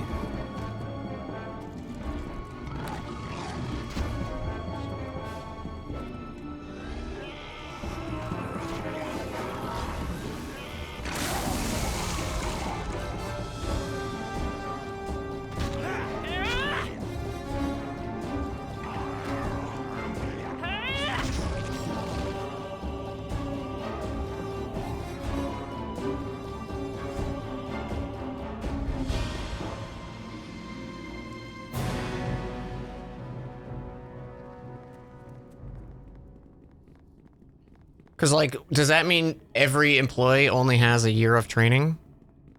S4: Because, like, does that mean every employee only has a year of training?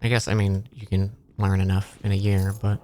S4: I guess, I mean, you can learn enough in a year, but...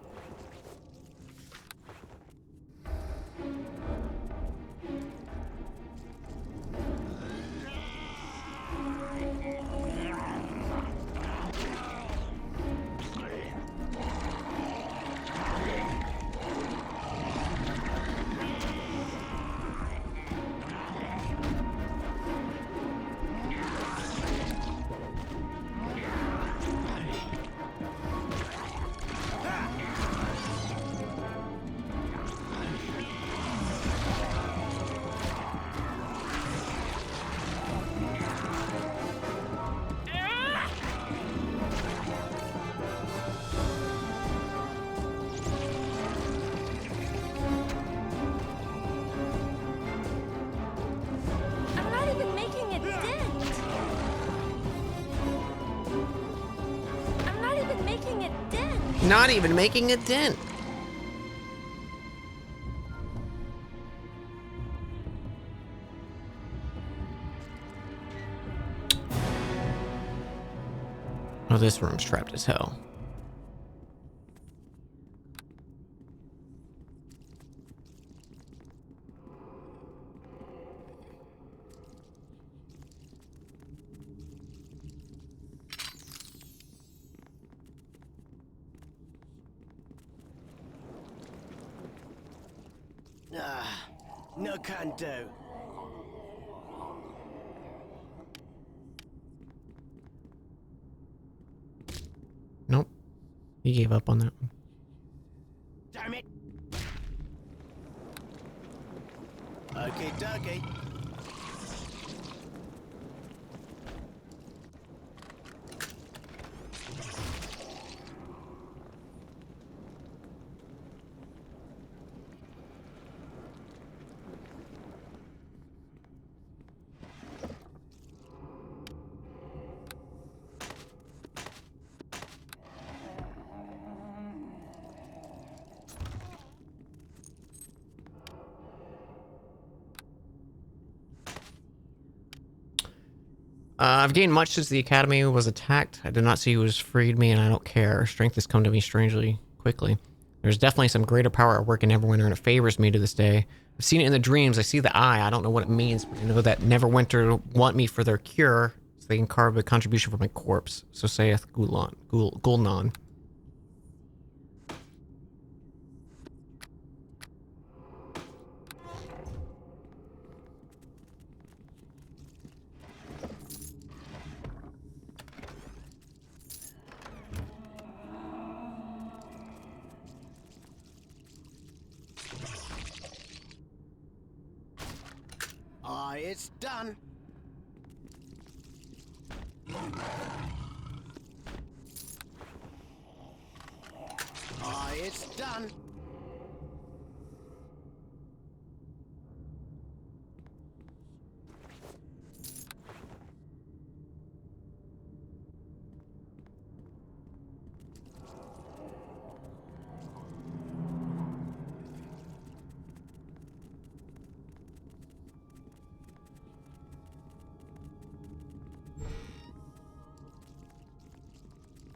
S1: Not even making a dent. Oh, this room's trapped as hell.
S7: Ah, no can do.
S1: Nope. He gave up on that one.
S7: Damn it. Okay, dokie.
S1: I've gained much since the academy was attacked. I did not see who has freed me, and I don't care. Strength has come to me strangely quickly. There's definitely some greater power at work in Neverwinter, and it favors me to this day. I've seen it in the dreams. I see the eye. I don't know what it means, but I know that Neverwinter want me for their cure, so they can carve a contribution from my corpse. So saith Gulnon.
S7: It's done. It's done.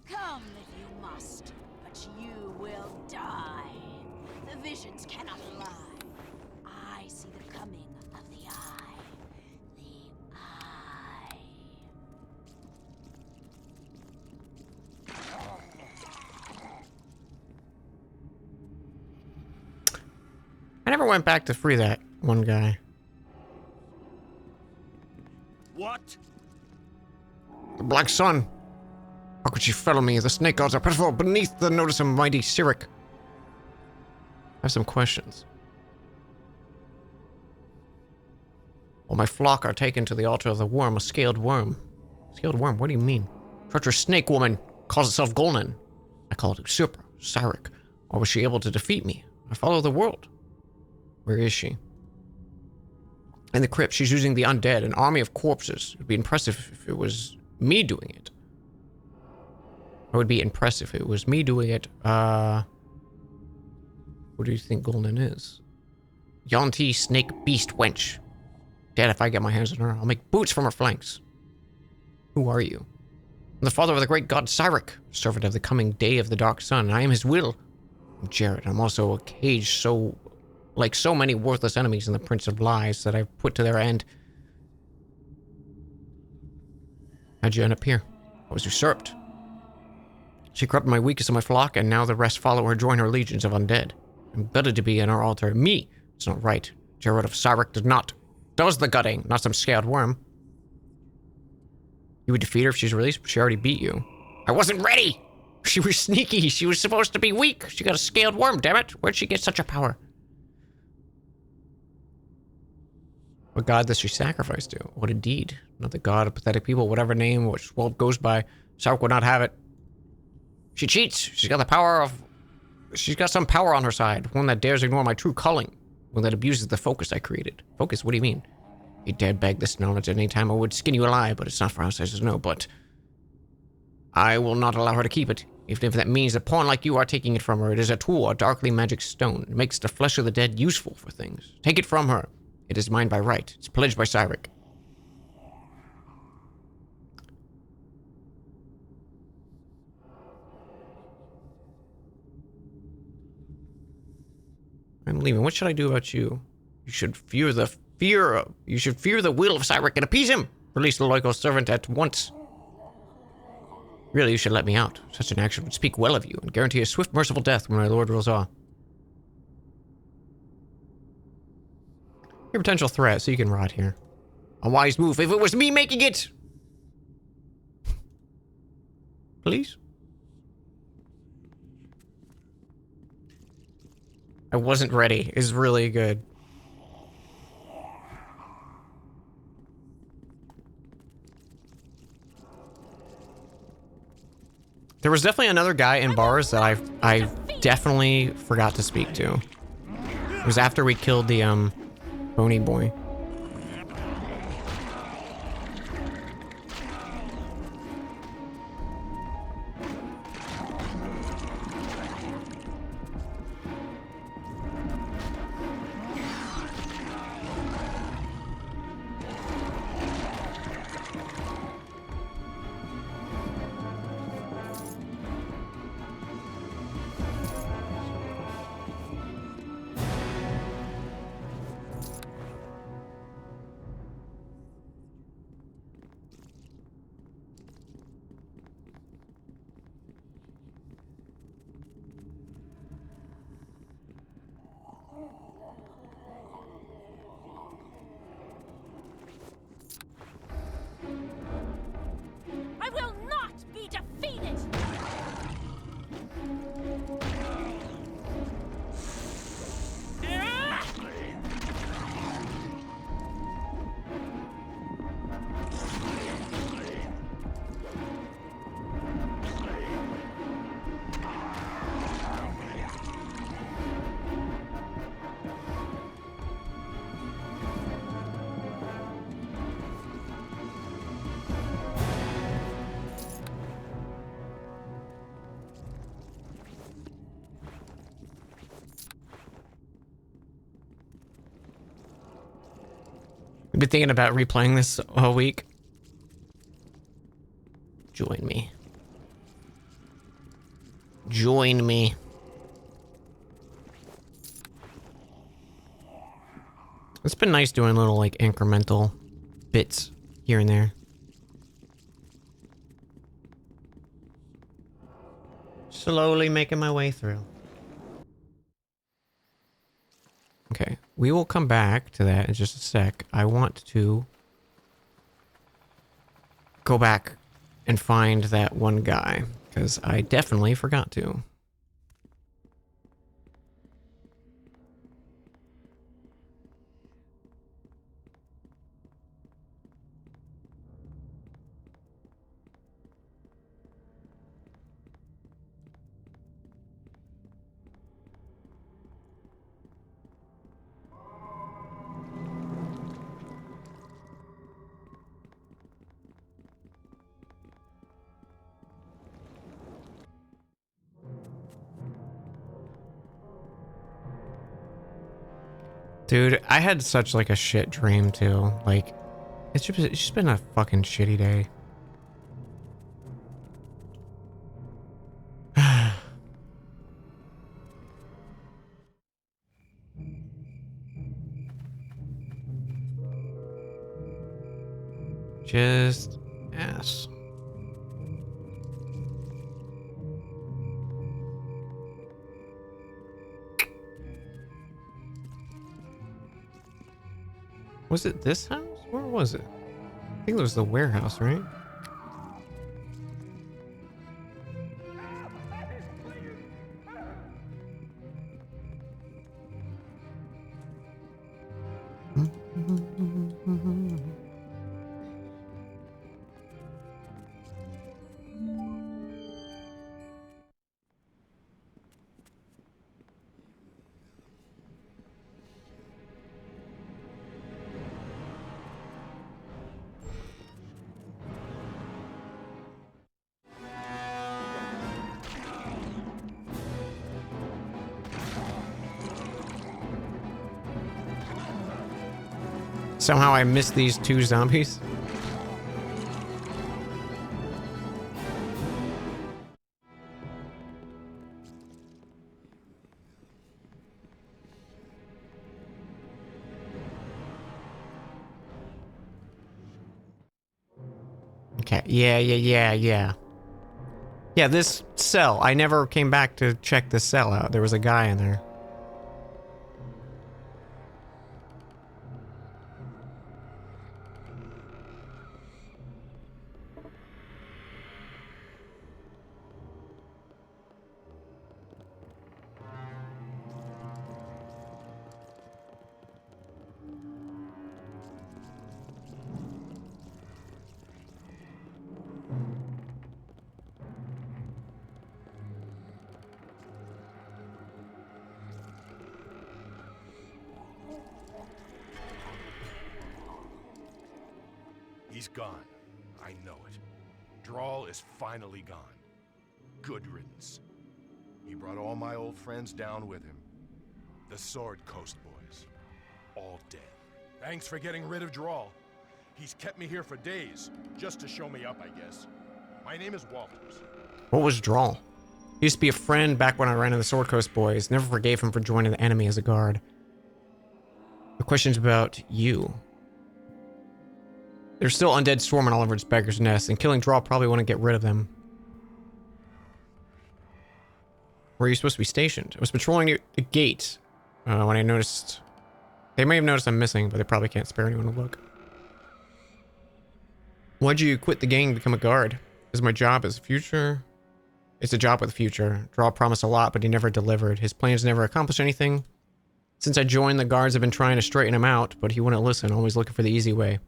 S11: Come if you must, but you will die. The visions cannot lie. I see the coming of the eye. The eye.
S1: I never went back to free that one guy.
S7: What?
S1: The Black Sun. How could she fellow me? The snake gods are pitiful beneath the notice of mighty Cyric. I have some questions. All my flock are taken to the altar of the worm, a scaled worm. Scaled worm? What do you mean? Treacherous snake woman calls itself Golden. I call it Usurper, Cyric. Or was she able to defeat me? I follow the world. Where is she? In the crypt, she's using the undead, an army of corpses. It would be impressive if it was me doing it. It would be impressive if it was me doing it. What do you think Golden is? Yonti snake beast wench. Dead if I get my hands on her. I'll make boots from her flanks. Who are you? I'm the father of the great god Cyric, servant of the coming day of the dark sun, and I am his will. I'm Jared. I'm also a cage so... like so many worthless enemies in the Prince of Lies that I've put to their end. How'd you end up here? I was usurped. She corrupted my weakest of my flock, and now the rest follow her, join her legions of undead. I'm gutted to be in her altar. Me! It's not right. Jared of Cyric does the gutting, not some scaled worm. You would defeat her if she's released, but she already beat you. I wasn't ready! She was sneaky. She was supposed to be weak. She got a scaled worm, damn it. Where'd she get such a power? What god does she sacrifice to? What a deed. Not the god of pathetic people, whatever name which world goes by. Cyric would not have it. She cheats. She's got the power of... She's got some power on her side. One that dares ignore my true calling. One that abuses the focus I created. Focus? What do you mean? You dared beg this knowledge at any time I would skin you alive, but it's not for outsiders to know, but... I will not allow her to keep it.
S4: Even if that means a pawn like you are taking it from her, it is a tool, a darkly magic stone. It makes the flesh of the dead useful for things. Take it from her. It is mine by right. It's pledged by Cyric. I'm leaving. What should I do about you? You should fear the will of Cyric and appease him. Release the loyal servant at once. Really, you should let me out. Such an action would speak well of you and guarantee a swift, merciful death when my lord rules on. You're a potential threat, so you can rot here. A wise move if it was me making it! Please? I wasn't ready. Is really good. There was definitely another guy in bars that I definitely forgot to speak to. It was after we killed the Bony Boy.
S8: I will not be defeated!
S4: I've been thinking about replaying this all week. Join me. Join me. It's been nice doing little, like, incremental bits here and there. Slowly making my way through. Okay, we will come back to that in just a sec. I want to go back and find that one guy, because I definitely forgot to. Dude, I had such like a shit dream too. Like, it's just been a fucking shitty day. Just ass. Was it this house? Where was it? I think it was the warehouse, right?
S1: Somehow I missed these two zombies. Okay, yeah. Yeah, this cell. I never came back to check this cell out. There was a guy in there.
S5: He's gone. I know it. Drawl is finally gone. Good riddance. He brought all my old friends down with him. The Sword Coast boys. All dead. Thanks for getting rid of Drawl. He's kept me here for days, just to show me up, I guess. My name is Walters.
S1: What was Drawl? He used to be a friend back when I ran into the Sword Coast boys. Never forgave him for joining the enemy as a guard. The question's about you. There's still undead swarming all over its beggar's nest, and killing Drawl probably wouldn't get rid of them. Where are you supposed to be stationed? I was patrolling the gate when I noticed... They may have noticed I'm missing, but they probably can't spare anyone to look. Why'd you quit the gang and become a guard? Is my job as a future? It's a job with a future. Drawl promised a lot, but he never delivered. His plans never accomplished anything. Since I joined, the guards have been trying to straighten him out, but he wouldn't listen, always looking for the easy way.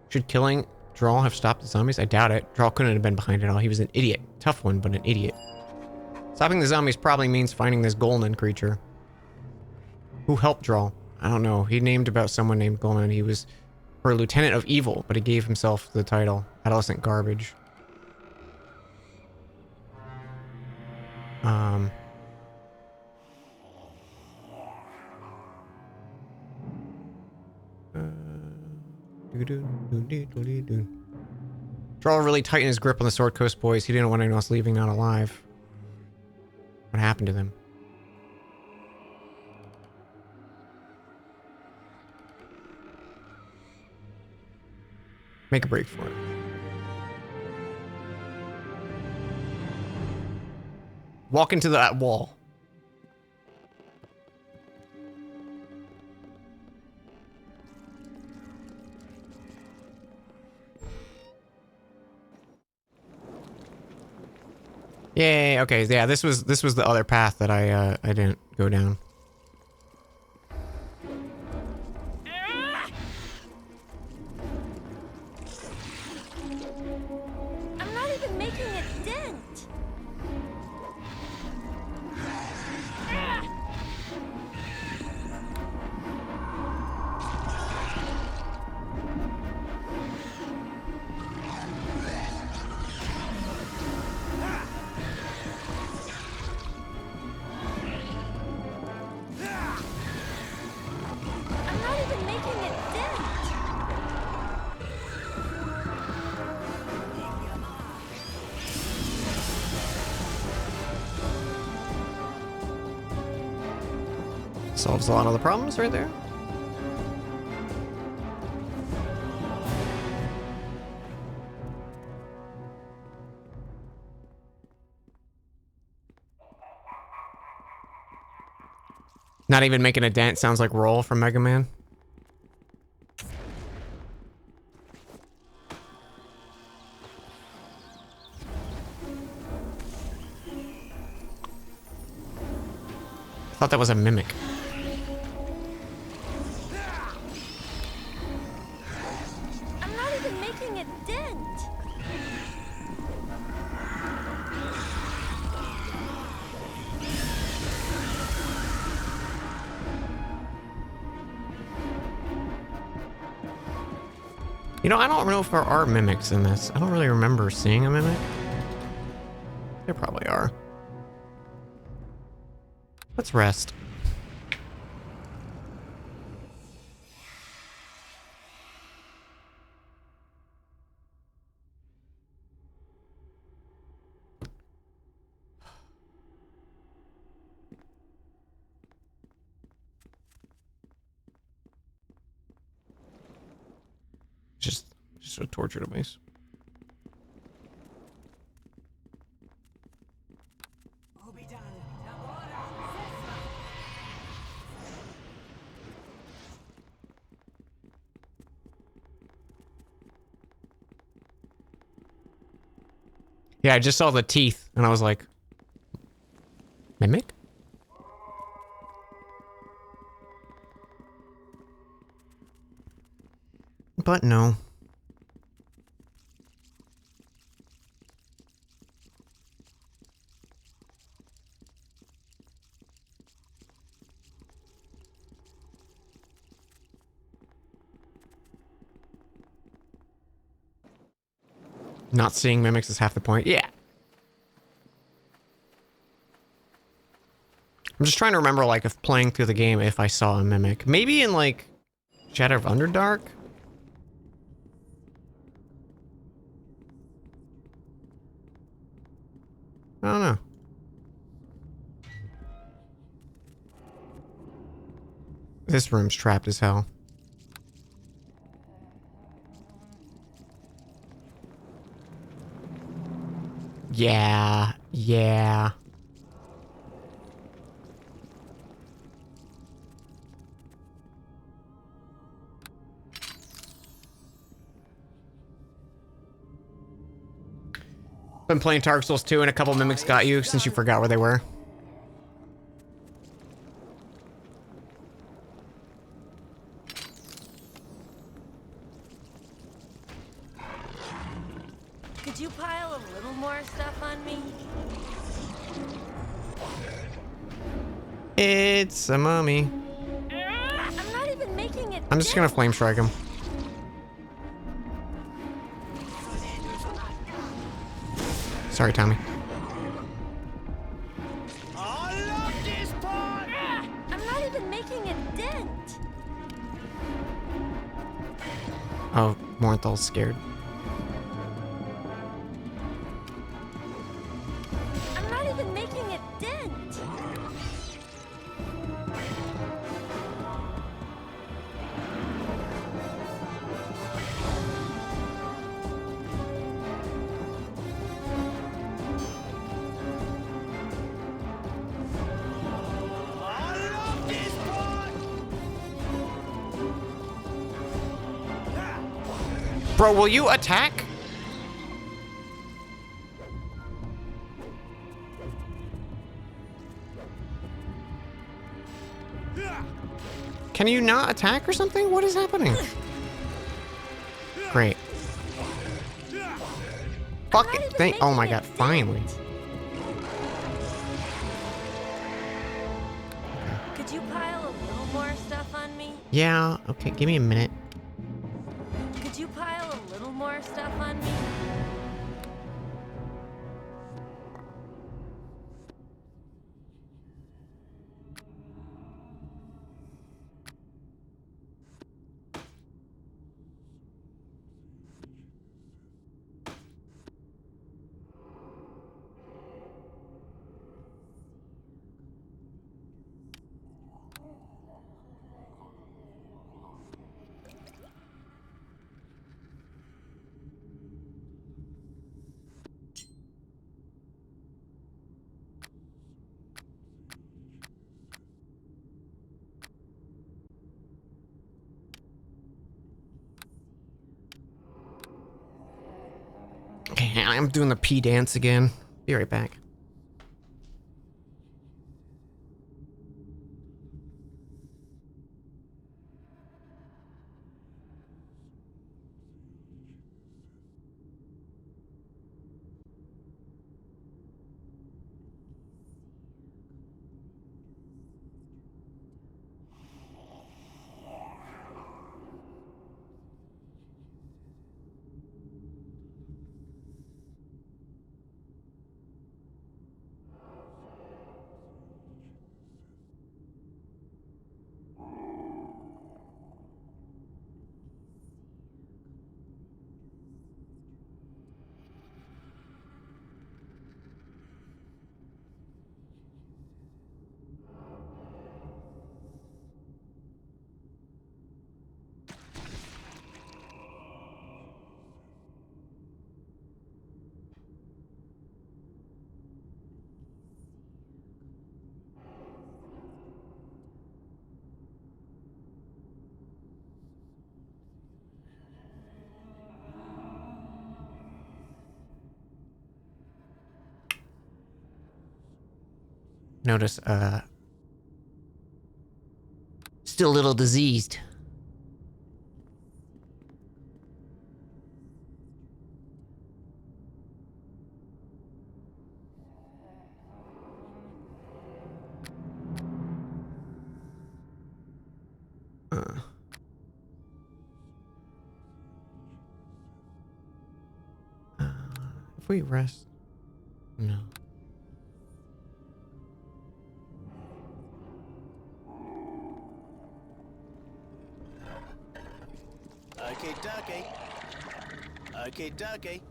S1: Should killing Drawl have stopped the zombies? I doubt it. Drawl couldn't have been behind it all. He was an idiot. Tough one, but an idiot. Stopping the zombies probably means finding this golden creature. Who helped Drawl? I don't know. He named about someone named Golden. He was her lieutenant of evil, but he gave himself the title adolescent garbage. Drawl really tightened his grip on the Sword Coast boys. He didn't want anyone else leaving out alive. What happened to them? Make a break for it. Walk into that wall. Yay, okay, yeah, this was the other path that I didn't go down.
S8: I'm not even making a dent. I'm not even making a dent.
S1: Solves a lot of the problems right there. Not even making a dent sounds like Roll from Mega Man. I thought that was a mimic.
S8: I'm not even making a dent.
S1: You know, I don't know if there are mimics in this. I don't really remember seeing a mimic. There probably are. Let's rest. just a torture device. Yeah, I just saw the teeth, and I was like, Mimic? But no. Not seeing mimics is half the point. Yeah. I'm just trying to remember, like, if playing through the game, if I saw a mimic. Maybe in, like, Shadow of Underdark? I don't know. This room's trapped as hell. Yeah. Yeah. Been playing Dark Souls 2 and a couple mimics got you since you forgot where they were.
S8: Could you pile a little more stuff on me?
S1: It's a mummy.
S8: I'm not even making it.
S1: I'm just gonna flame strike him. Sorry, Tommy.
S8: I'm not even making a dent.
S1: Oh, Mornthal's scared.
S8: I'm not even making a dent.
S1: Bro, will you attack? Can you not attack or something? What is happening? Great. Fuck it. Thank. Oh my god, finally.
S8: Could you pile a little more stuff on me?
S1: Yeah, okay, give me a minute.
S8: Could you pile a little more stuff on me?
S1: Okay, I'm doing the pee dance again. Be right back. notice, still a little diseased. If we rest, no.
S7: Okay, dokie. Okay, dokie.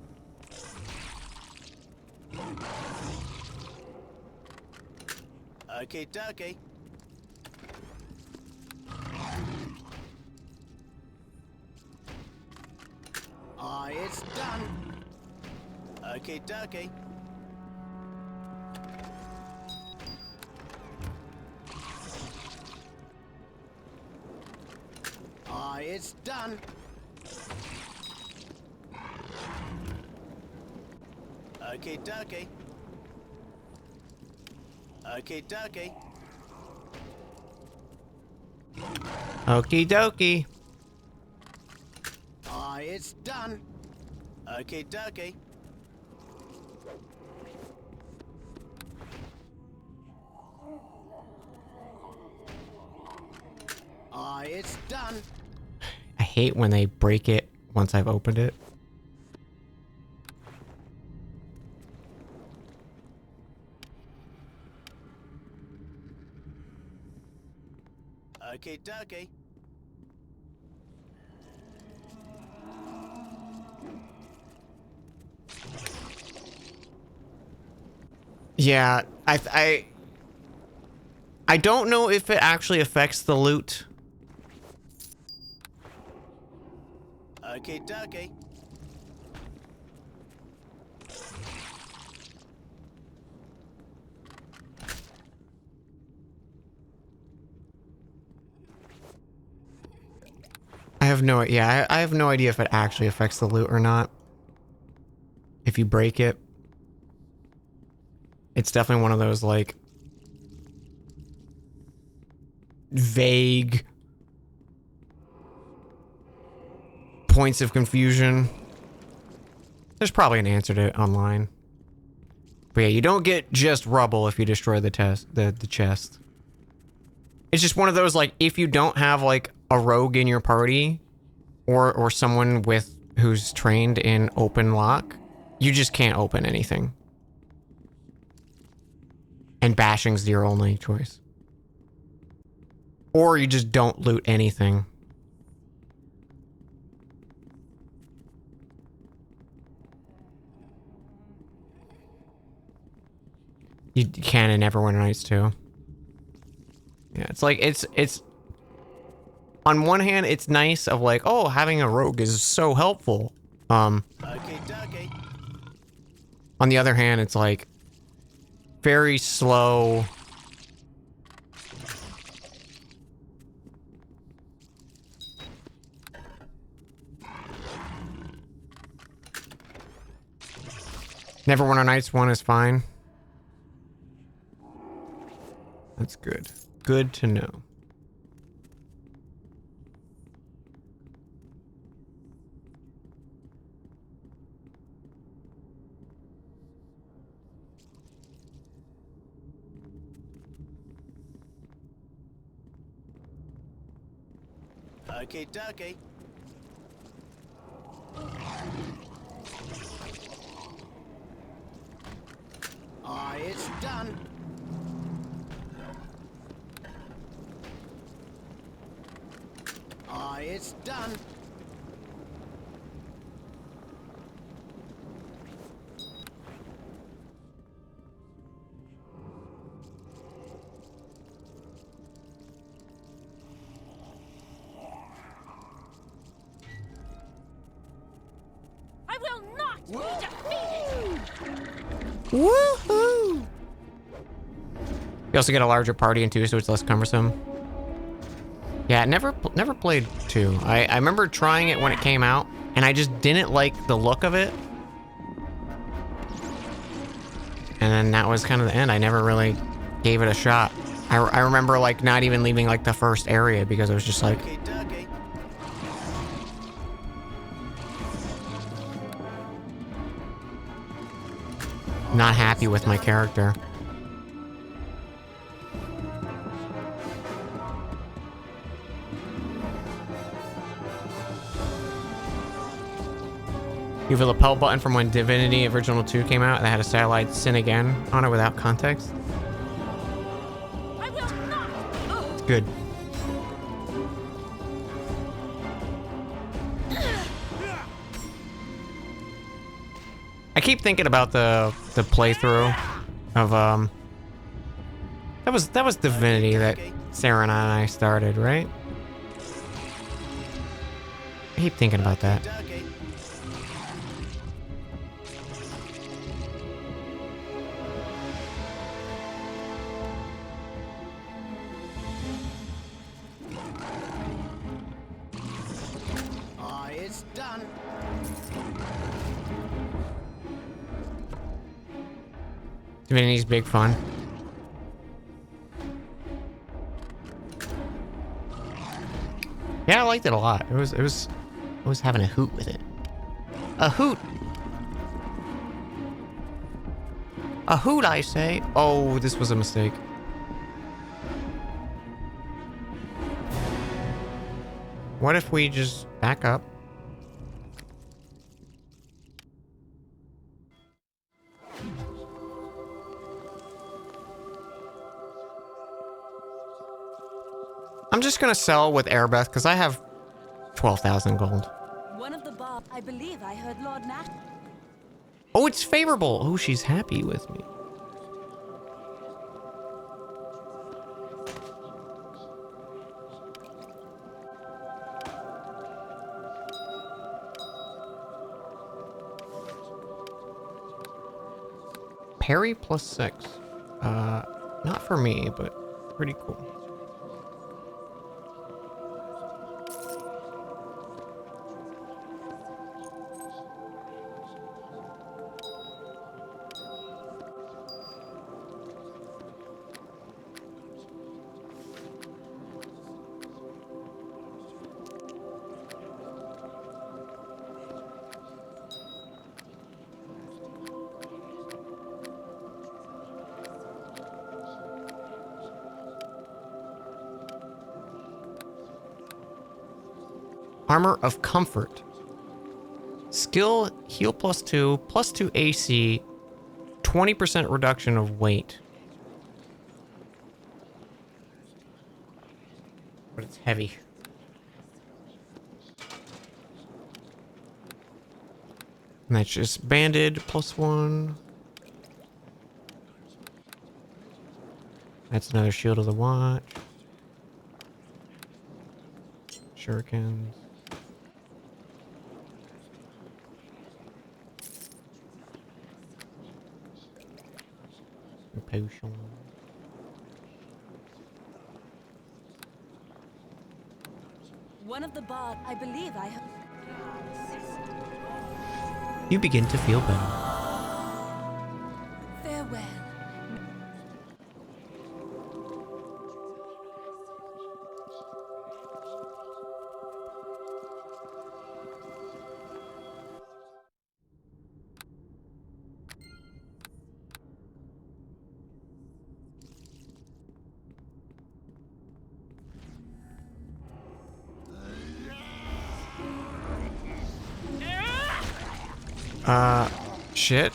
S7: Okay, dokie. It's done. Okay, dokie. It's done. Okay, dokie. Okay, dokie.
S1: Okie dokie.
S7: It's done. Okay, dokie. It's done.
S1: I hate when they break it once I've opened it.
S7: Okay, dokie.
S1: Yeah, I don't know if it actually affects the loot.
S7: Okay, dokie.
S1: I have no, yeah, I have no idea if it actually affects the loot or not. If you break it. It's definitely one of those, like, vague points of confusion. There's probably an answer to it online. But yeah, you don't get just rubble if you destroy the chest. It's just one of those, like, if you don't have, like, a rogue in your party or someone who's trained in open lock, you just can't open anything. And bashing's your only choice. Or you just don't loot anything. You can in Neverwinter Nights too. Yeah, it's like, it's on one hand, it's nice of like, oh, having a rogue is so helpful.
S7: Okay, dokie.
S1: On the other hand, it's like very slow. Neverwinter Nights 1 is fine. That's good. Good to know.
S7: Okay, dokie. It's done. It's done.
S8: I will not be defeated!
S1: Woohoo! You also get a larger party in 2, so it's less cumbersome. Yeah, never played 2. I remember trying it when it came out, and I just didn't like the look of it. And then that was kind of the end. I never really gave it a shot. I remember like not even leaving like the first area because it was just like,
S7: Okie dokie.
S1: not happy with my character. You feel the P.E.L. button from when Divinity Original 2 came out that had a satellite sin again on it without context?
S8: I will not.
S1: It's good. I keep thinking about the playthrough of that was Divinity that Sarah and I started, right? I keep thinking about that.
S7: Dokie. Aye, it's done.
S1: Divinity's big fun. Yeah, I liked it a lot. I was having a hoot with it. A hoot. A hoot, I say. Oh, this was a mistake. What if we just back up? I'm just gonna sell with Airbeth because I have 12,000 gold.
S11: One of the bar. I believe I heard Lord Nash.
S1: Oh, it's favorable. Oh, she's happy with me. Parry +6. Not for me, but pretty cool. Armor of Comfort. Skill, heal +2 AC, 20% reduction of weight. But it's heavy. And that's just banded +1. That's another shield of the watch. Shurikens. Potion.
S11: One of the bar. I believe I heard.
S1: You begin to feel better.
S11: Farewell.
S1: Shit.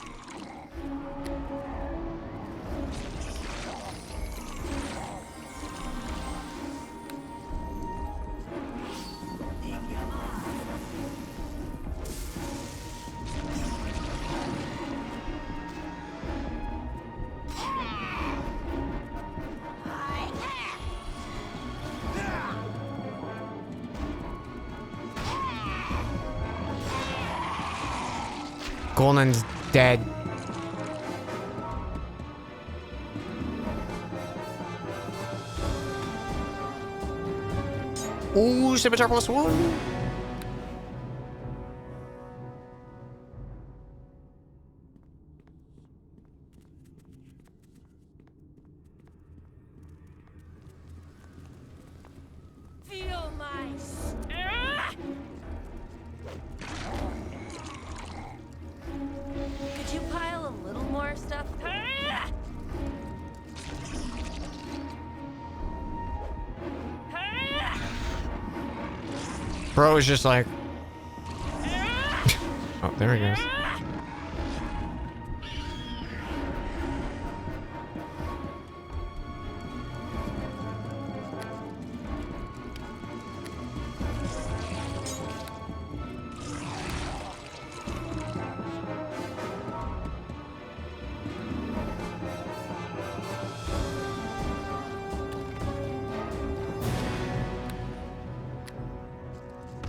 S1: Golden's dead. Ooh, scimitar +1.
S8: stuff.
S1: Bro is just like... Oh, there he goes.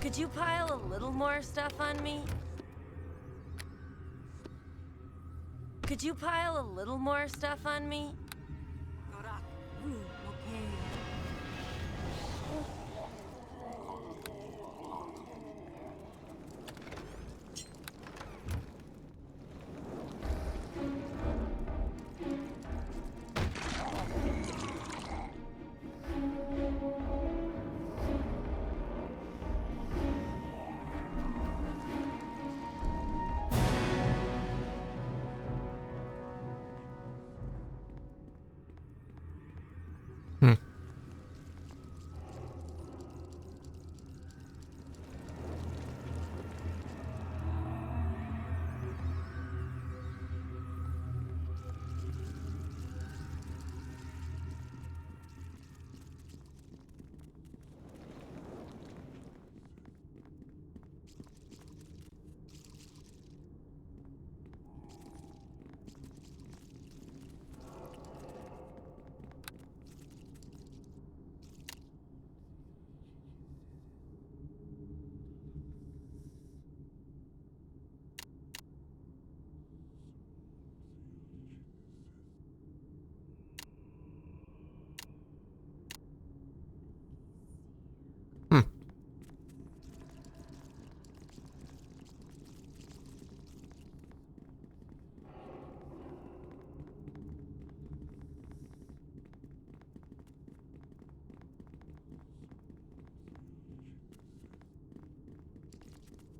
S8: Could you pile a little more stuff on me? Could you pile a little more stuff on me?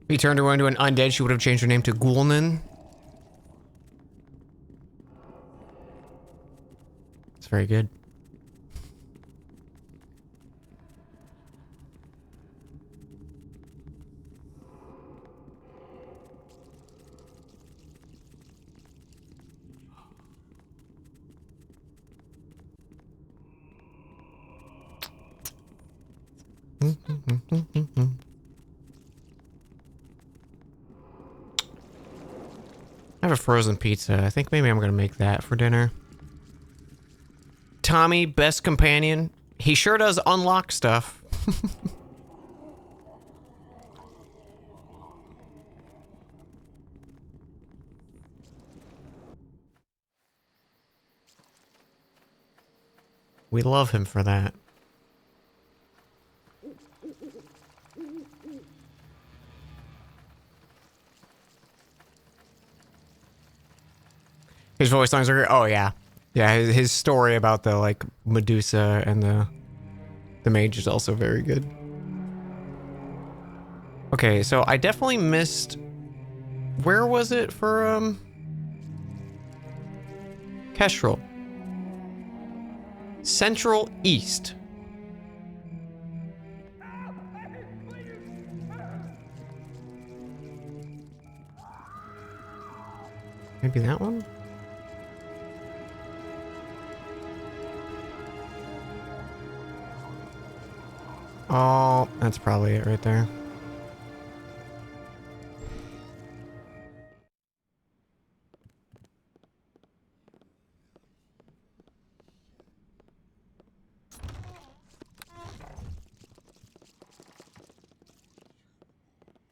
S8: If he turned her into an undead, she would have changed her name to Ghoulnin. It's very good. I have a frozen pizza. I think maybe I'm gonna make that for dinner. Tommy, best companion. He sure does unlock stuff. We love him for that. His voice lines are great. Oh yeah. Yeah, his story about the like Medusa and the mage is also very good. Okay, so I definitely missed, where was it for Kestrel? Central East. Maybe that one? Oh, that's probably it right there.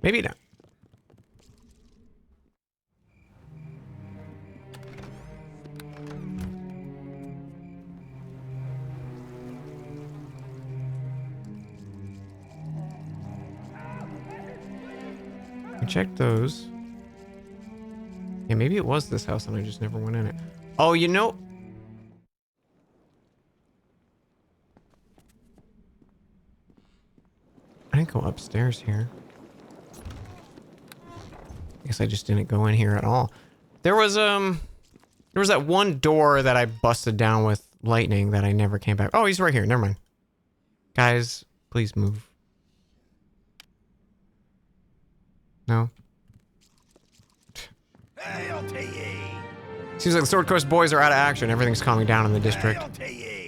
S8: Maybe not. I checked those. Yeah, maybe it was this house and I just never went in it. Oh, you know... I didn't go upstairs here. I guess I just didn't go in here at all. There was There was that one door that I busted down with lightning that I never came back. Oh, he's right here. Never mind. Guys, please move. No?
S2: Hail to ye!
S8: Seems like the Sword Coast boys are out of action. Everything's calming down in the district.
S2: Hail to ye!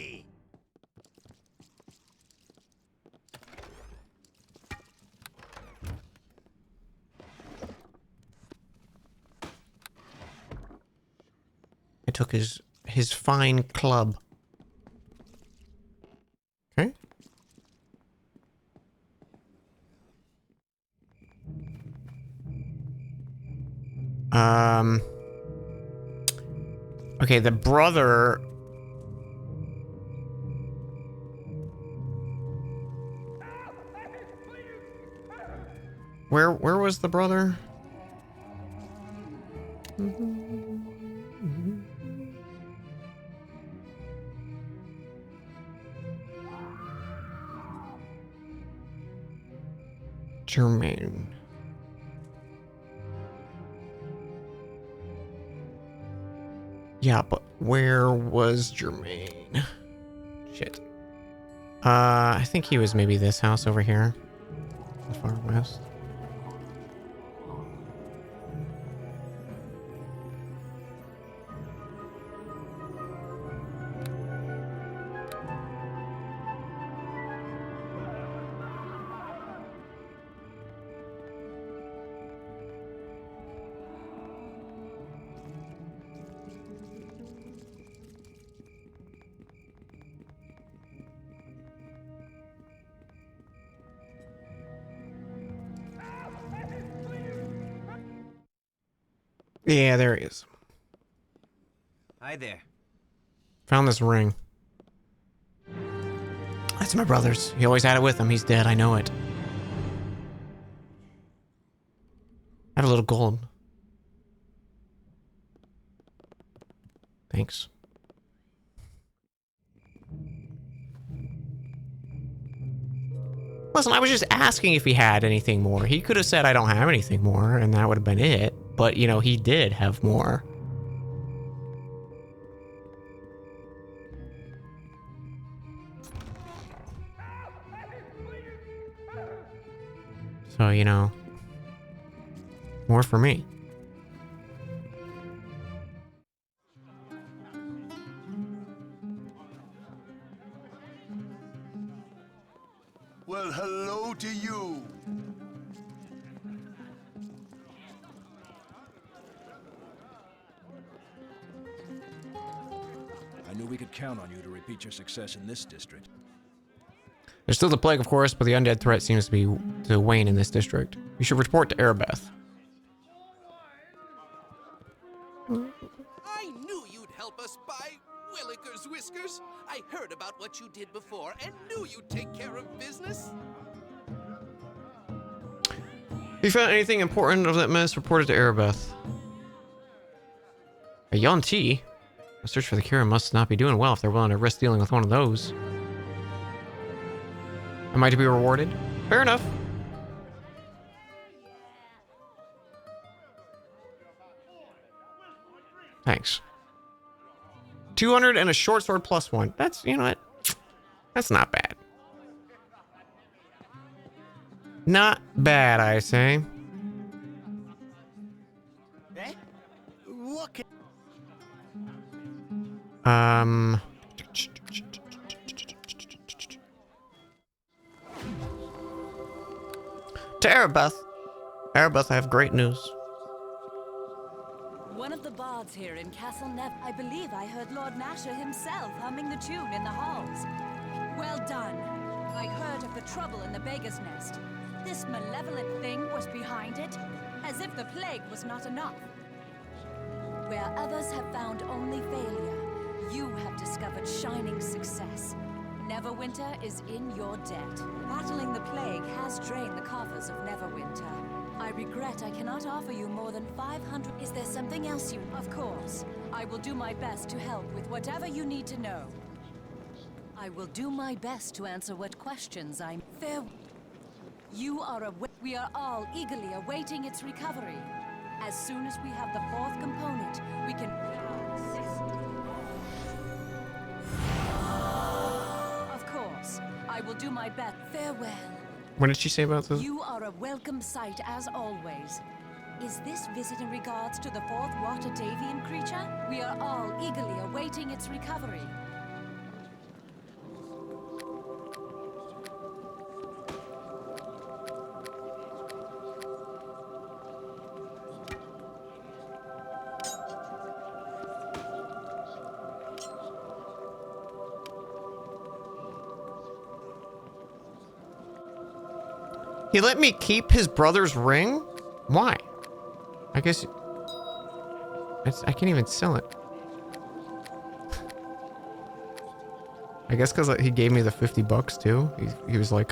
S8: I took his fine club. Okay. Okay, the brother. Where was the brother? Jermaine. Yeah, but where was Jermaine? Shit. I think he was maybe this house over here. The far west. Yeah, there he is.
S7: Hi there.
S8: Found this ring. That's my brother's. He always had it with him. He's dead. I know it. I have a little gold. Thanks. Listen, I was just asking if he had anything more. He could have said, I don't have anything more, and that would have been it. But, you know, he did have more. So, you know, more for me.
S5: Well, hello to you.
S12: I knew we could count on you to repeat your success in this district.
S8: There's still the plague, of course, but the undead threat seems to be to wane in this district. You should report to Erebeth.
S3: I knew you'd help us by Willikers Whiskers. I heard about what you did before and knew you'd take care of business.
S8: If you found anything important of that mess, report it to Erebeth. A Yonti? A search for the cure must not be doing well if they're willing to risk dealing with one of those. Am I to be rewarded? Fair enough. Thanks. 200 and a short sword plus one. That's, you know what? That's not bad. Not bad, I say.
S7: Eh? What can...
S8: To Erebeth. Erebeth, I have great news.
S11: One of the bards here in Castle Nev. I believe I heard Lord Nasher himself humming the tune in the halls. Well done. I heard of the trouble in the Beggar's Nest. This malevolent thing was behind it, as if the plague was not enough. Where others have found only failure, you have discovered shining success. Neverwinter is in your debt. Battling the plague has drained the coffers of Neverwinter. I regret I cannot offer you more than 500. Is there something else you... Of course. I will do my best to help with whatever you need to know. I will do my best to answer what questions I'm... Fair... You are a... We are all eagerly awaiting its recovery. As soon as we have the fourth component, we can... I will do my best. Farewell.
S8: What did she say about this?
S11: You are a welcome sight as always. Is this visit in regards to the fourth Watadavian creature? We are all eagerly awaiting its recovery.
S8: He let me keep his brother's ring? Why? I guess... I can't even sell it. I guess because he gave me the 50 bucks too. He was like...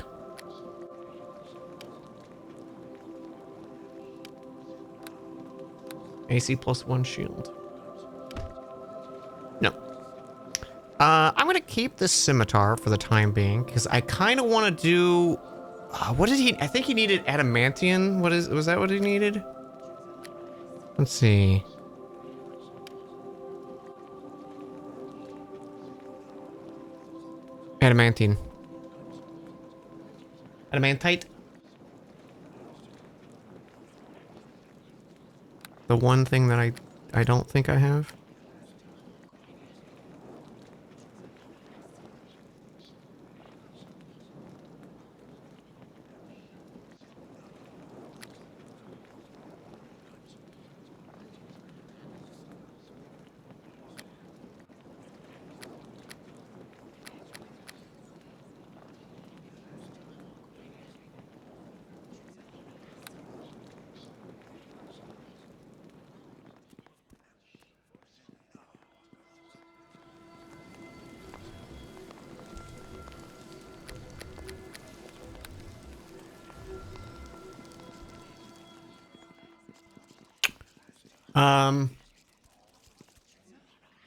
S8: AC +1 shield. No. I'm going to keep this scimitar for the time being because I kind of want to do... what did he... I think he needed adamantium. Was that what he needed? Let's see. Adamantine. Adamantite. The one thing that I don't think I have.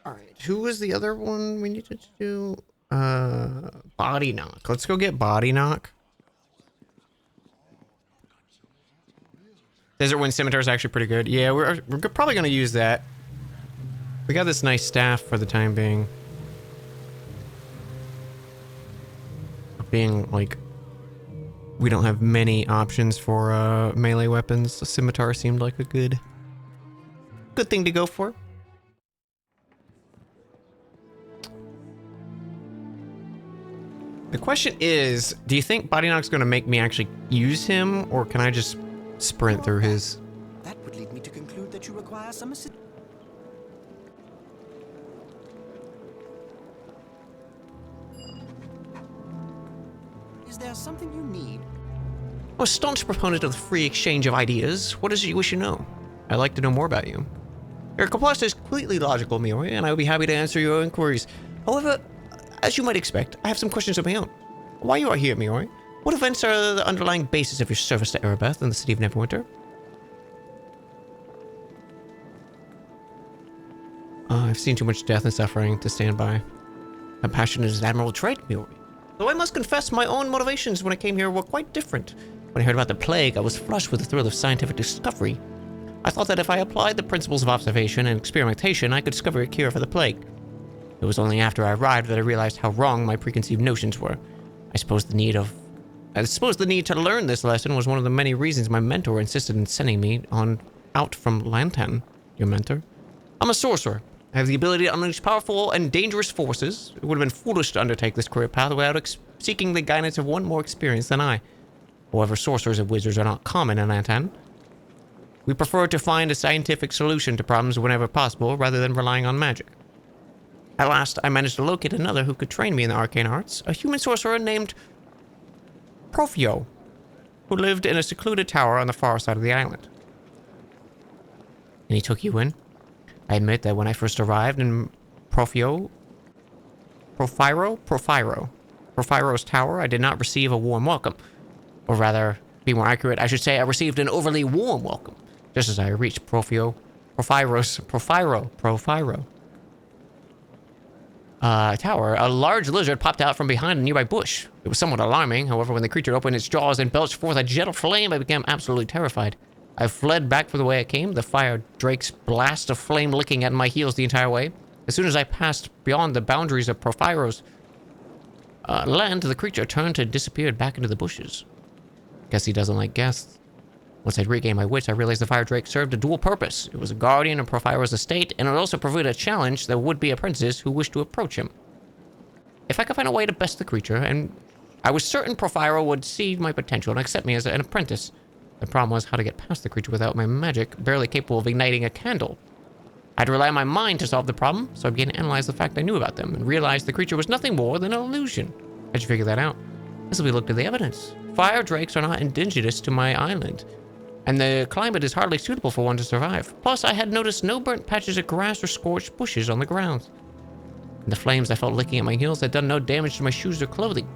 S8: Alright, who was the other one we needed to do? Body knock. Let's go get body knock. Desert Wind Scimitar is actually pretty good. Yeah, we're probably going to use that. We got this nice staff for the time being. Being, like... We don't have many options for melee weapons. The scimitar seemed like a good thing to go for. The question is, do you think Body Knock's going to make me actually use him, or can I just sprint through his...
S3: That would lead me to conclude that you require some assistance. Is there something you need?
S4: I'm a staunch proponent of the free exchange of ideas. What is it you wish to know?
S8: I'd like to know more about you.
S4: Your request is completely logical, Miori, and I will be happy to answer your inquiries. However, as you might expect, I have some questions of my own. Why you are here, Miori? What events are the underlying basis of your service to Erebeth and the city of Neverwinter?
S8: I've seen too much death and suffering to stand by.
S4: Compassion is an admirable trait, Miori. Though I must confess my own motivations when I came here were quite different. When I heard about the plague, I was flushed with the thrill of scientific discovery. I thought that if I applied the principles of observation and experimentation, I could discover a cure for the plague. It was only after I arrived that I realized how wrong my preconceived notions were. I suppose the need to learn this lesson was one of the many reasons my mentor insisted in sending me out from Lantan. Your mentor? I'm a sorcerer. I have the ability to unleash powerful and dangerous forces. It would have been foolish to undertake this career path without seeking the guidance of one more experienced than I. However, sorcerers and wizards are not common in Lantan. We prefer to find a scientific solution to problems whenever possible, rather than relying on magic. At last, I managed to locate another who could train me in the arcane arts, a human sorcerer named Profio, who lived in a secluded tower on the far side of the island. And he took you in? I admit that when I first arrived in Profiro's tower, I did not receive a warm welcome. Or rather, to be more accurate, I should say I received an overly warm welcome. Just as I reached Profiro's tower, a large lizard popped out from behind a nearby bush. It was somewhat alarming. However, when the creature opened its jaws and belched forth a jet of flame, I became absolutely terrified. I fled back from the way I came, the fire drake's blast of flame licking at my heels the entire way. As soon as I passed beyond the boundaries of Profiro's land, the creature turned and disappeared back into the bushes.
S1: Guess he doesn't like guests. Once I'd regained my wits, I realized the fire drake served a dual purpose. It was a guardian of Porphyro's estate, and it also provided a challenge that would be apprentices who wished to approach him. If I could find a way to best the creature, and I was certain Porphyro would see my potential and accept me as an apprentice. The problem was how to get past the creature without my magic, barely capable of igniting a candle. I had to rely on my mind to solve the problem, so I began to analyze the fact I knew about them, and realized the creature was nothing more than an illusion. How'd you figure that out? As we looked at the evidence. Fire drakes are not indigenous to my island, and the climate is hardly suitable for one to survive. Plus, I had noticed no burnt patches of grass or scorched bushes on the ground. And the flames I felt licking at my heels had done no damage to my shoes or clothing.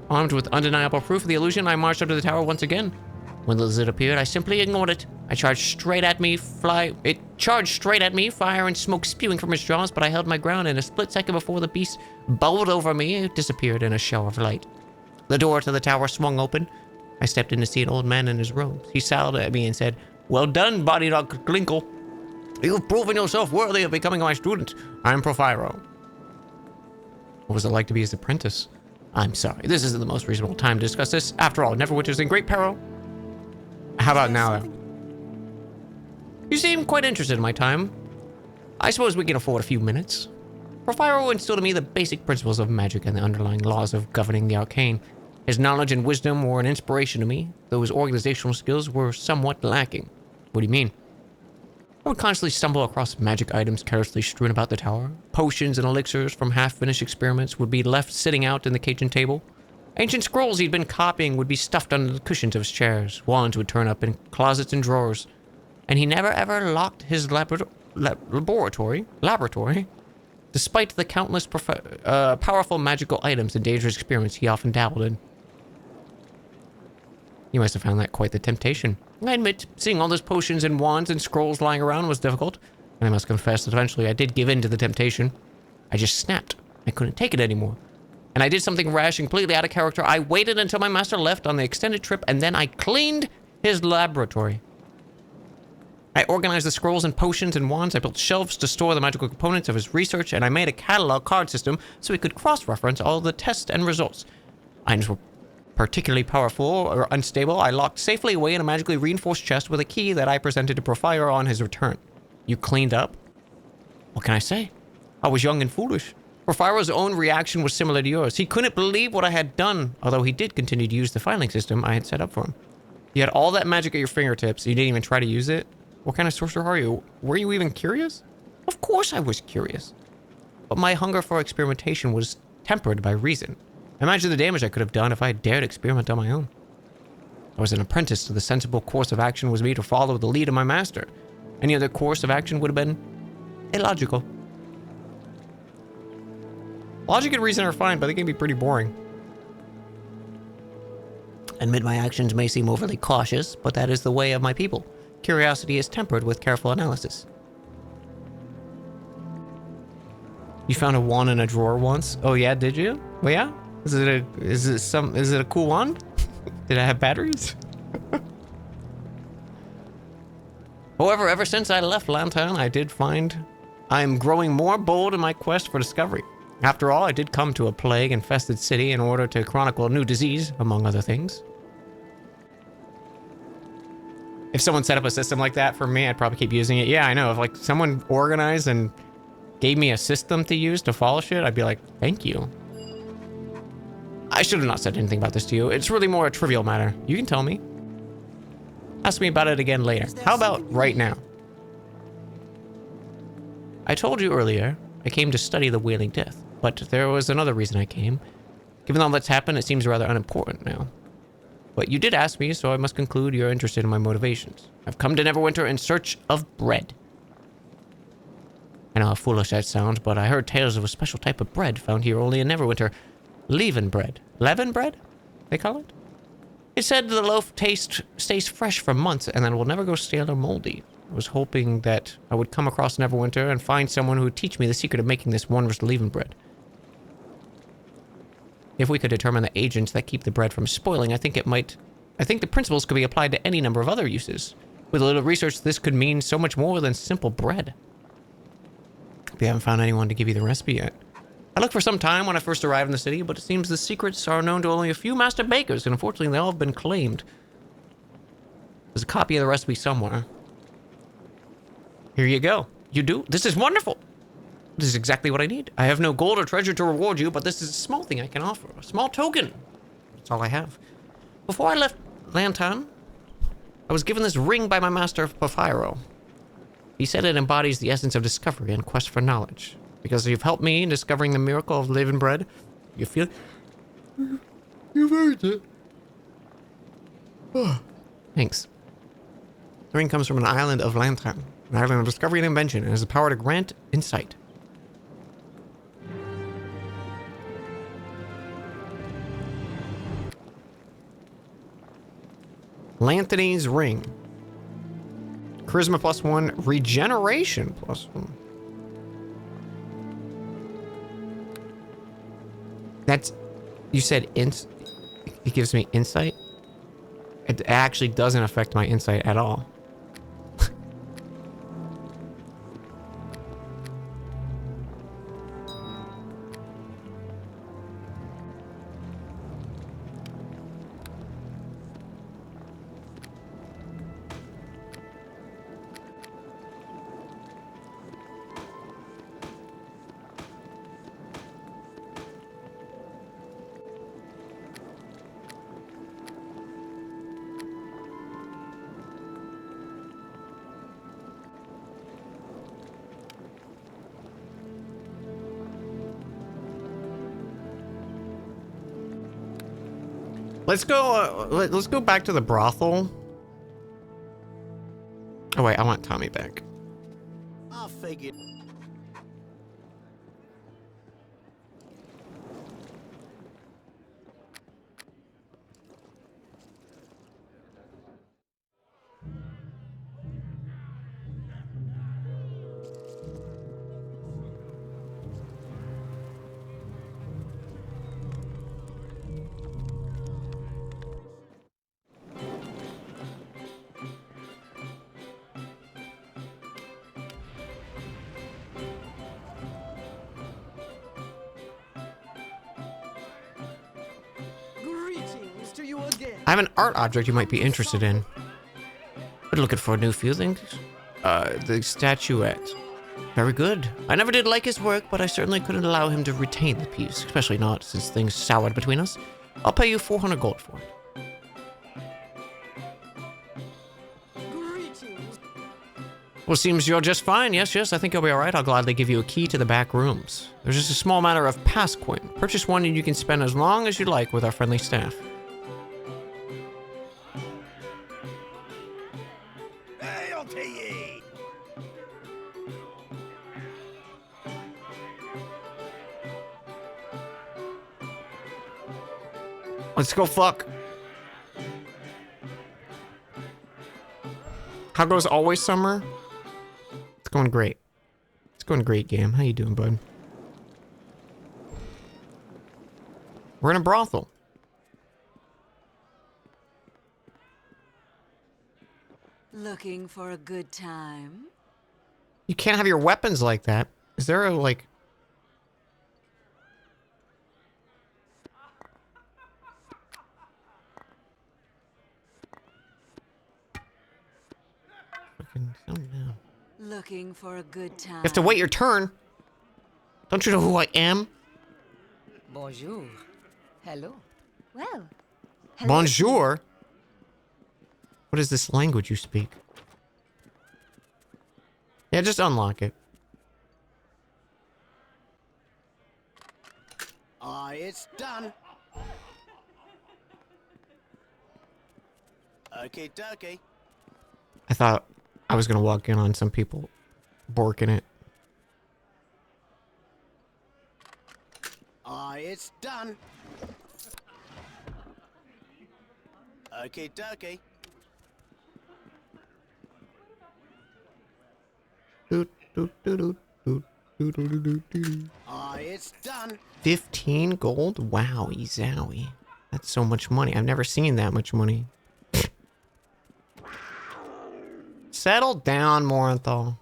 S1: Armed with undeniable proof of the illusion, I marched up to the tower once again. When the lizard appeared, I simply ignored it. It charged straight at me, fire and smoke spewing from its jaws, but I held my ground, and a split second before the beast bowled over me, it disappeared in a shower of light. The door to the tower swung open. I stepped in to see an old man in his robes. He smiled at me and said, "Well done, body dog Glinkle. You've proven yourself worthy of becoming my student. I'm Porphyro." What was it like to be his apprentice? I'm sorry, this isn't the most reasonable time to discuss this. After all, Neverwinter's in great peril. How about now? You seem quite interested in my time. I suppose we can afford a few minutes. Porphyro instilled in me the basic principles of magic and the underlying laws of governing the arcane. His knowledge and wisdom were an inspiration to me, though his organizational skills were somewhat lacking. What do you mean? I would constantly stumble across magic items carelessly strewn about the tower. Potions and elixirs from half-finished experiments would be left sitting out in the kitchen table. Ancient scrolls he'd been copying would be stuffed under the cushions of his chairs. Wands would turn up in closets and drawers. And he never ever locked his laboratory. Despite the countless powerful magical items and dangerous experiments he often dabbled in. You must have found that quite the temptation. I admit, seeing all those potions and wands and scrolls lying around was difficult, and I must confess that eventually I did give in to the temptation. I just snapped. I couldn't take it anymore. And I did something rash and completely out of character. I waited until my master left on the extended trip, and then I cleaned his laboratory. I organized the scrolls and potions and wands. I built shelves to store the magical components of his research, and I made a catalog card system so he could cross-reference all the tests and results. Items were particularly powerful or unstable. I locked safely away in a magically reinforced chest with a key that I presented to Porphyro on his return. You cleaned up? What can I say? I was young and foolish. Porphyro's own reaction was similar to yours. He couldn't believe what I had done, although he did continue to use the filing system I had set up for him. You had all that magic at your fingertips. You didn't even try to use it? What kind of sorcerer are you? Were you even curious? Of course I was curious. But my hunger for experimentation was tempered by reason. Imagine the damage I could have done if I had dared experiment on my own. I was an apprentice, so the sensible course of action was me to follow the lead of my master. Any other course of action would have been illogical. Logic and reason are fine, but they can be pretty boring. Admit my actions may seem overly cautious, but that is the way of my people. Curiosity is tempered with careful analysis. You found a wand in a drawer once? Oh yeah, did you? Oh yeah? Is it a cool wand? Did I have batteries? However, ever since I left Lantern, I did find I am growing more bold in my quest for discovery. After all, I did come to a plague-infested city in order to chronicle a new disease, among other things. If someone set up a system like that for me, I'd probably keep using it. Yeah, I know. If like someone organized and gave me a system to use to follow shit, I'd be like, thank you. I should have not said anything about this to you. It's really more a trivial matter. You can tell me. Ask me about it again later. How about right now? I told you earlier, I came to study the Wailing Death, but there was another reason I came. Given all that's happened, it seems rather unimportant now. But you did ask me, so I must conclude you're interested in my motivations. I've come to Neverwinter in search of bread. I know how foolish that sounds, but I heard tales of a special type of bread found here only in Neverwinter. Leaven bread. Leaven bread? They call it? It said the loaf stays fresh for months and then will never go stale or moldy. I was hoping that I would come across Neverwinter and find someone who would teach me the secret of making this wondrous leaven bread. If we could determine the agents that keep the bread from spoiling, I think the principles could be applied to any number of other uses. With a little research, this could mean so much more than simple bread. If you haven't found anyone to give you the recipe yet. I looked for some time when I first arrived in the city, but it seems the secrets are known to only a few master bakers, and unfortunately they all have been claimed. There's a copy of the recipe somewhere. Here you go. You do? This is wonderful. This is exactly what I need. I have no gold or treasure to reward you, but this is a small thing I can offer. A small token. That's all I have. Before I left Lantan, I was given this ring by my master, Porphyro. He said it embodies the essence of discovery and quest for knowledge. Because you've helped me in discovering the miracle of living bread, you feel... You've earned it. Oh, thanks. The ring comes from an island of Lantan, an island of discovery and invention, and has the power to grant insight. Lanthony's ring. Charisma +1, regeneration +1. That's, you said it gives me insight? It actually doesn't affect my insight at all. Let's go back to the brothel. Oh wait, I want Tommy back.
S7: I figured.
S1: I have an art object you might be interested in. But looking for new feelings? The statuette. Very good. I never did like his work, but I certainly couldn't allow him to retain the piece, especially not since things soured between us. I'll pay you 400 gold for it. Well, seems you're just fine. Yes, I think you'll be alright. I'll gladly give you a key to the back rooms. There's just a small matter of pass coin. Purchase one and you can spend as long as you like with our friendly staff.
S2: Hail to ye!
S1: Let's go fuck. How goes Always Summer? It's going great. It's going great, game. How you doing, bud? We're in a brothel.
S11: Looking for a good time?
S1: You can't have your weapons like that. Is there a, like... Fucking something down.
S11: Looking for a good time?
S1: You have to wait your turn. Don't you know who I am?
S11: Bonjour. Hello.
S13: Well.
S1: Bonjour? What is this language you speak? Yeah, just unlock it.
S7: It's done. Okay, dokie.
S1: I thought I was gonna walk in on some people borking it.
S7: It's done. Okay, dokie. It's done.
S1: 15 gold? Wow, zowie. That's so much money. I've never seen that much money. Settle down, Morenthal.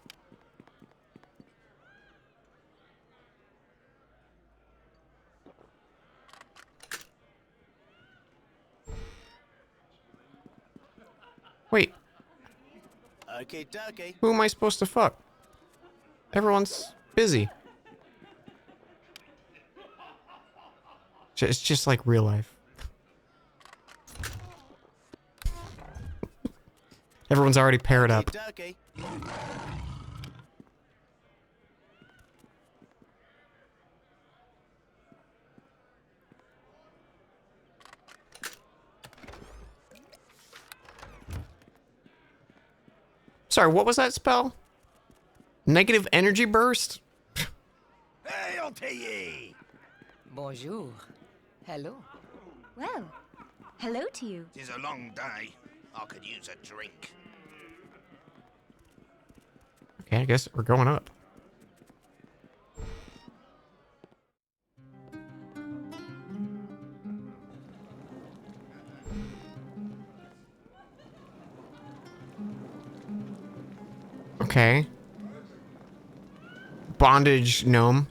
S7: Okay, dokie.
S8: Who am I supposed to fuck? Everyone's busy. It's just like real life. Everyone's already paired up.
S7: Dokie.
S8: Sorry, what was that spell? Negative energy burst?
S2: Hail to ye!
S11: Bonjour. Hello.
S13: Well, hello to you.
S2: 'Tis a long day. I could use a drink.
S8: Okay, I guess we're going up. Okay. Bondage gnome.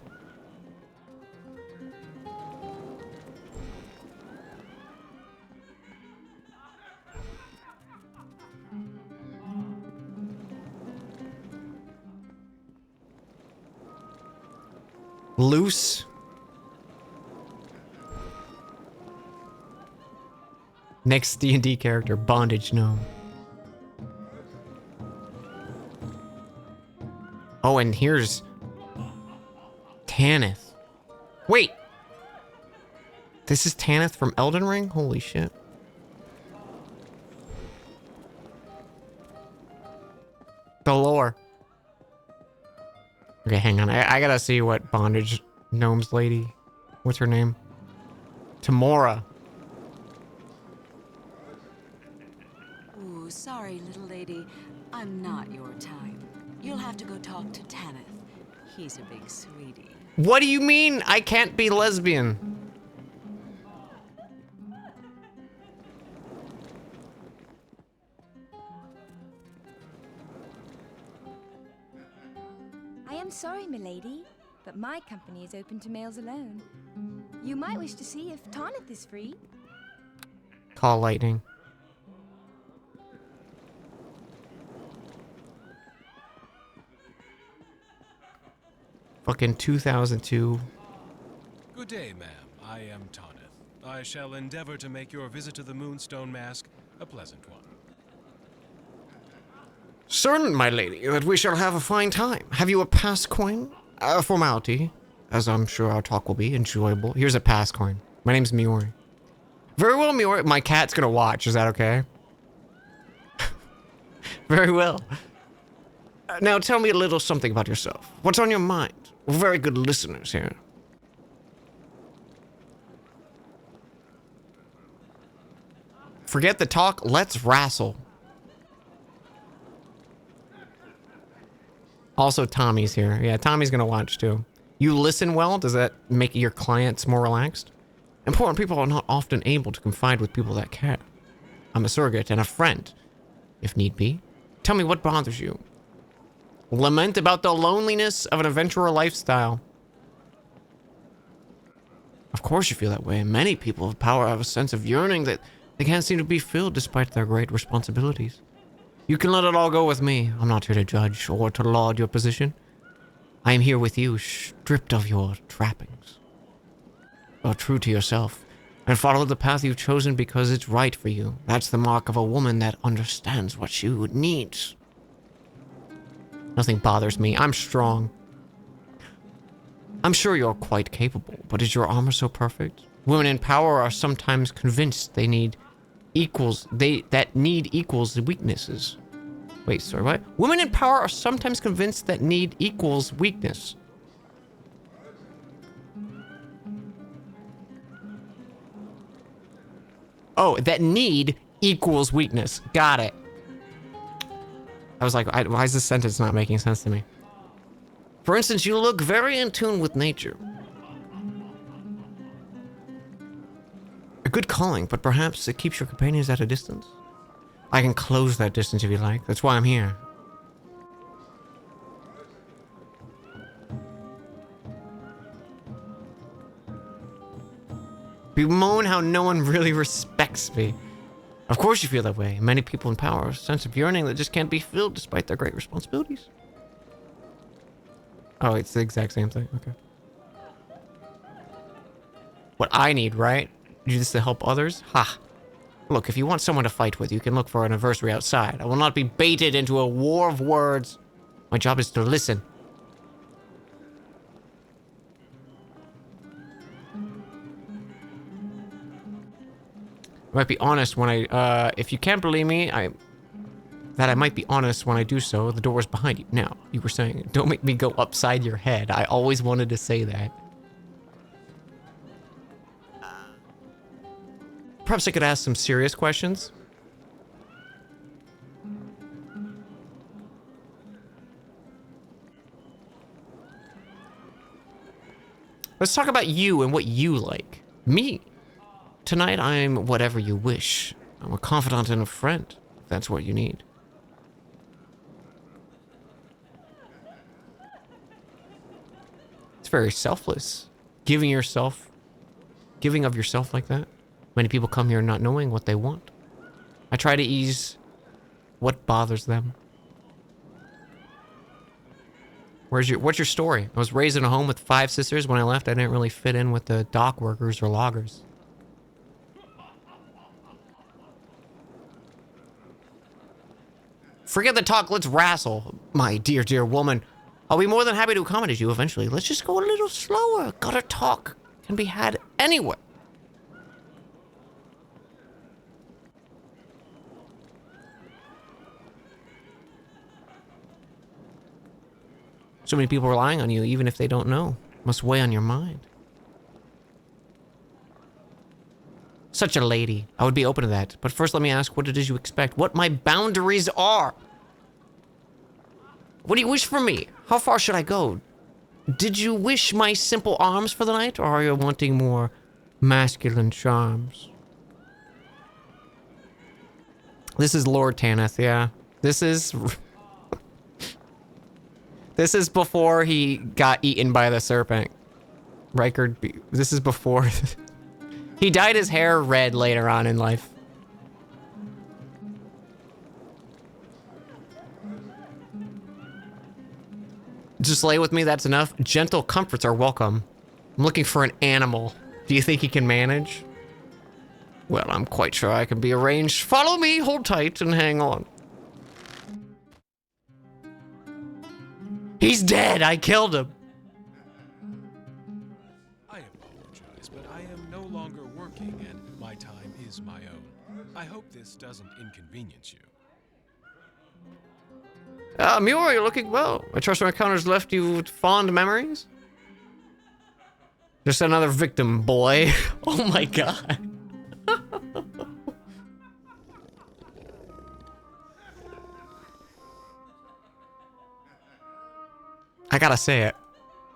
S8: Loose. Next D&D character, bondage gnome. Oh, and here's Tanith. Wait. This is Tanith from Elden Ring? Holy shit. The lore. Okay, hang on. I gotta see what bondage gnome's lady. What's her name? Tamora.
S11: Ooh, sorry, little lady. I'm not your type. You'll have to go talk to Tanith. He's a big sweetie.
S8: What do you mean I can't be lesbian?
S13: I am sorry, milady, but my company is open to males alone. You might wish to see if Tarnith is free.
S8: Call lightning. Fucking 2002.
S14: Good day, ma'am. I am Tarnith. I shall endeavor to make your visit to the Moonstone Mask a pleasant one.
S8: Certain, my lady, that we shall have a fine time. Have you a pass coin? A formality, as I'm sure our talk will be enjoyable. Here's a pass coin. My name's Miori. Very well, Miori. My cat's gonna watch. Is that okay? Very well. Now tell me a little something about yourself. What's on your mind? We're very good listeners here. Forget the talk. Let's wrestle. Also, Tommy's here. Yeah, Tommy's gonna watch too. You listen well? Does that make your clients more relaxed? Important people are not often able to confide with people that care. I'm a surrogate and a friend, if need be. Tell me what bothers you. Lament about the loneliness of an adventurer lifestyle. Of course you feel that way. Many people of power have a sense of yearning that they can't seem to be filled despite their great responsibilities. You can let it all go with me. I'm not here to judge or to laud your position. I am here with you, stripped of your trappings. Are true to yourself, and follow the path you've chosen because it's right for you. That's the mark of a woman that understands what she needs. Nothing bothers me. I'm strong. I'm sure you're quite capable, but is your armor so perfect? Women in power are sometimes convinced they need equals weaknesses. Wait, sorry, what? Women in power are sometimes convinced that need equals weakness. Oh, that need equals weakness. Got it. I was like, why is this sentence not making sense to me? For instance, you look very in tune with nature. A good calling, but perhaps it keeps your companions at a distance. I can close that distance if you like. That's why I'm here. Bemoan how no one really respects me.
S4: Of course you feel that way. Many people in power have a sense of yearning that just can't be filled despite their great responsibilities. Oh, it's the exact same thing. Okay. What I need, right? Do this to help others? Ha. Look, if you want someone to fight with, you can look for an adversary outside. I will not be baited into a war of words. My job is to listen. I might be honest when I, if you can't believe me, I might be honest when I do so. The door is behind you. Now, you were saying, don't make me go upside your head. I always wanted to say that. Perhaps I could ask some serious questions. Let's talk about you and what you like. Me. Tonight, I'm whatever you wish. I'm a confidant and a friend, if that's what you need. It's very selfless. Giving of yourself like that. Many people come here not knowing what they want. I try to ease what bothers them. What's your story? I was raised in a home with 5 sisters. When I left, I didn't really fit in with the dock workers or loggers. Forget the talk, let's wrestle. My dear, dear woman. I'll be more than happy to accommodate you eventually. Let's just go a little slower. Gotta talk. Can be had anywhere. So many people relying on you, even if they don't know. Must weigh on your mind. Such a lady. I would be open to that. But first let me ask what it is you expect. What my boundaries are. What do you wish from me? How far should I go? Did you wish my simple arms for the night? Or are you wanting more masculine charms? This is Lord Tanith, yeah. This is... This is before he got eaten by the serpent. This is before... He dyed his hair red later on in life. Just lay with me, that's enough. Gentle comforts are welcome. I'm looking for an animal. Do you think he can manage? Well, I'm quite sure I can be arranged. Follow me, hold tight, and hang on. He's dead, I killed him.
S14: I apologize, but I am no longer working and my time is my own. I hope this doesn't inconvenience you.
S4: Muir, you're looking well. I trust our encounters left you with fond memories? Just another victim, boy. Oh my god. I gotta say it.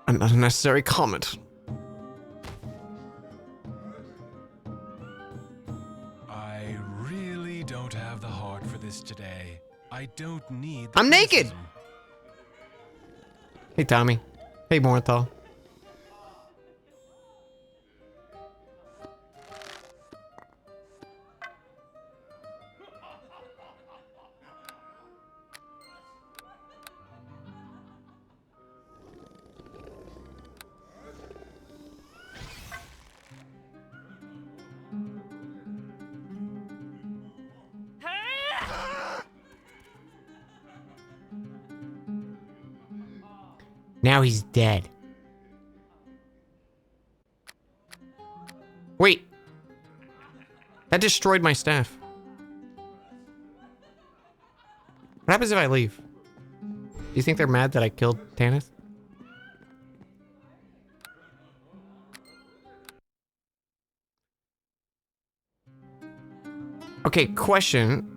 S4: An unnecessary comment.
S14: I really don't have the heart for this today. I don't need
S4: I'm naked! Hey, Tommy. Hey, Morthal. Now he's dead. Wait. That destroyed my staff. What happens if I leave? Do you think they're mad that I killed Tanith? Okay, question.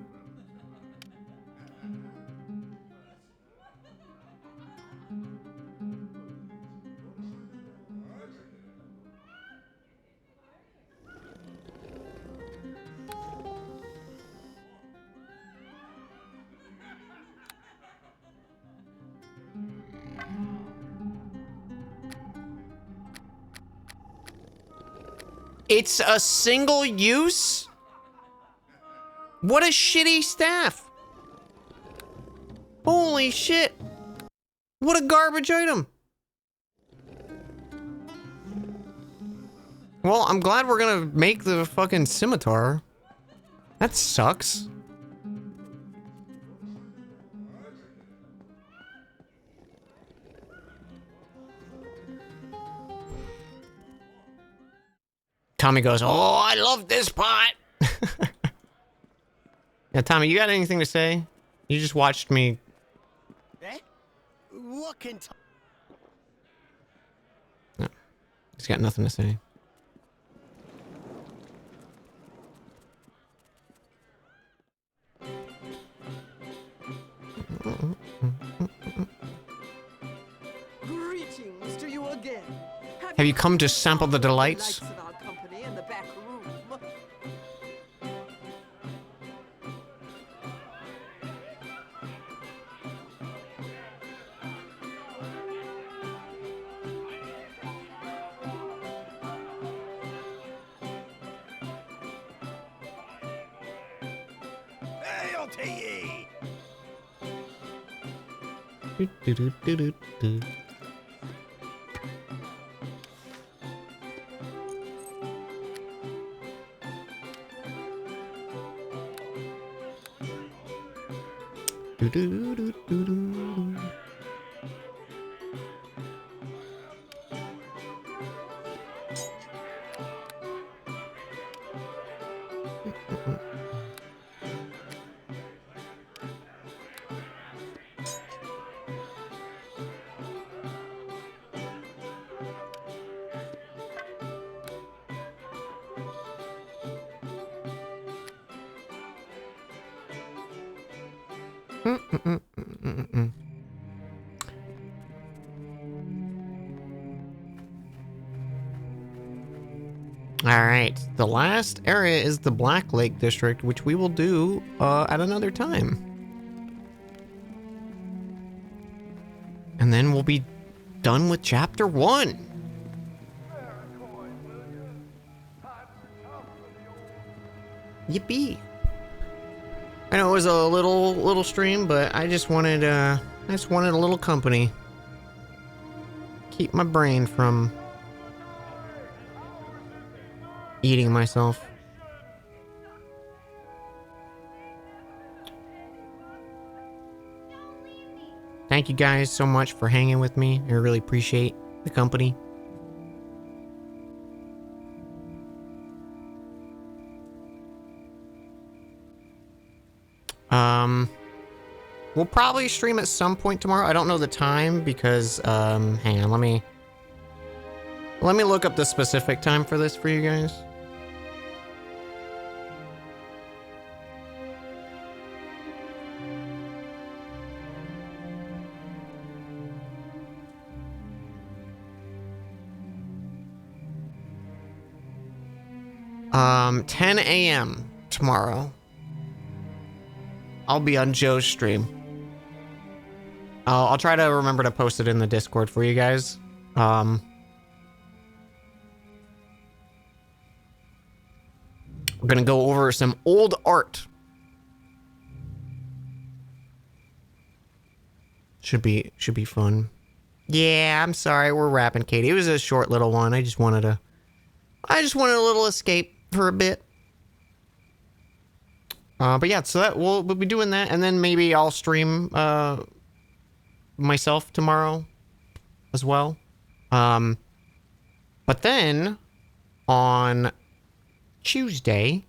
S4: It's a single use?
S8: What a shitty staff. Holy shit. What a garbage item. Well, I'm glad we're gonna make the fucking scimitar. That sucks. Tommy goes, oh, I love this pot. Yeah, Tommy, you got anything to say? You just watched me.
S7: Eh? What can...
S8: No, he's got nothing to say.
S6: Greetings to you again.
S8: Have you come to sample the delights?
S6: Of our company in the back room?
S2: Hail to ye!
S8: Do-do-do-do-do-do. Do-do-do-do-do. Alright, the last area is the Black Lake District, which we will do at another time. And then we'll be done with Chapter 1. Yippee. I know it was a little stream, but I just wanted a little company. Keep my brain from eating myself. Thank you guys so much for hanging with me. I really appreciate the company. We'll probably stream at some point tomorrow. I don't know the time because, hang on, let me look up the specific time for this for you guys. Um, 10 a.m. tomorrow. I'll be on Joe's stream. I'll try to remember to post it in the Discord for you guys. We're gonna go over some old art. Should be fun. Yeah, I'm sorry, we're wrapping, Katie. It was a short little one. I just wanted a little escape for a bit. But yeah, so that we'll be doing that, and then maybe I'll stream myself tomorrow as well. But then on Tuesday,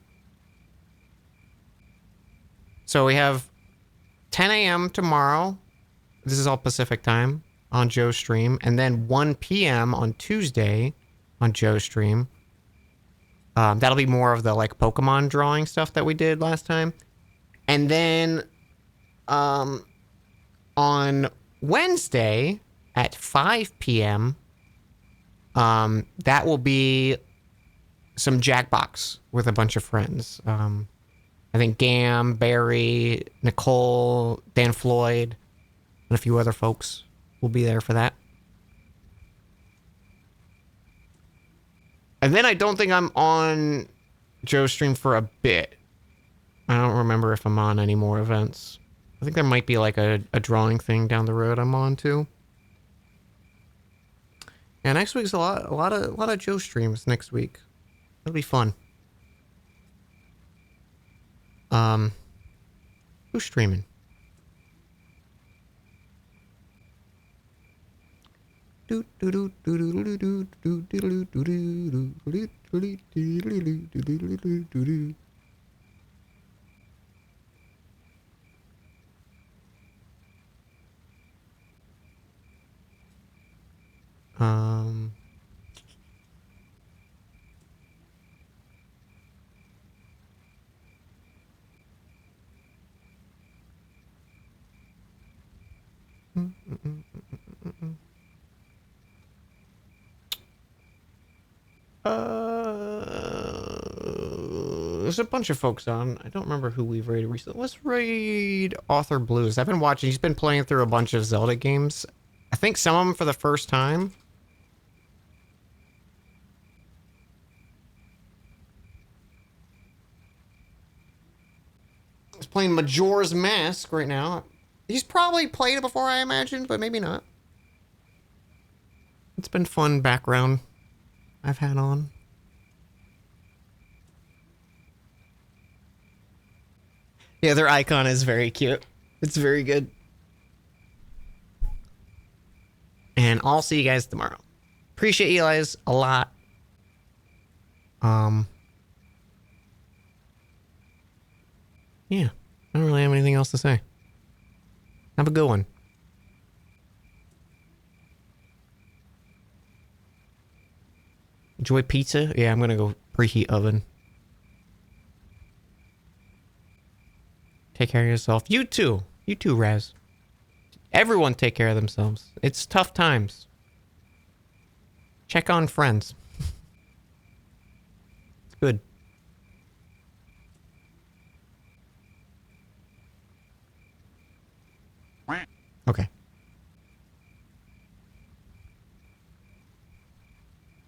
S8: so we have 10 a.m. tomorrow. This is all Pacific time on Joe's stream, and then 1 p.m. on Tuesday on Joe's stream. That'll be more of the like Pokemon drawing stuff that we did last time. And then on Wednesday at 5 p.m. That will be some Jackbox with a bunch of friends. I think Gam, Barry, Nicole, Dan Floyd, and a few other folks will be there for that. And then I don't think I'm on Joe's stream for a bit. I don't remember if I'm on any more events. I think there might be like a drawing thing down the road I'm on too. Yeah, next week's a lot of Joe streams next week. It'll be fun. Who's streaming? There's a bunch of folks on. I don't remember who we've raided recently. Let's raid Author Blues. I've been watching. He's been playing through a bunch of Zelda games. I think some of them for the first time. He's playing Majora's Mask right now. He's probably played it before, I imagine, but maybe not. It's been fun background I've had on. Yeah, their icon is very cute. It's very good. And I'll see you guys tomorrow. Appreciate you guys a lot. Yeah, I don't really have anything else to say. Have a good one. Enjoy pizza? Yeah, I'm gonna go preheat oven. Take care of yourself. You too. You too, Raz. Everyone take care of themselves. It's tough times. Check on friends. It's good. Okay.